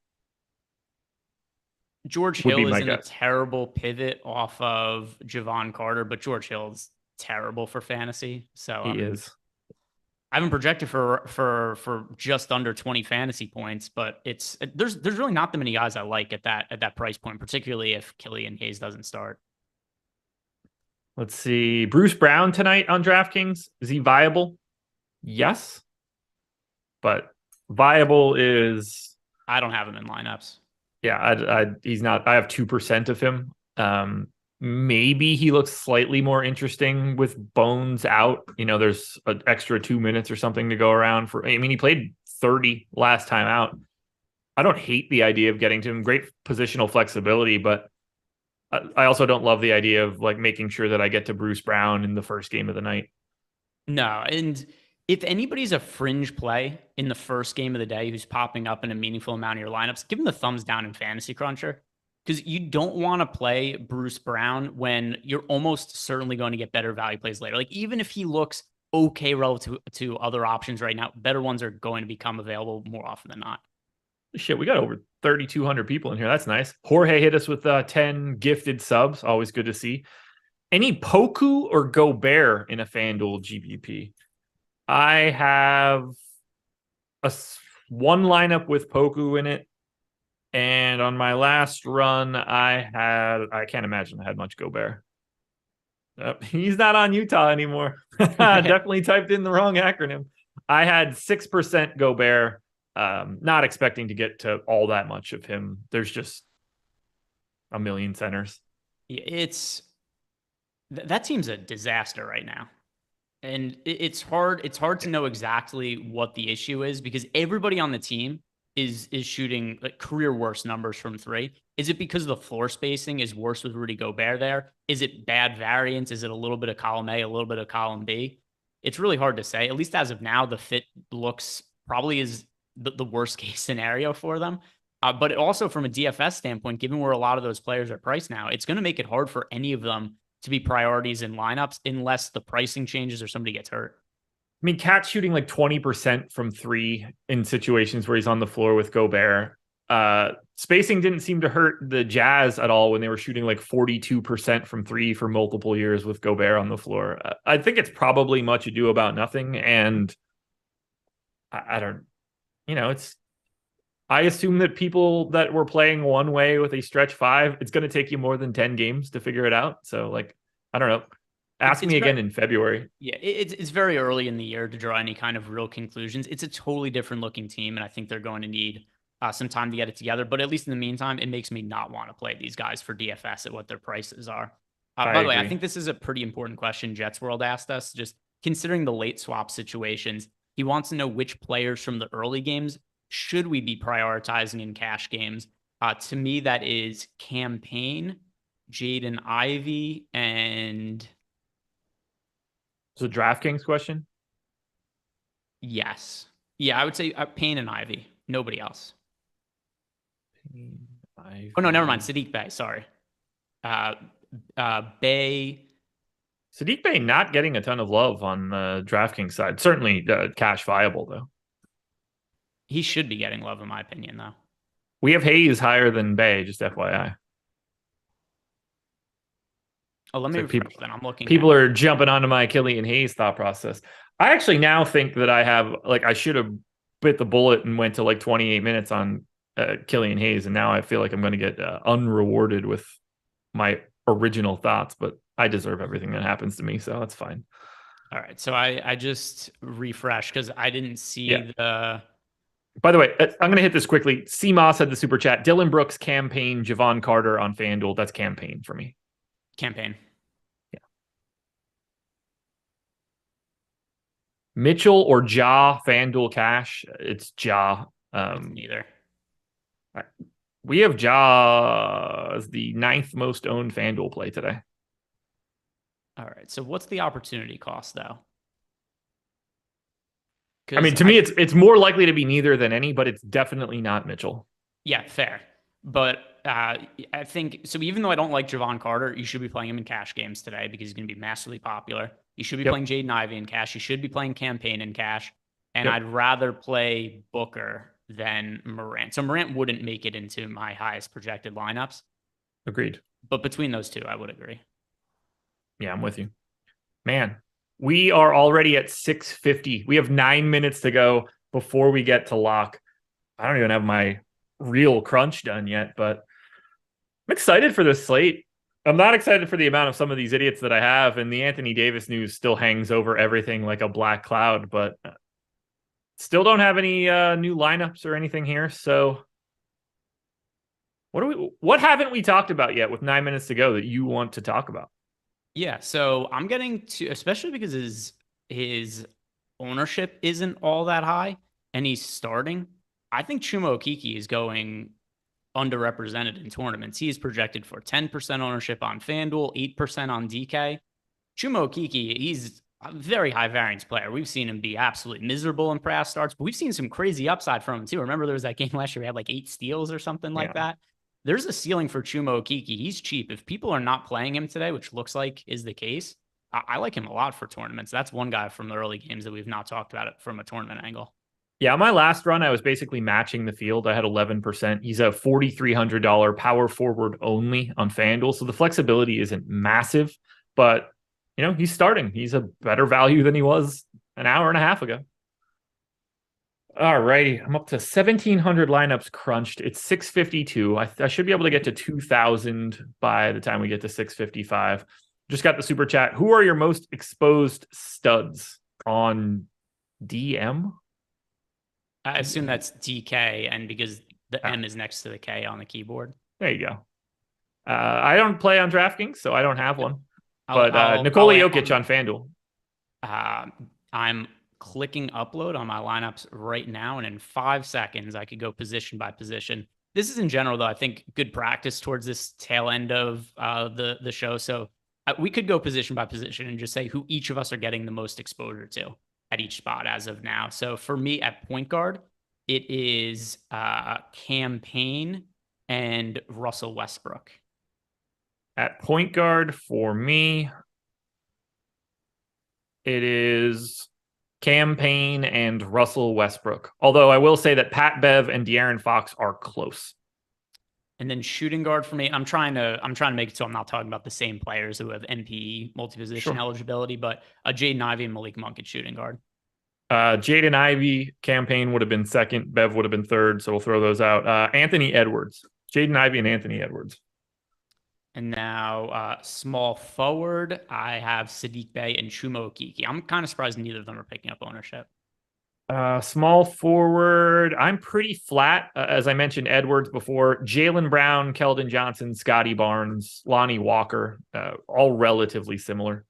George Hill isn't a terrible pivot off of Javon Carter, but George Hill's terrible for fantasy. So he is. I haven't projected for just under 20 fantasy points, but there's really not that many guys I like at that price point, particularly if Killian Hayes doesn't start. Let's see. Bruce Brown tonight on DraftKings. Is he viable? Yes. But viable is... I don't have him in lineups. Yeah, he's not. I have 2% of him. Maybe he looks slightly more interesting with Bones out. There's an extra 2 minutes or something to go around for. I mean, he played 30 last time out. I don't hate the idea of getting to him. Great positional flexibility, but I also don't love the idea of like making sure that I get to Bruce Brown in the first game of the night. No, and if anybody's a fringe play in the first game of the day who's popping up in a meaningful amount of your lineups, give him the thumbs down in Fantasy Cruncher, because you don't want to play Bruce Brown when you're almost certainly going to get better value plays later. Like even if he looks okay relative to other options right now, better ones are going to become available more often than not. Shit, we got over 3,200 people in here. That's nice. Jorge hit us with 10 gifted subs. Always good to see. Any Poku or Gobert in a FanDuel GPP? I have one lineup with Poku in it. And on my last run, I can't imagine I had much Gobert. He's not on Utah anymore. Definitely typed in the wrong acronym. I had 6% Gobert. Not expecting to get to all that much of him. There's just a million centers. That team's a disaster right now. And it's hard to know exactly what the issue is because everybody on the team is shooting like career worst numbers from three. Is it because the floor spacing is worse with Rudy Gobert there? Is it bad variance? Is it a little bit of column A, a little bit of column B? It's really hard to say. At least as of now, the fit looks probably is the worst case scenario for them. But also from a DFS standpoint, given where a lot of those players are priced now, it's going to make it hard for any of them to be priorities in lineups unless the pricing changes or somebody gets hurt. I mean, Cat's shooting like 20% from three in situations where he's on the floor with Gobert. Spacing didn't seem to hurt the Jazz at all when they were shooting like 42% from three for multiple years with Gobert on the floor. I think it's probably much ado about nothing. And I don't, I assume that people that were playing one way with a stretch five, it's going to take you more than 10 games to figure it out. So like, I don't know. Ask me again in February. Yeah, it's very early in the year to draw any kind of real conclusions. It's a totally different looking team, and I think they're going to need some time to get it together. But at least in the meantime, it makes me not want to play these guys for DFS at what their prices are. By the way, I think this is a pretty important question Jets World asked us, just considering the late swap situations. He wants to know which players from the early games should we be prioritizing in cash games. To me, that is Campaign, Jaden Ivey, and... So DraftKings question? Yes. Yeah, I would say Payne and Ivy. Nobody else. Payne, Ivy. Oh, no, never mind. Sadiq Bey, sorry. Bey. Sadiq Bey not getting a ton of love on the DraftKings side. Certainly cash viable, though. He should be getting love, in my opinion, though. We have Hayes higher than Bey, just FYI. Oh, let me refresh then. I'm looking. People are jumping onto my Killian Hayes thought process. I actually now think that I should have bit the bullet and went to like 28 minutes on Killian Hayes. And now I feel like I'm going to get unrewarded with my original thoughts, but I deserve everything that happens to me. So that's fine. All right. So I just refreshed because I didn't see the... By the way, I'm going to hit this quickly. C. Moss had the super chat. Dylan Brooks, Campaign, Javon Carter on FanDuel. That's Campaign for me. Campaign. Yeah. Mitchell or Ja FanDuel cash? It's Ja. Neither. We have Ja as the 9th most owned FanDuel play today. All right. So what's the opportunity cost though? I mean, to me, it's more likely to be neither than any, but it's definitely not Mitchell. Yeah, fair. But I think so. Even though I don't like Javon Carter, you should be playing him in cash games today because he's going to be massively popular. You should be playing Jaden Ivey in cash. You should be playing Campaign in cash. And I'd rather play Booker than Morant. So Morant wouldn't make it into my highest projected lineups. Agreed. But between those two, I would agree. Yeah, I'm with you. Man, we are already at 6:50. We have 9 minutes to go before we get to lock. I don't even have my real crunch done yet, but I'm excited for this slate. I'm not excited for the amount of some of these idiots that I have, and the Anthony Davis news still hangs over everything like a black cloud, but still don't have any new lineups or anything here. So what haven't we talked about yet with 9 minutes to go that you want to talk about? Yeah, so I'm getting to, especially because his ownership isn't all that high and he's starting. I think Chuma Okeke is going underrepresented in tournaments. He is projected for 10% ownership on FanDuel, 8% on DK. Chuma Okeke, he's a very high variance player. We've seen him be absolutely miserable in past starts, but we've seen some crazy upside from him too. Remember there was that game last year, he had like 8 steals or something like that. There's a ceiling for Chuma Okeke. He's cheap. If people are not playing him today, which looks like is the case, I like him a lot for tournaments. That's one guy from the early games that we've not talked about it from a tournament angle. Yeah, my last run, I was basically matching the field. I had 11%. He's a $4,300 power forward only on FanDuel. So the flexibility isn't massive, but he's starting. He's a better value than he was an hour and a half ago. All righty. I'm up to 1,700 lineups crunched. It's 6:52. I should be able to get to 2,000 by the time we get to 6:55. Just got the super chat. Who are your most exposed studs on DM? I assume that's DK, and because the M is next to the K on the keyboard. There you go. I don't play on DraftKings, so I don't have one. But Nikola Jokic on FanDuel. I'm clicking upload on my lineups right now, and in 5 seconds, I could go position by position. This is in general, though, I think good practice towards this tail end of the show. So we could go position by position and just say who each of us are getting the most exposure to at each spot as of now. So for me at point guard, it is Campaign and Russell Westbrook. At point guard for me, it is Campaign and Russell Westbrook. Although I will say that Pat Bev and De'Aaron Fox are close. And then shooting guard for me, I'm trying to make it so I'm not talking about the same players who have MPE multi-position eligibility, but Jaden Ivey and Malik Monk at shooting guard. Jaden Ivey, Campaign would have been second. Bev would have been third, so we'll throw those out. Anthony Edwards. Jaden Ivey and Anthony Edwards. And now small forward, I have Sadiq Bey and Chuma Okeke. I'm kind of surprised neither of them are picking up ownership. Small forward, I'm pretty flat. As I mentioned, Edwards before. Jaylen Brown, Keldon Johnson, Scotty Barnes, Lonnie Walker, all relatively similar.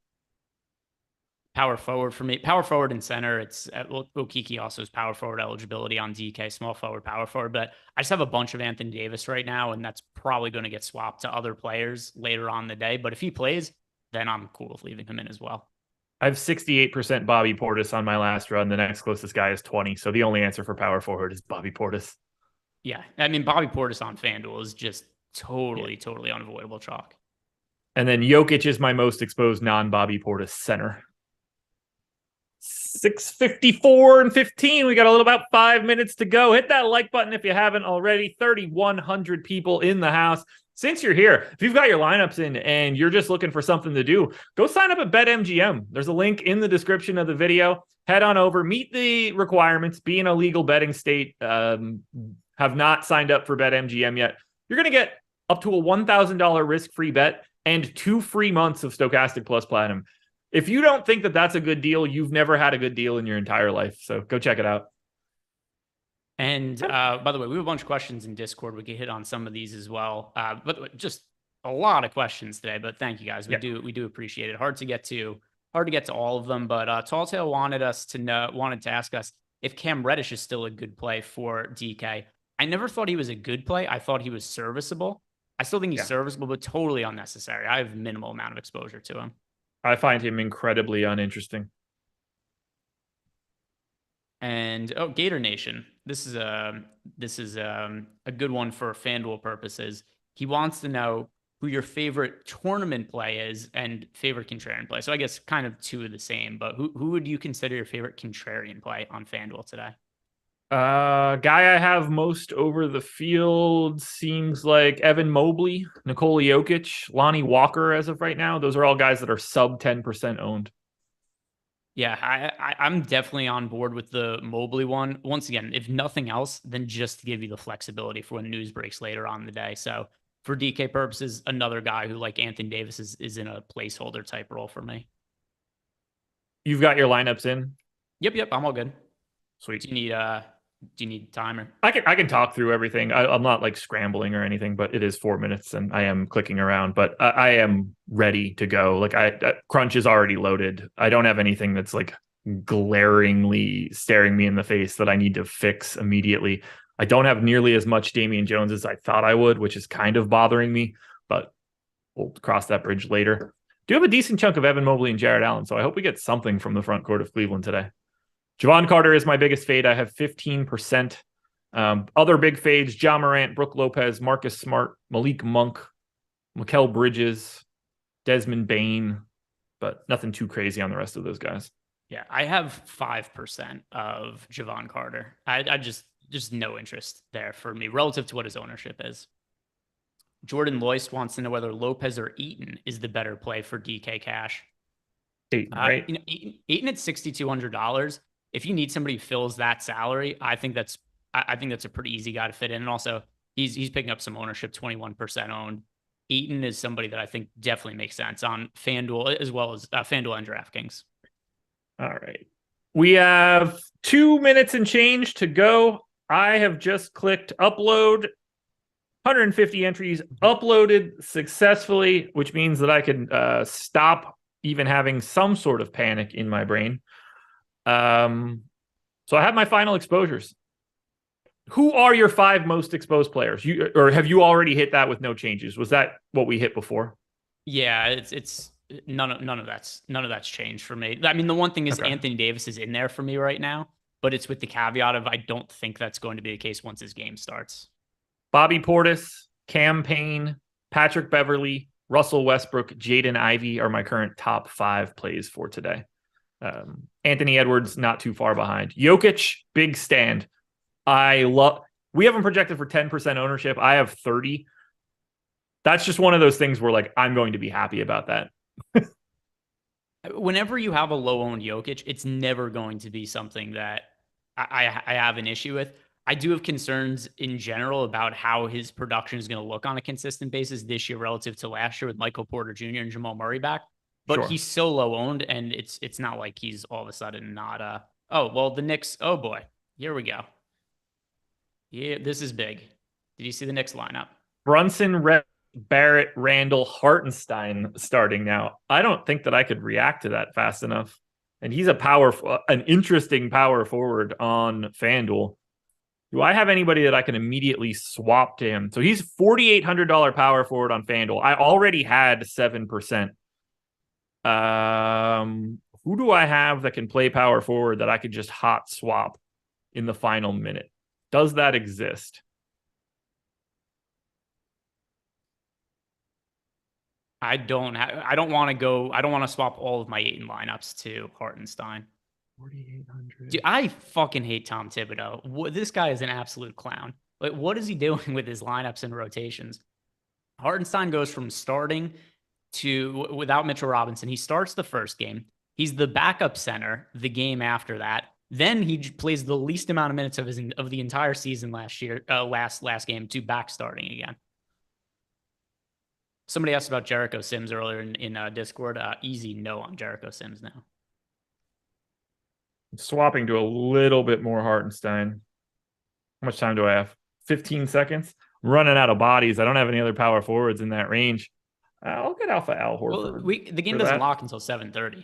Power forward for me. Power forward and center. It's Okeke also has power forward eligibility on DK, small forward, power forward. But I just have a bunch of Anthony Davis right now, and that's probably going to get swapped to other players later on in the day. But if he plays, then I'm cool with leaving him in as well. I have 68% Bobby Portis on my last run. The next closest guy is 20. So the only answer for power forward is Bobby Portis. Yeah. I mean, Bobby Portis on FanDuel is just totally unavoidable chalk. And then Jokic is my most exposed non-Bobby Portis center. 6:54 and 15. We got a little about 5 minutes to go. Hit that like button if you haven't already. 3,100 people in the house. Since you're here, if you've got your lineups in and you're just looking for something to do, go sign up at BetMGM. There's a link in the description of the video. Head on over, meet the requirements, be in a legal betting state, have not signed up for BetMGM yet. You're going to get up to a $1,000 risk-free bet and 2 free months of Stokastic Plus Platinum. If you don't think that that's a good deal, you've never had a good deal in your entire life. So go check it out. And by the way, we have a bunch of questions in Discord. We can hit on some of these as well. But just a lot of questions today. But thank you guys. We do appreciate it. Hard to get to all of them. But Tall Tale wanted to ask us if Cam Reddish is still a good play for DK. I never thought he was a good play. I thought he was serviceable. I still think he's serviceable, but totally unnecessary. I have minimal amount of exposure to him. I find him incredibly uninteresting. And Gator Nation, this is a good one for FanDuel purposes. He wants to know who your favorite tournament play is and favorite contrarian play. So I guess kind of two of the same, but who would you consider your favorite contrarian play on FanDuel today? Guy I have most over the field seems like Evan Mobley, Nikola Jokic, Lonnie Walker as of right now. Those are all guys that are sub 10% owned. Yeah, I'm definitely on board with the Mobley one. Once again, if nothing else, then just to give you the flexibility for when news breaks later on in the day. So for DK purposes, another guy who, like Anthony Davis, is in a placeholder type role for me. You've got your lineups in? Yep, I'm all good. Sweet. Do you need a timer? I can talk through everything. I'm not like scrambling or anything, but it is 4 minutes and I am clicking around, but I am ready to go. Like Crunch is already loaded. I don't have anything that's like glaringly staring me in the face that I need to fix immediately. I don't have nearly as much Damian Jones as I thought I would, which is kind of bothering me, but we'll cross that bridge later. Do have a decent chunk of Evan Mobley and Jared Allen, so I hope we get something from the front court of Cleveland today. Javon Carter is my biggest fade. I have 15%. Other big fades: Ja Morant, Brook Lopez, Marcus Smart, Malik Monk, Mikal Bridges, Desmond Bane, but nothing too crazy on the rest of those guys. Yeah, I have 5% of Javon Carter. I just no interest there for me relative to what his ownership is. Jordan Loist wants to know whether Lopez or Eaton is the better play for DK Cash. Eaton, right? Eaton at $6,200. If you need somebody who fills that salary, I think that's a pretty easy guy to fit in. And also, he's picking up some ownership, 21% owned. Eaton is somebody that I think definitely makes sense on FanDuel as well as FanDuel and DraftKings. All right. We have 2 minutes and change to go. I have just clicked upload. 150 entries uploaded successfully, which means that I can stop even having some sort of panic in my brain. So I have my final exposures. Who are your 5 most exposed players? Or have you already hit that with no changes? Was that what we hit before? Yeah, it's none of that's changed for me. I mean, the one thing is Anthony Davis is in there for me right now, but it's with the caveat of I don't think that's going to be the case once his game starts. Bobby Portis, Cam Payne, Patrick Beverley, Russell Westbrook, Jaden Ivey are my current top 5 plays for today. Anthony Edwards, not too far behind. Jokic, big stand. We haven't projected for 10% ownership. I have 30. That's just one of those things where like, I'm going to be happy about that. Whenever you have a low owned Jokic, it's never going to be something that I have an issue with. I do have concerns in general about how his production is going to look on a consistent basis this year relative to last year with Michael Porter Jr. and Jamal Murray back. But sure, he's so low owned, and it's not like he's all of a sudden not the Knicks. Oh boy, here we go. Yeah, this is big. Did you see the Knicks lineup? Brunson, Barrett, Randall, Hartenstein starting now. I don't think that I could react to that fast enough. And he's an interesting power forward on FanDuel. Do I have anybody that I can immediately swap to him? So he's $4,800 power forward on FanDuel. I already had 7%. Who do I have that can play power forward that I could just hot swap in the final minute? Does that exist? I don't want to swap all of my Ayton lineups to Hartenstein. 4,800. Dude, I fucking hate Tom Thibodeau. This guy is an absolute clown. Like, what is he doing with his lineups and rotations? Hartenstein goes from starting to without Mitchell Robinson. He starts the first game. He's the backup center the game after that. Then he plays the least amount of minutes of the entire season last year, last game to back starting again. Somebody asked about Jericho Sims earlier in Discord. Easy no on Jericho Sims now. Swapping to a little bit more Hartenstein. How much time do I have? 15 seconds. I'm running out of bodies. I don't have any other power forwards in that range. I'll get Alpha Al Horford. Well, the game doesn't lock until 7:30.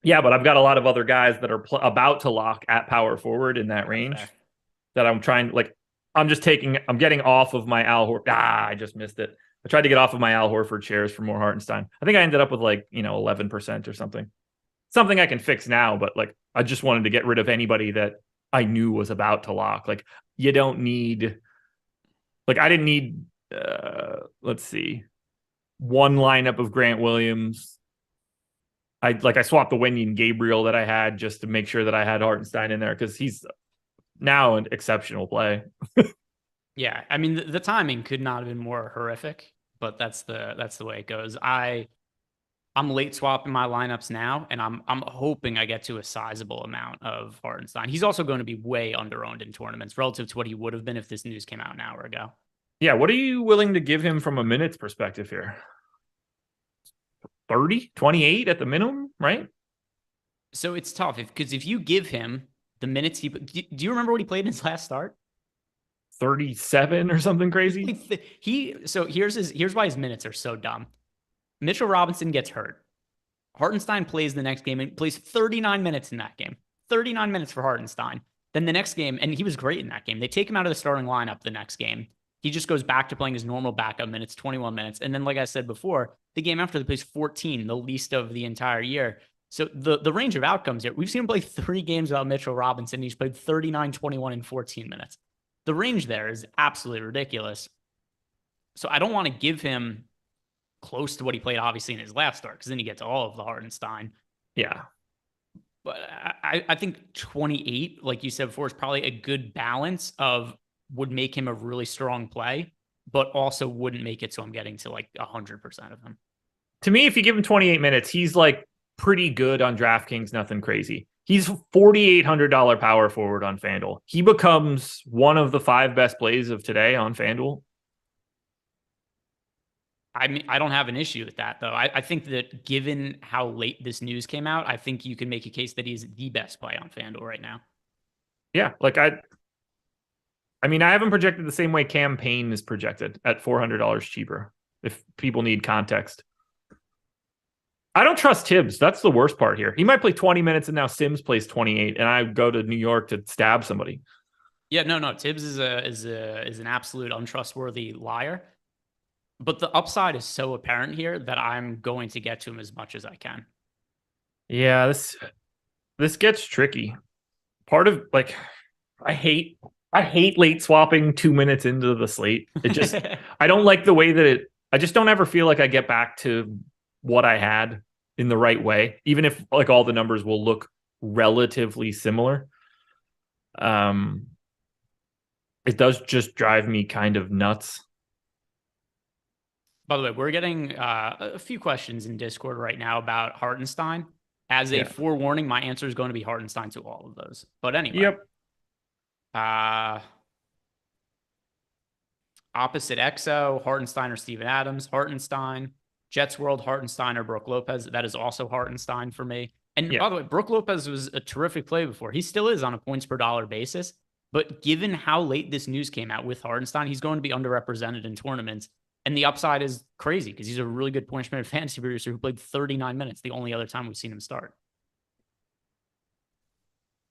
Yeah, but I've got a lot of other guys that are about to lock at power forward in that range that I'm trying. Like, I'm getting off of my Al Horford. I just missed it. I tried to get off of my Al Horford shares for more Hartenstein. I think I ended up with 11% or something. Something I can fix now, but I just wanted to get rid of anybody that I knew was about to lock. You don't need, I didn't need let's see, one lineup of Grant Williams. I swapped the Wendy and Gabriel that I had just to make sure that I had Hartenstein in there because he's now an exceptional play. Yeah, I mean the timing could not have been more horrific, but that's the way it goes. I'm late swapping my lineups now, and I'm hoping I get to a sizable amount of Hartenstein. He's also going to be way under-owned in tournaments relative to what he would have been if this news came out an hour ago. Yeah, what are you willing to give him from a minutes perspective here? 30, 28 at the minimum, right? So it's tough because if you give him the minutes do you remember what he played in his last start? 37 or something crazy. Here's why his minutes are so dumb. Mitchell Robinson gets hurt. Hartenstein plays the next game and plays 39 minutes in that game. 39 minutes for Hartenstein. Then the next game, and he was great in that game. They take him out of the starting lineup the next game. He just goes back to playing his normal backup minutes, 21 minutes. And then, like I said before, the game after he plays 14, the least of the entire year. So the range of outcomes here, we've seen him play 3 games without Mitchell Robinson. He's played 39, 21, and 14 minutes. The range there is absolutely ridiculous. So I don't want to give him close to what he played, obviously, in his last start, because then you get to all of the Hartenstein. Yeah. But I think 28, like you said before, is probably a good balance of would make him a really strong play, but also wouldn't make it so I'm getting to like 100% of him. To me, if you give him 28 minutes, he's like pretty good on DraftKings, nothing crazy. He's $4,800 power forward on FanDuel. He becomes one of the 5 best plays of today on FanDuel. I mean, I don't have an issue with that, though. I think that given how late this news came out, I think you can make a case that he's the best play on FanDuel right now. Yeah, like I mean, I haven't projected the same way Cam Payne is projected at $400 cheaper, if people need context. I don't trust Tibbs. That's the worst part here. He might play 20 minutes and now Sims plays 28, and I go to New York to stab somebody. Yeah, no. Tibbs is an absolute untrustworthy liar. But the upside is so apparent here that I'm going to get to him as much as I can. Yeah, this gets tricky. Part of like I hate late swapping 2 minutes into the slate. It just I don't like the way that I just don't ever feel like I get back to what I had in the right way, even if like all the numbers will look relatively similar. It does just drive me kind of nuts. By the way, we're getting a few questions in Discord right now about Hartenstein. As a forewarning, my answer is going to be Hartenstein to all of those. But anyway. Yep. Opposite EXO, Hartenstein or Steven Adams. Hartenstein. Jets World, Hartenstein or Brook Lopez. That is also Hartenstein for me. And by the way, Brook Lopez was a terrific play before. He still is on a points per dollar basis. But given how late this news came out with Hartenstein, he's going to be underrepresented in tournaments. And the upside is crazy because he's a really good points per minute fantasy producer who played 39 minutes, the only other time we've seen him start.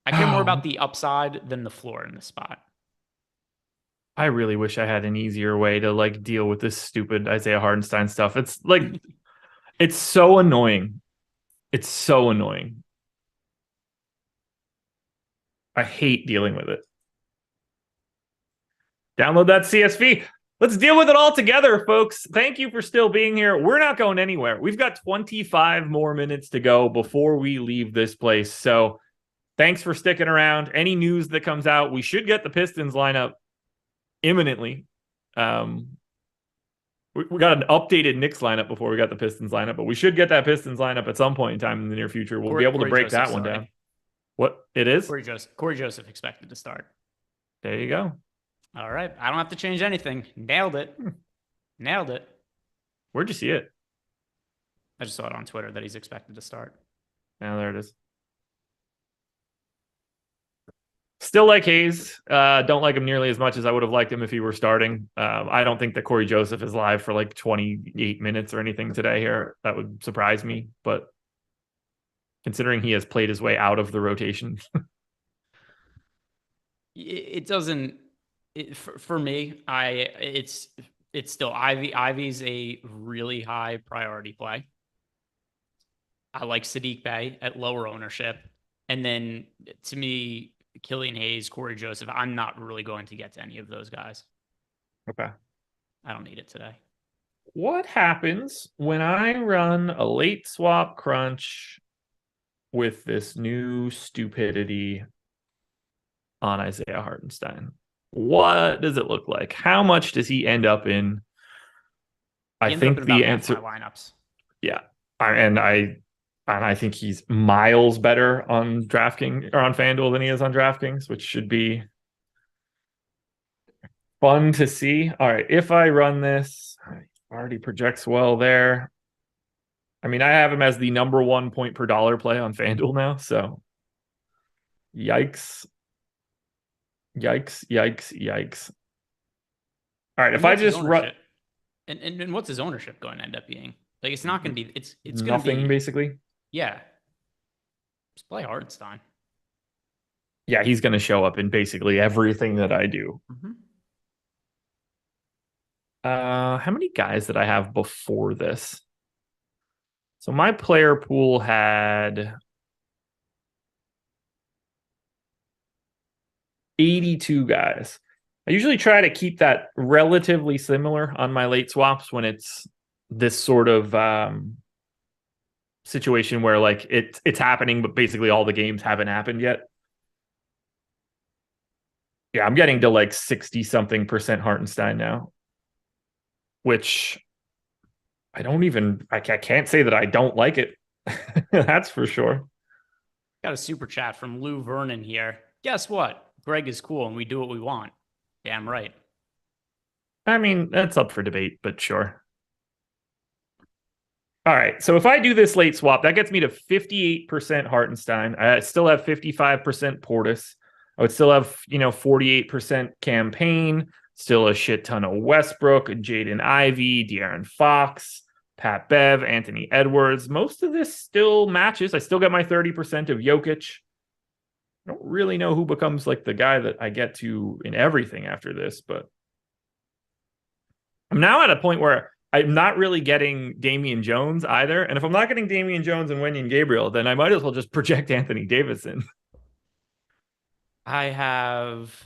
I care more about the upside than the floor in this spot. I really wish I had an easier way to like deal with this stupid Isaiah Hartenstein stuff. It's like, it's so annoying. It's so annoying. I hate dealing with it. Download that CSV. Let's deal with it all together, folks. Thank you for still being here. We're not going anywhere. We've got 25 more minutes to go before we leave this place. So thanks for sticking around. Any news that comes out, we should get the Pistons lineup imminently. We got an updated Knicks lineup before we got the Pistons lineup, but we should get that Pistons lineup at some point in time in the near future. We'll be able to break that one down. What it is? Corey Joseph expected to start. There you go. All right. I don't have to change anything. Nailed it. Nailed it. Where'd you see it? I just saw it on Twitter that he's expected to start. Yeah, there it is. Still like Hayes. Don't like him nearly as much as I would have liked him if he were starting. I don't think that Corey Joseph is live for like 28 minutes or anything today here. That would surprise me. But considering he has played his way out of the rotation. It doesn't... for me, it's still Ivy. Ivy's a really high priority play. I like Sadiq Bey at lower ownership. And then to me, Killian Hayes, Corey Joseph, I'm not really going to get to any of those guys. Okay. I don't need it today. What happens when I run a late swap crunch with this new stupidity on Isaiah Hartenstein? What does it look like? How much does he end up in? I think the answer, my lineups. yeah, I think he's miles better on DraftKings or on FanDuel than he is on DraftKings, which should be fun to see. All right, if I run this, already projects well there. I mean, I have him as the number 1 point per dollar play on FanDuel now, so yikes. Yikes, yikes, yikes. All right, if I just run... And what's his ownership going to end up being? Like, it's not going to be... It's going to nothing, be... basically. Yeah. Just play Hartenstein. Yeah, he's going to show up in basically everything that I do. Mm-hmm. How many guys did I have before this? So my player pool had 82 guys. I usually try to keep that relatively similar on my late swaps when it's this sort of situation where like it's happening, but basically all the games haven't happened yet. Yeah, I'm getting to like 60 something % Hartenstein now, which I can't say that I don't like it. That's for sure. Got a super chat from Lou Vernon here. Guess what? Greg is cool and we do what we want. Damn right. I mean, that's up for debate, but sure. All right, so if I do this late swap, that gets me to 58% Hartenstein. I still have 55% Portis. I would still have, 48% Campaign, still a shit ton of Westbrook, Jaden Ivey, De'Aaron Fox, Pat Bev, Anthony Edwards. Most of this still matches. I still get my 30% of Jokic. I don't really know who becomes like the guy that I get to in everything after this, but I'm now at a point where I'm not really getting Damian Jones either. And if I'm not getting Damian Jones and Wenyen Gabriel, then I might as well just project Anthony Davis in. I have...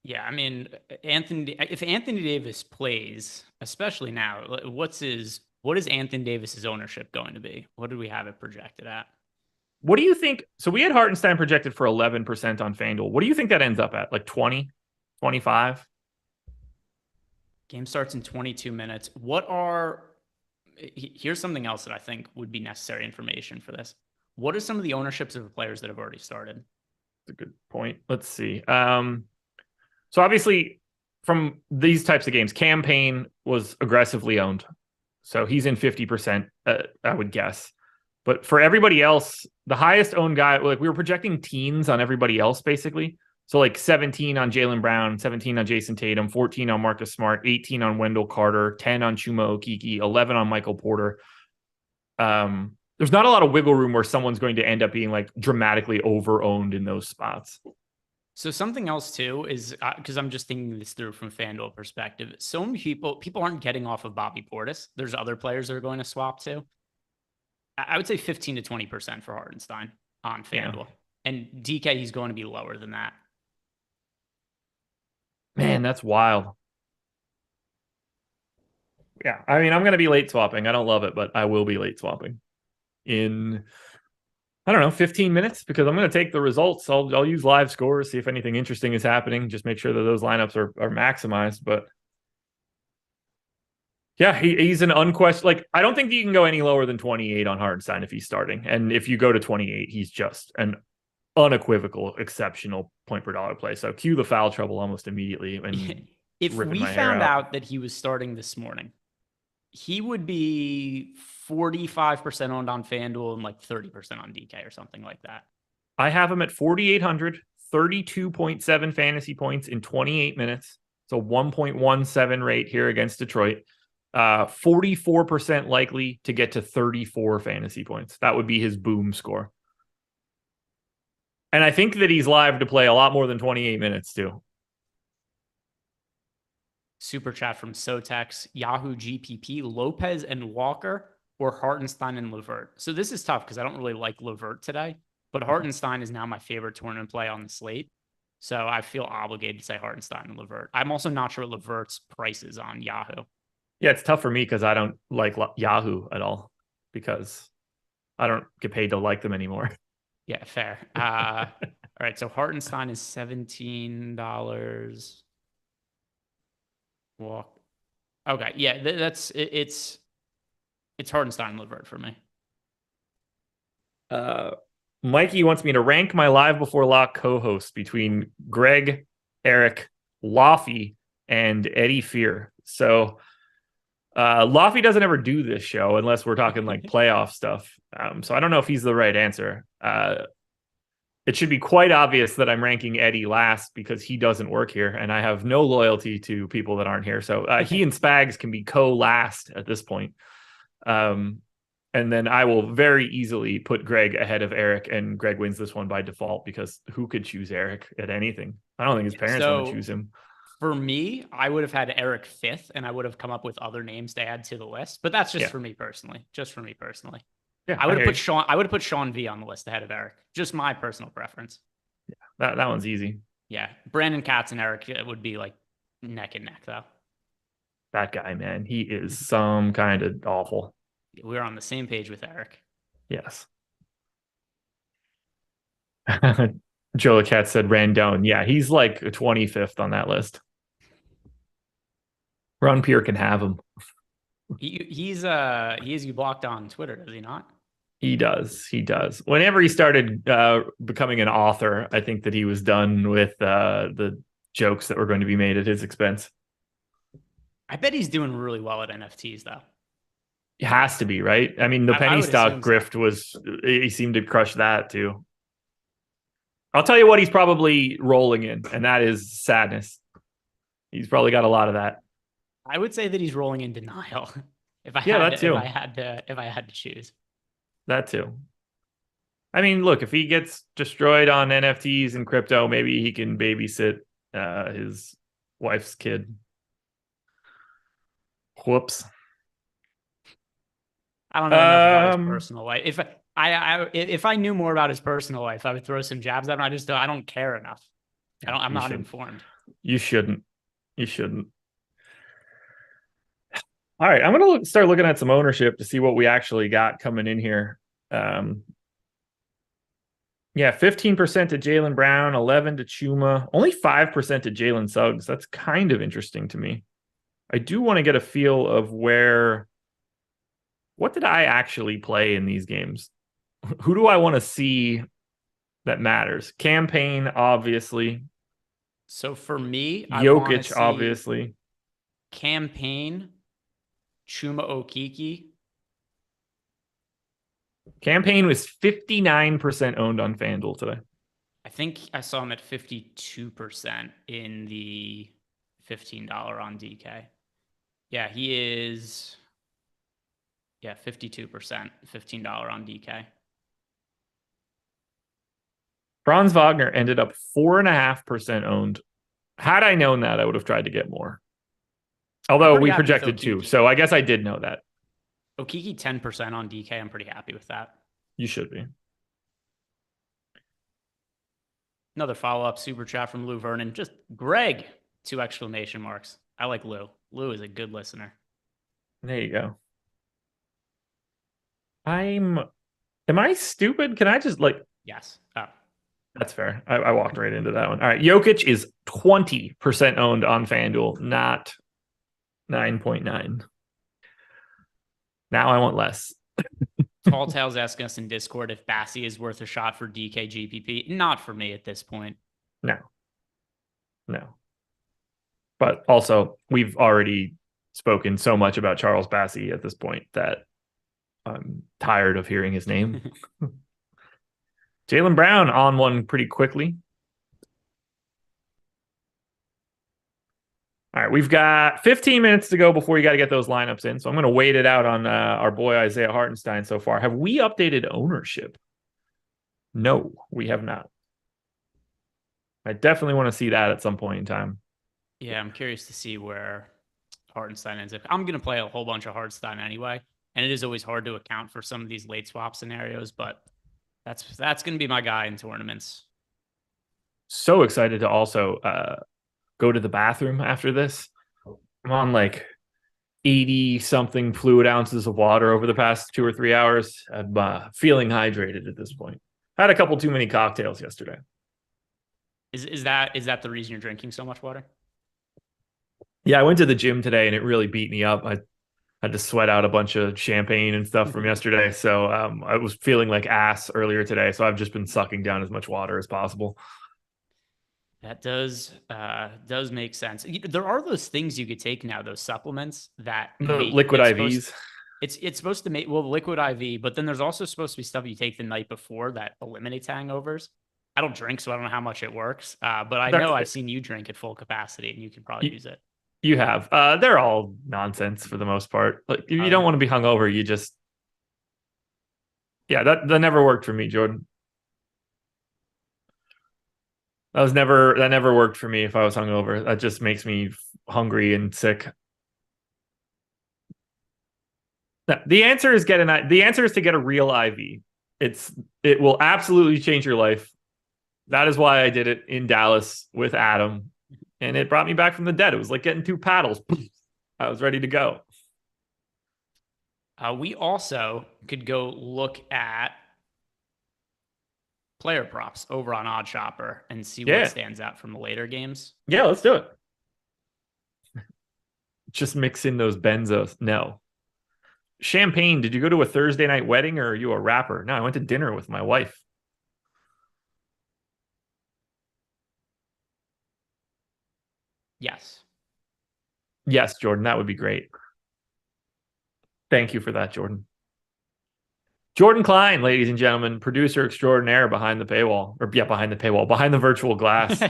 Yeah, I mean, if Anthony Davis plays, especially now, what is Anthony Davis's ownership going to be? What did we have it projected at? What do you think? So we had Hartenstein projected for 11% on FanDuel. What do you think that ends up at? Like 20, 25? Game starts in 22 minutes. Here's something else that I think would be necessary information for this. What are some of the ownerships of the players that have already started? That's a good point. Let's see. So obviously from these types of games, Campaign was aggressively owned. So he's in 50%, I would guess. But for everybody else, the highest owned guy, like we were projecting teens on everybody else, basically. So like 17 on Jaylen Brown, 17 on Jason Tatum, 14 on Marcus Smart, 18 on Wendell Carter, 10 on Chuma Okeke, 11 on Michael Porter. There's not a lot of wiggle room where someone's going to end up being like dramatically over-owned in those spots. So something else too is because I'm just thinking this through from FanDuel perspective. So many people aren't getting off of Bobby Portis. There's other players that are going to swap too. I would say 15 to 20% for Hartenstein on FanDuel. Yeah. And DK, he's going to be lower than that. Man, that's wild. Yeah, I mean, I'm going to be late swapping. I don't love it, but I will be late swapping in, I don't know, 15 minutes because I'm going to take the results. I'll use live scores, see if anything interesting is happening. Just make sure that those lineups are maximized. But yeah, he's an unquestioned. Like, I don't think you can go any lower than 28 on Hartenstein if he's starting. And if you go to 28, he's just an unequivocal, exceptional point per dollar play. So cue the foul trouble almost immediately. And if we found out that he was starting this morning, he would be 45% owned on FanDuel and like 30% on DK or something like that. I have him at 4,800, 32.7 fantasy points in 28 minutes. So 1.17 rate here against Detroit. 44% likely to get to 34 fantasy points. That would be his boom score. And I think that he's live to play a lot more than 28 minutes too. Super chat from Sotex, Yahoo GPP, Lopez and Walker, or Hartenstein and LeVert. So this is tough because I don't really like LeVert today, but Hartenstein is now my favorite tournament play on the slate. So I feel obligated to say Hartenstein and Levert. I'm also not sure Levert's price is on Yahoo. Yeah, it's tough for me because I don't like Yahoo at all because I don't get paid to like them anymore. Yeah, fair. All right, so Hartenstein is $17. Walk. Okay, yeah, that's it, it's Hartenstein and Levert for me. Mikey wants me to rank my live before lock co-hosts between Greg, Eric, Laffy, and Eddie Fear. So Laffy doesn't ever do this show unless we're talking like playoff stuff. So I don't know if he's the right answer. It should be quite obvious that I'm ranking Eddie last because he doesn't work here and I have no loyalty to people that aren't here. So he and Spags can be co-last at this point. And then I will very easily put Greg ahead of Eric, and Greg wins this one by default because who could choose Eric at anything? I don't think his parents want to choose him. For me, I would have had Eric fifth, and I would have come up with other names to add to the list. But that's just for me personally. Just for me personally. Yeah, I would have put Sean. I would have put Sean V on the list ahead of Eric. Just my personal preference. Yeah, that one's easy. Yeah, Brandon Katz and Eric would be like neck and neck though. That guy, man, he is some kind of awful. We're on the same page with Eric. Yes. Joe Lacat said Randone. Yeah, he's like 25th on that list. Ron Pierre can have him. He has you blocked on Twitter, does he not? He does. He does. Whenever he started becoming an author, I think that he was done with the jokes that were going to be made at his expense. I bet he's doing really well at NFTs though. It has to be, right? I mean, the penny stock grift was, he seemed to crush that too. I'll tell you what he's probably rolling in, and that is sadness. He's probably got a lot of that. I would say that he's rolling in denial. If I had to choose. That too. I mean, look, if he gets destroyed on NFTs and crypto, maybe he can babysit his wife's kid. Whoops. I don't know enough about his personal life. If I knew more about his personal life, I would throw some jabs at him. I don't care enough. I'm not informed. You shouldn't. All right, I'm going to start looking at some ownership to see what we actually got coming in here. Yeah, 15% to Jaylen Brown, 11% to Chuma, only 5% to Jalen Suggs. That's kind of interesting to me. I do want to get a feel of what did I actually play in these games? Who do I want to see that matters? Campaign, obviously. So for me, Jokic, obviously. Campaign, Chuma Okeke. Campaign was 59% owned on FanDuel today. I think I saw him at 52% in the $15 on DK. Yeah, he is. Yeah, 52%, $15 on DK. Franz Wagner ended up 4.5% owned. Had I known that, I would have tried to get more. Although we projected 2, so I guess I did know that. Okeke 10% on DK. I'm pretty happy with that. You should be. Another follow-up super chat from Lou Vernon. Just Greg, 2 exclamation marks. I like Lou. Lou is a good listener. There you go. Am I stupid? Can I just Yes. Oh. That's fair. I walked right into that one. All right. Jokic is 20% owned on FanDuel, not 9.9. Now I want less. Tall Tales asking us in Discord if Bassey is worth a shot for DK GPP. Not for me at this point. No. But also, we've already spoken so much about Charles Bassey at this point that I'm tired of hearing his name. Jaylen Brown on one pretty quickly. All right, we've got 15 minutes to go before you got to get those lineups in. So I'm going to wait it out on our boy Isaiah Hartenstein so far. Have we updated ownership? No, we have not. I definitely want to see that at some point in time. Yeah, I'm curious to see where Hartenstein ends up. I'm going to play a whole bunch of Hartenstein anyway, and it is always hard to account for some of these late swap scenarios, but that's going to be my guy in tournaments. So excited to also go to the bathroom after this. I'm on like 80 something fluid ounces of water over the past 2 or 3 hours. I'm feeling hydrated at this point. I had a couple too many cocktails yesterday. Is that the reason you're drinking so much water? Yeah, I went to the gym today and it really beat me up. I had to sweat out a bunch of champagne and stuff from yesterday. So I was feeling like ass earlier today. So I've just been sucking down as much water as possible. That does make sense. There are those things you could take now, those supplements that liquid IVs. It's supposed to make liquid IV, but then there's also supposed to be stuff you take the night before that eliminates hangovers. I don't drink, so I don't know how much it works. But I know I've seen you drink at full capacity, and you can probably use it. You have. They're all nonsense for the most part. Like, if you don't want to be hungover, you just. Yeah, that never worked for me, Jordan. That never worked for me if I was hungover. That just makes me hungry and sick. The answer is to get a real IV. It will absolutely change your life. That is why I did it in Dallas with Adam, and it brought me back from the dead. It was like getting 2 paddles. I was ready to go. We also could go look at player props over on Odd Shopper and see what stands out from the later games. Yeah, let's do it. Just mix in those benzos. No. Champagne, did you go to a Thursday night wedding or are you a rapper? No, I went to dinner with my wife. Yes. Yes, Jordan, that would be great. Thank you for that, Jordan. Jordan Klein, ladies and gentlemen, producer extraordinaire behind the paywall. Behind the virtual glass.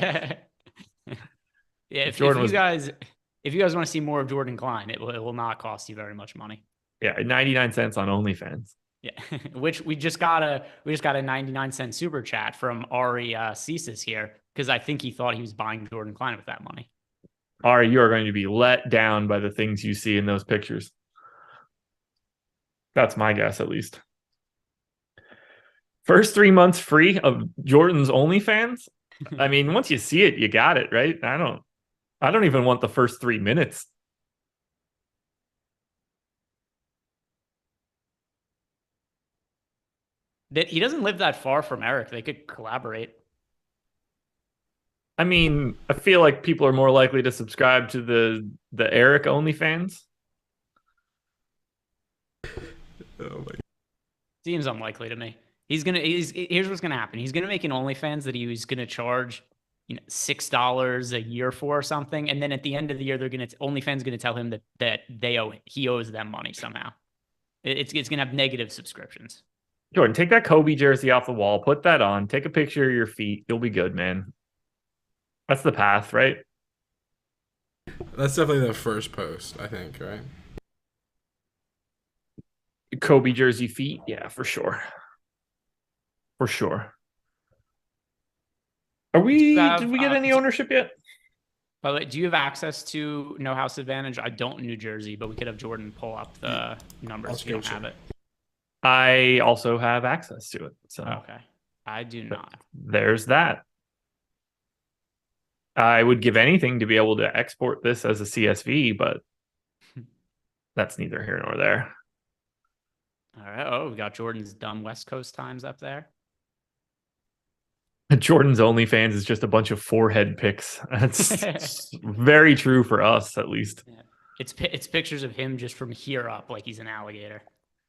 If you guys want to see more of Jordan Klein, it will not cost you very much money. Yeah, 99 cents on OnlyFans. Yeah, which we just got a 99-cent super chat from Ari Cesis here because I think he thought he was buying Jordan Klein with that money. Ari, you are going to be let down by the things you see in those pictures. That's my guess, at least. First 3 months free of Jordan's OnlyFans. I mean, once you see it, you got it, right? I don't even want the first 3 minutes. He doesn't live that far from Eric. They could collaborate. I mean, I feel like people are more likely to subscribe to the Eric OnlyFans. Oh my. Seems unlikely to me. Here's what's gonna happen. He's gonna make an OnlyFans that he's gonna charge, $6 a year for or something, and then at the end of the year, OnlyFans gonna tell him that he owes them money somehow. It's gonna have negative subscriptions. Jordan, take that Kobe jersey off the wall, put that on, take a picture of your feet. You'll be good, man. That's the path, right? That's definitely the first post, I think, right? Kobe jersey feet? Yeah, for sure. For sure. Did we get any ownership yet? By the way, do you have access to No House Advantage? I don't in New Jersey, but we could have Jordan pull up the numbers if you don't have it. I also have access to it. So okay. I do not. There's that. I would give anything to be able to export this as a CSV, but that's neither here nor there. All right. Oh, we got Jordan's dumb West Coast times up there. Jordan's OnlyFans is just a bunch of forehead pics. That's very true for us, at least. Yeah. It's pictures of him just from here up, like he's an alligator.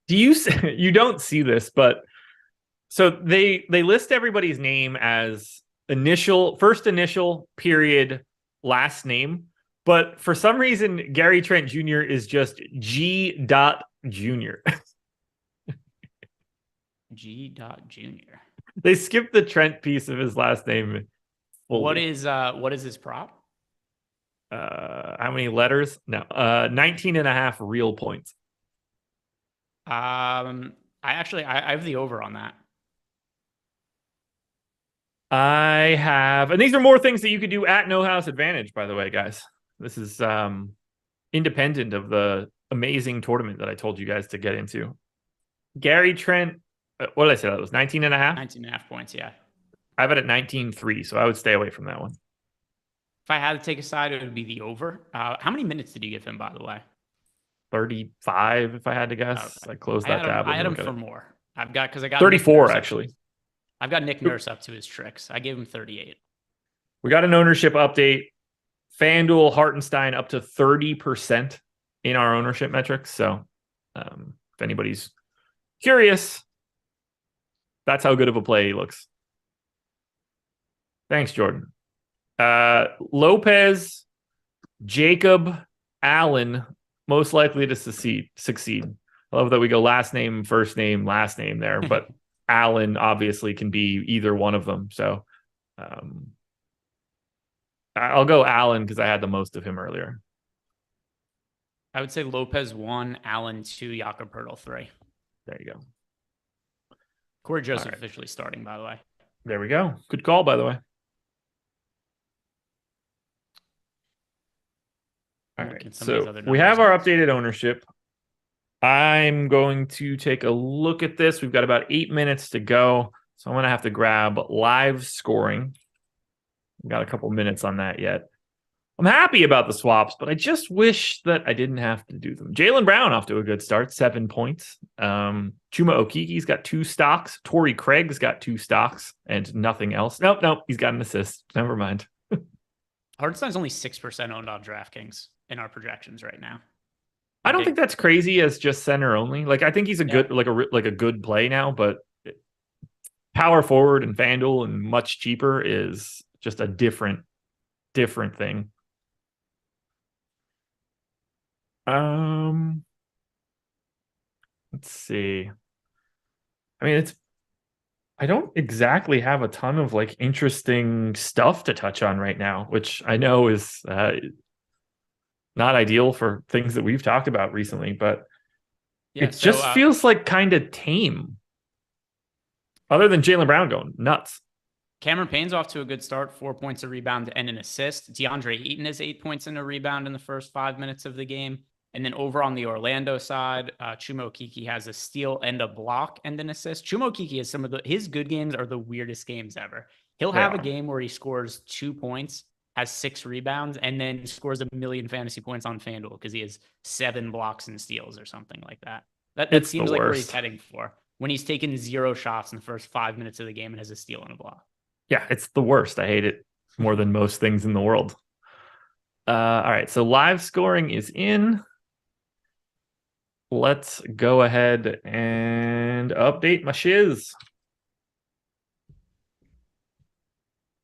You don't see this, but so they list everybody's name as first initial period last name, but for some reason Gary Trent Jr. is just G. Jr. G. Jr. They skipped the Trent piece of his last name. What is his prop? How many letters? No, 19 and a half real points. I have the over on that. I have, and these are more things that you could do at No House Advantage, by the way, guys. This is independent of the amazing tournament that I told you guys to get into. Gary Trent, what did I say? That was 19 and a half? 19 and a half points, yeah. I have it at 19-3, so I would stay away from that one. If I had to take a side, it would be the over. How many minutes did you give him, by the way? 35, if I had to guess. Okay. I closed that tab. I had him for more. Because I got 34 actually. I've got Nick Nurse up to his tricks. I gave him 38. We got an ownership update. FanDuel Hartenstein up to 30% in our ownership metrics. So if anybody's curious, that's how good of a play he looks. Thanks, Jordan. Lopez, Jacob, Allen, most likely to succeed. I love that we go last name, first name, last name there, but Allen obviously can be either one of them. So I'll go Allen because I had the most of him earlier. I would say Lopez 1, Allen 2, Jakob Poeltl 3. There you go. Corey Joseph officially starting, by the way. There we go. Good call, by the way. All right, so we have our updated ownership. I'm going to take a look at this. We've got about 8 minutes to go, so I'm going to have to grab live scoring. We've got a couple minutes on that yet. I'm happy about the swaps, but I just wish that I didn't have to do them. Jaylen Brown off to a good start, 7 points. Chuma Okeke's got 2 stocks. Torrey Craig's got 2 stocks and nothing else. Nope, he's got an assist. Never mind. Hartenstein's only 6% owned on DraftKings in our projections right now. I don't think that's crazy as just center only. Like I think he's a good, like a good play now, but power forward and FanDuel and much cheaper is just a different thing. Let's see. I mean, I don't exactly have a ton of like interesting stuff to touch on right now, which I know is not ideal for things that we've talked about recently, but it just feels like kind of tame. Other than Jaylen Brown going nuts. Cameron Payne's off to a good start, 4 points, a rebound, and an assist. DeAndre Ayton has 8 points and a rebound in the first 5 minutes of the game. And then over on the Orlando side, Chuma Okeke has a steal and a block and an assist. Chuma Okeke has his good games are the weirdest games ever. He'll have a game where he scores 2 points, has 6 rebounds, and then scores 1 million fantasy points on FanDuel because he has 7 blocks and steals or something like that. That seems like where he's heading for when he's taken 0 shots in the first 5 minutes of the game and has a steal and a block. Yeah, it's the worst. I hate it more than most things in the world. All right, so live scoring is in. Let's go ahead and update my shiz.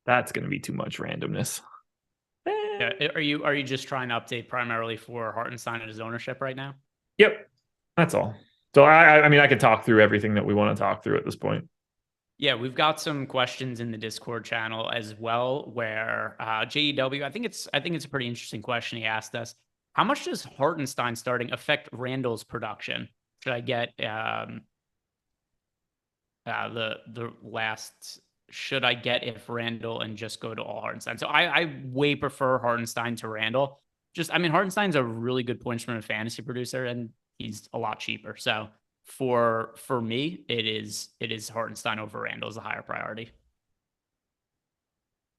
That's going to be too much randomness. Yeah, are you just trying to update primarily for Hartenstein and his ownership right now? Yep, that's all. So I mean, I could talk through everything that we want to talk through at this point. Yeah, we've got some questions in the Discord channel as well, where JEW, I think it's a pretty interesting question he asked us. How much does Hartenstein starting affect Randall's production? Should I get should I get if Randall and just go to all Hartenstein? So I way prefer Hartenstein to Randall. Hartenstein's a really good pointsman and fantasy producer, and he's a lot cheaper. So for me, it is Hartenstein over Randall is a higher priority.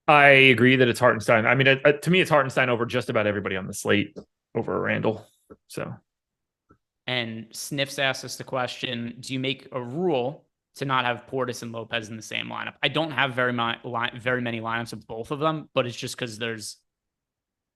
I agree that it's Hartenstein. I mean, to me, it's Hartenstein over just about everybody on the slate over Randall. So, and Sniffs asked us the question: do you make a rule to not have Portis and Lopez in the same lineup? I don't have very many lineups of both of them, but it's just because there's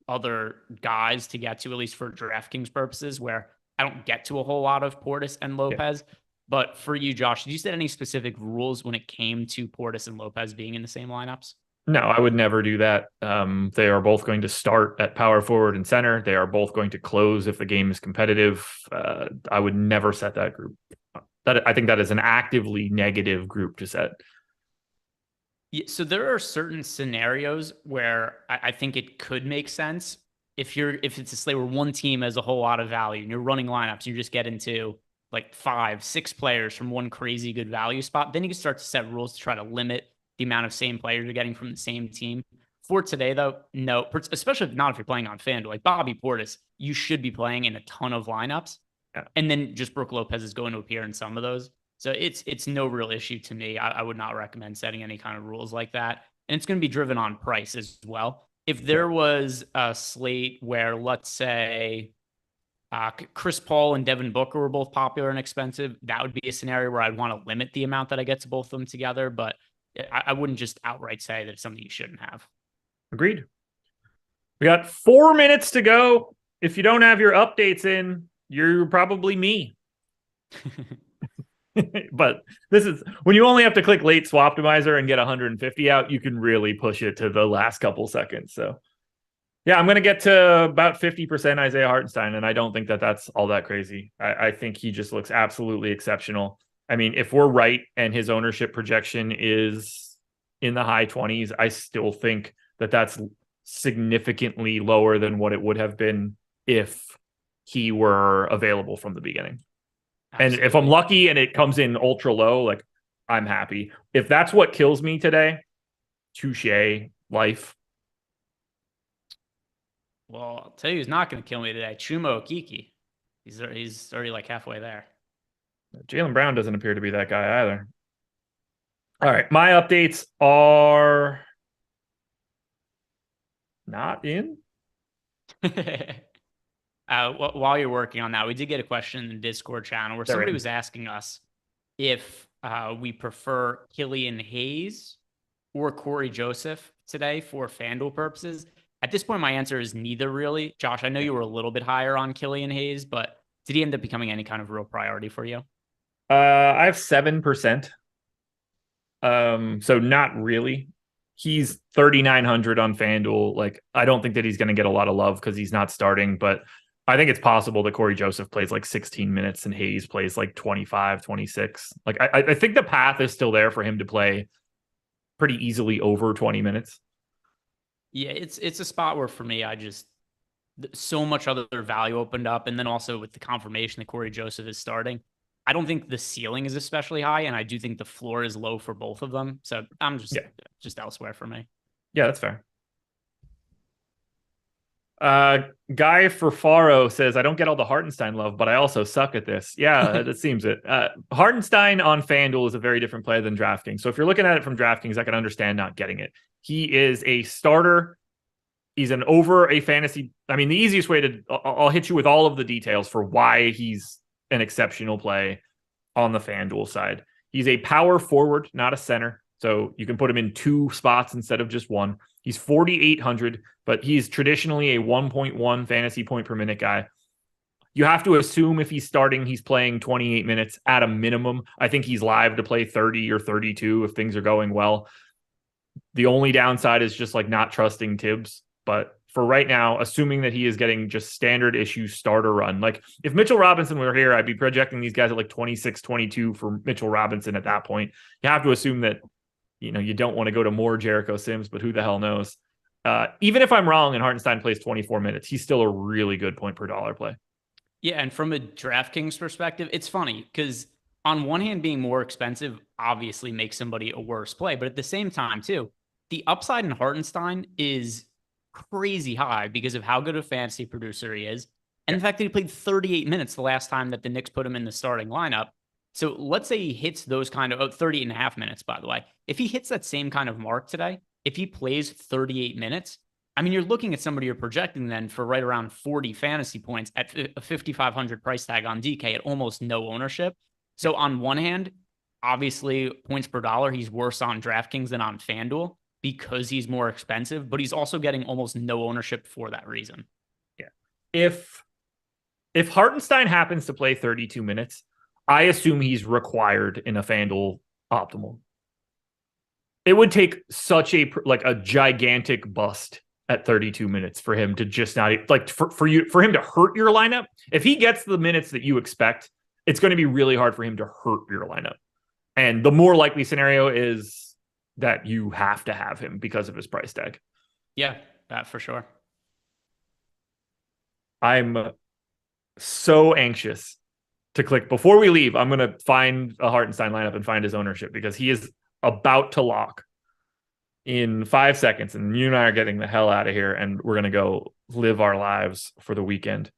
other guys to get to, at least for DraftKings purposes, where I don't get to a whole lot of Portis and Lopez. Yeah. But for you, Josh, did you set any specific rules when it came to Portis and Lopez being in the same lineups? No, I would never do that. They are both going to start at power forward and center. They are both going to close if the game is competitive. I would never set that group. I think that is an actively negative group to set. Yeah, so there are certain scenarios where I think it could make sense. If it's a slate where one team has a whole lot of value and you're running lineups, you just get into like 5-6 players from one crazy good value spot, then you can start to set rules to try to limit the amount of same players you're getting from the same team. For today, though, no, especially not if you're playing on FanDuel. Like Bobby Portis, you should be playing in a ton of lineups. Yeah. And then just Brook Lopez is going to appear in some of those. So it's no real issue to me. I would not recommend setting any kind of rules like that. And it's going to be driven on price as well. If there was a slate where, let's say, Chris Paul and Devin Booker were both popular and expensive, that would be a scenario where I'd want to limit the amount that I get to both of them together. But I wouldn't just outright say that it's something you shouldn't have. Agreed. We got 4 minutes to go. If you don't have your updates in, you're probably me. But this is when you only have to click late swap optimizer and get 150 out, you can really push it to the last couple seconds. So yeah, I'm going to get to about 50% Isaiah Hartenstein, and I don't think that that's all that crazy. I think he just looks absolutely exceptional. I mean, if we're right and his ownership projection is in the high 20s, I still think that that's significantly lower than what it would have been if he were available from the beginning. Absolutely. And if I'm lucky and it comes in ultra low, like, I'm happy. If that's what kills me today, touche, life. Well, I'll tell you who's not going to kill me today. Chuma Okeke. He's already like halfway there. Jaylen Brown doesn't appear to be that guy either. All right. My updates are not in. While you're working on that, we did get a question in the Discord channel where somebody was asking us if we prefer Killian Hayes or Corey Joseph today for FanDuel purposes. At this point, my answer is neither, really. Josh, I know you were a little bit higher on Killian Hayes, but did he end up becoming any kind of real priority for you? I have 7%. So not really. He's 3,900 on FanDuel. Like, I don't think that he's going to get a lot of love because he's not starting, but I think it's possible that Corey Joseph plays like 16 minutes and Hayes plays like 25, 26. Like, I think the path is still there for him to play pretty easily over 20 minutes. Yeah, it's a spot where for me, so much other value opened up. And then also with the confirmation that Corey Joseph is starting, I don't think the ceiling is especially high. And I do think the floor is low for both of them. So I'm just elsewhere for me. Yeah, that's fair. Guy Faro says, I don't get all the Hartenstein love, but I also suck at this. Yeah, that seems it. Hartenstein on FanDuel is a very different player than DraftKings. So if you're looking at it from DraftKings, I can understand not getting it. He is a starter. He's an over a fantasy. I mean, the easiest way to, I'll hit you with all of the details for why he's an exceptional play on the FanDuel side. He's a power forward, not a center. So you can put him in 2 spots instead of just 1. He's 4,800, but he's traditionally a 1.1 fantasy point per minute guy. You have to assume if he's starting, he's playing 28 minutes at a minimum. I think he's live to play 30 or 32 if things are going well. The only downside is just like not trusting Tibbs. But for right now, assuming that he is getting just standard issue starter run, like if Mitchell Robinson were here, I'd be projecting these guys at like 26, 22 for Mitchell Robinson at that point. You have to assume that, you know, you don't want to go to more Jericho Sims, but who the hell knows? Even if I'm wrong and Hartenstein plays 24 minutes, he's still a really good point per dollar play. Yeah, and from a DraftKings perspective, it's funny because on one hand, being more expensive obviously makes somebody a worse play. But at the same time, too, the upside in Hartenstein is crazy high because of how good a fantasy producer he is. And the fact that he played 38 minutes the last time that the Knicks put him in the starting lineup. So let's say he hits those kind of 38 and a half minutes, by the way. If he hits that same kind of mark today, if he plays 38 minutes, I mean, you're looking at somebody you're projecting then for right around 40 fantasy points at a 5,500 price tag on DK at almost no ownership. So on one hand, obviously points per dollar, he's worse on DraftKings than on FanDuel because he's more expensive, but he's also getting almost no ownership for that reason. Yeah. If Hartenstein happens to play 32 minutes, I assume he's required in a FanDuel optimal. It would take such a gigantic bust at 32 minutes for him to just not like for him to hurt your lineup. If he gets the minutes that you expect, it's going to be really hard for him to hurt your lineup. And the more likely scenario is that you have to have him because of his price tag. Yeah, that for sure. I'm so anxious to click. Before we leave, I'm going to find a Hartenstein lineup and find his ownership because he is about to lock in 5 seconds. And you and I are getting the hell out of here and we're going to go live our lives for the weekend.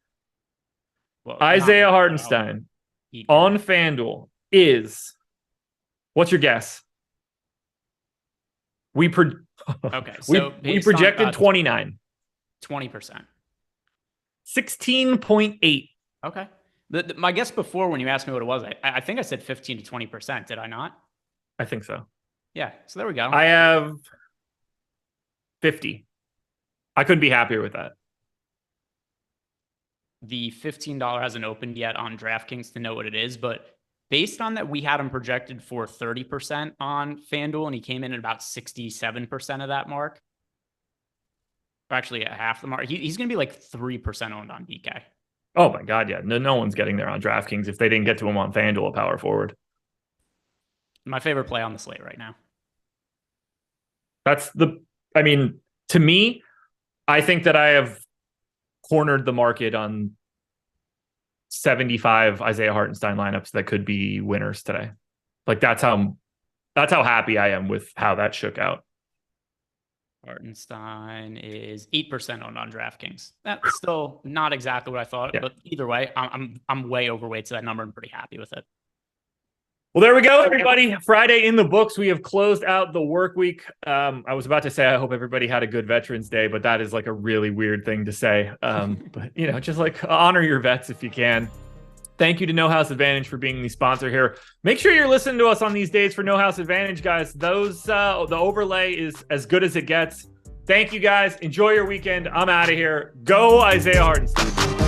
Well, Isaiah Hartenstein on FanDuel is, what's your guess? Okay, so we projected 29. 20%. 16.8. Okay. My guess before when you asked me what it was, I think I said 15 to 20%. Did I not? I think so. Yeah. So there we go. I have 50. I couldn't be happier with that. The $15 hasn't opened yet on DraftKings to know what it is, but based on that, we had him projected for 30% on FanDuel, and he came in at about 67% of that mark. Or actually, at half the mark. He's going to be like 3% owned on DK. Oh my God, yeah. No one's getting there on DraftKings if they didn't get to him on FanDuel at power forward. My favorite play on the slate right now. To me, I think that I have cornered the market on 75 Isaiah Hartenstein lineups that could be winners today. Like that's how happy I am with how that shook out. Hartenstein is 8% owned on DraftKings. That's still not exactly what I thought, but either way, I'm way overweight to that number and pretty happy with it. Well, there we go, everybody. Friday in the books. We have closed out the work week. I was about to say I hope everybody had a good Veterans Day, but that is like a really weird thing to say. But just like honor your vets if you can. Thank you to No House Advantage for being the sponsor here. Make sure you're listening to us on these days for No House Advantage, guys. The overlay is as good as it gets. Thank you, guys. Enjoy your weekend. I'm out of here. Go Isaiah Hartenstein.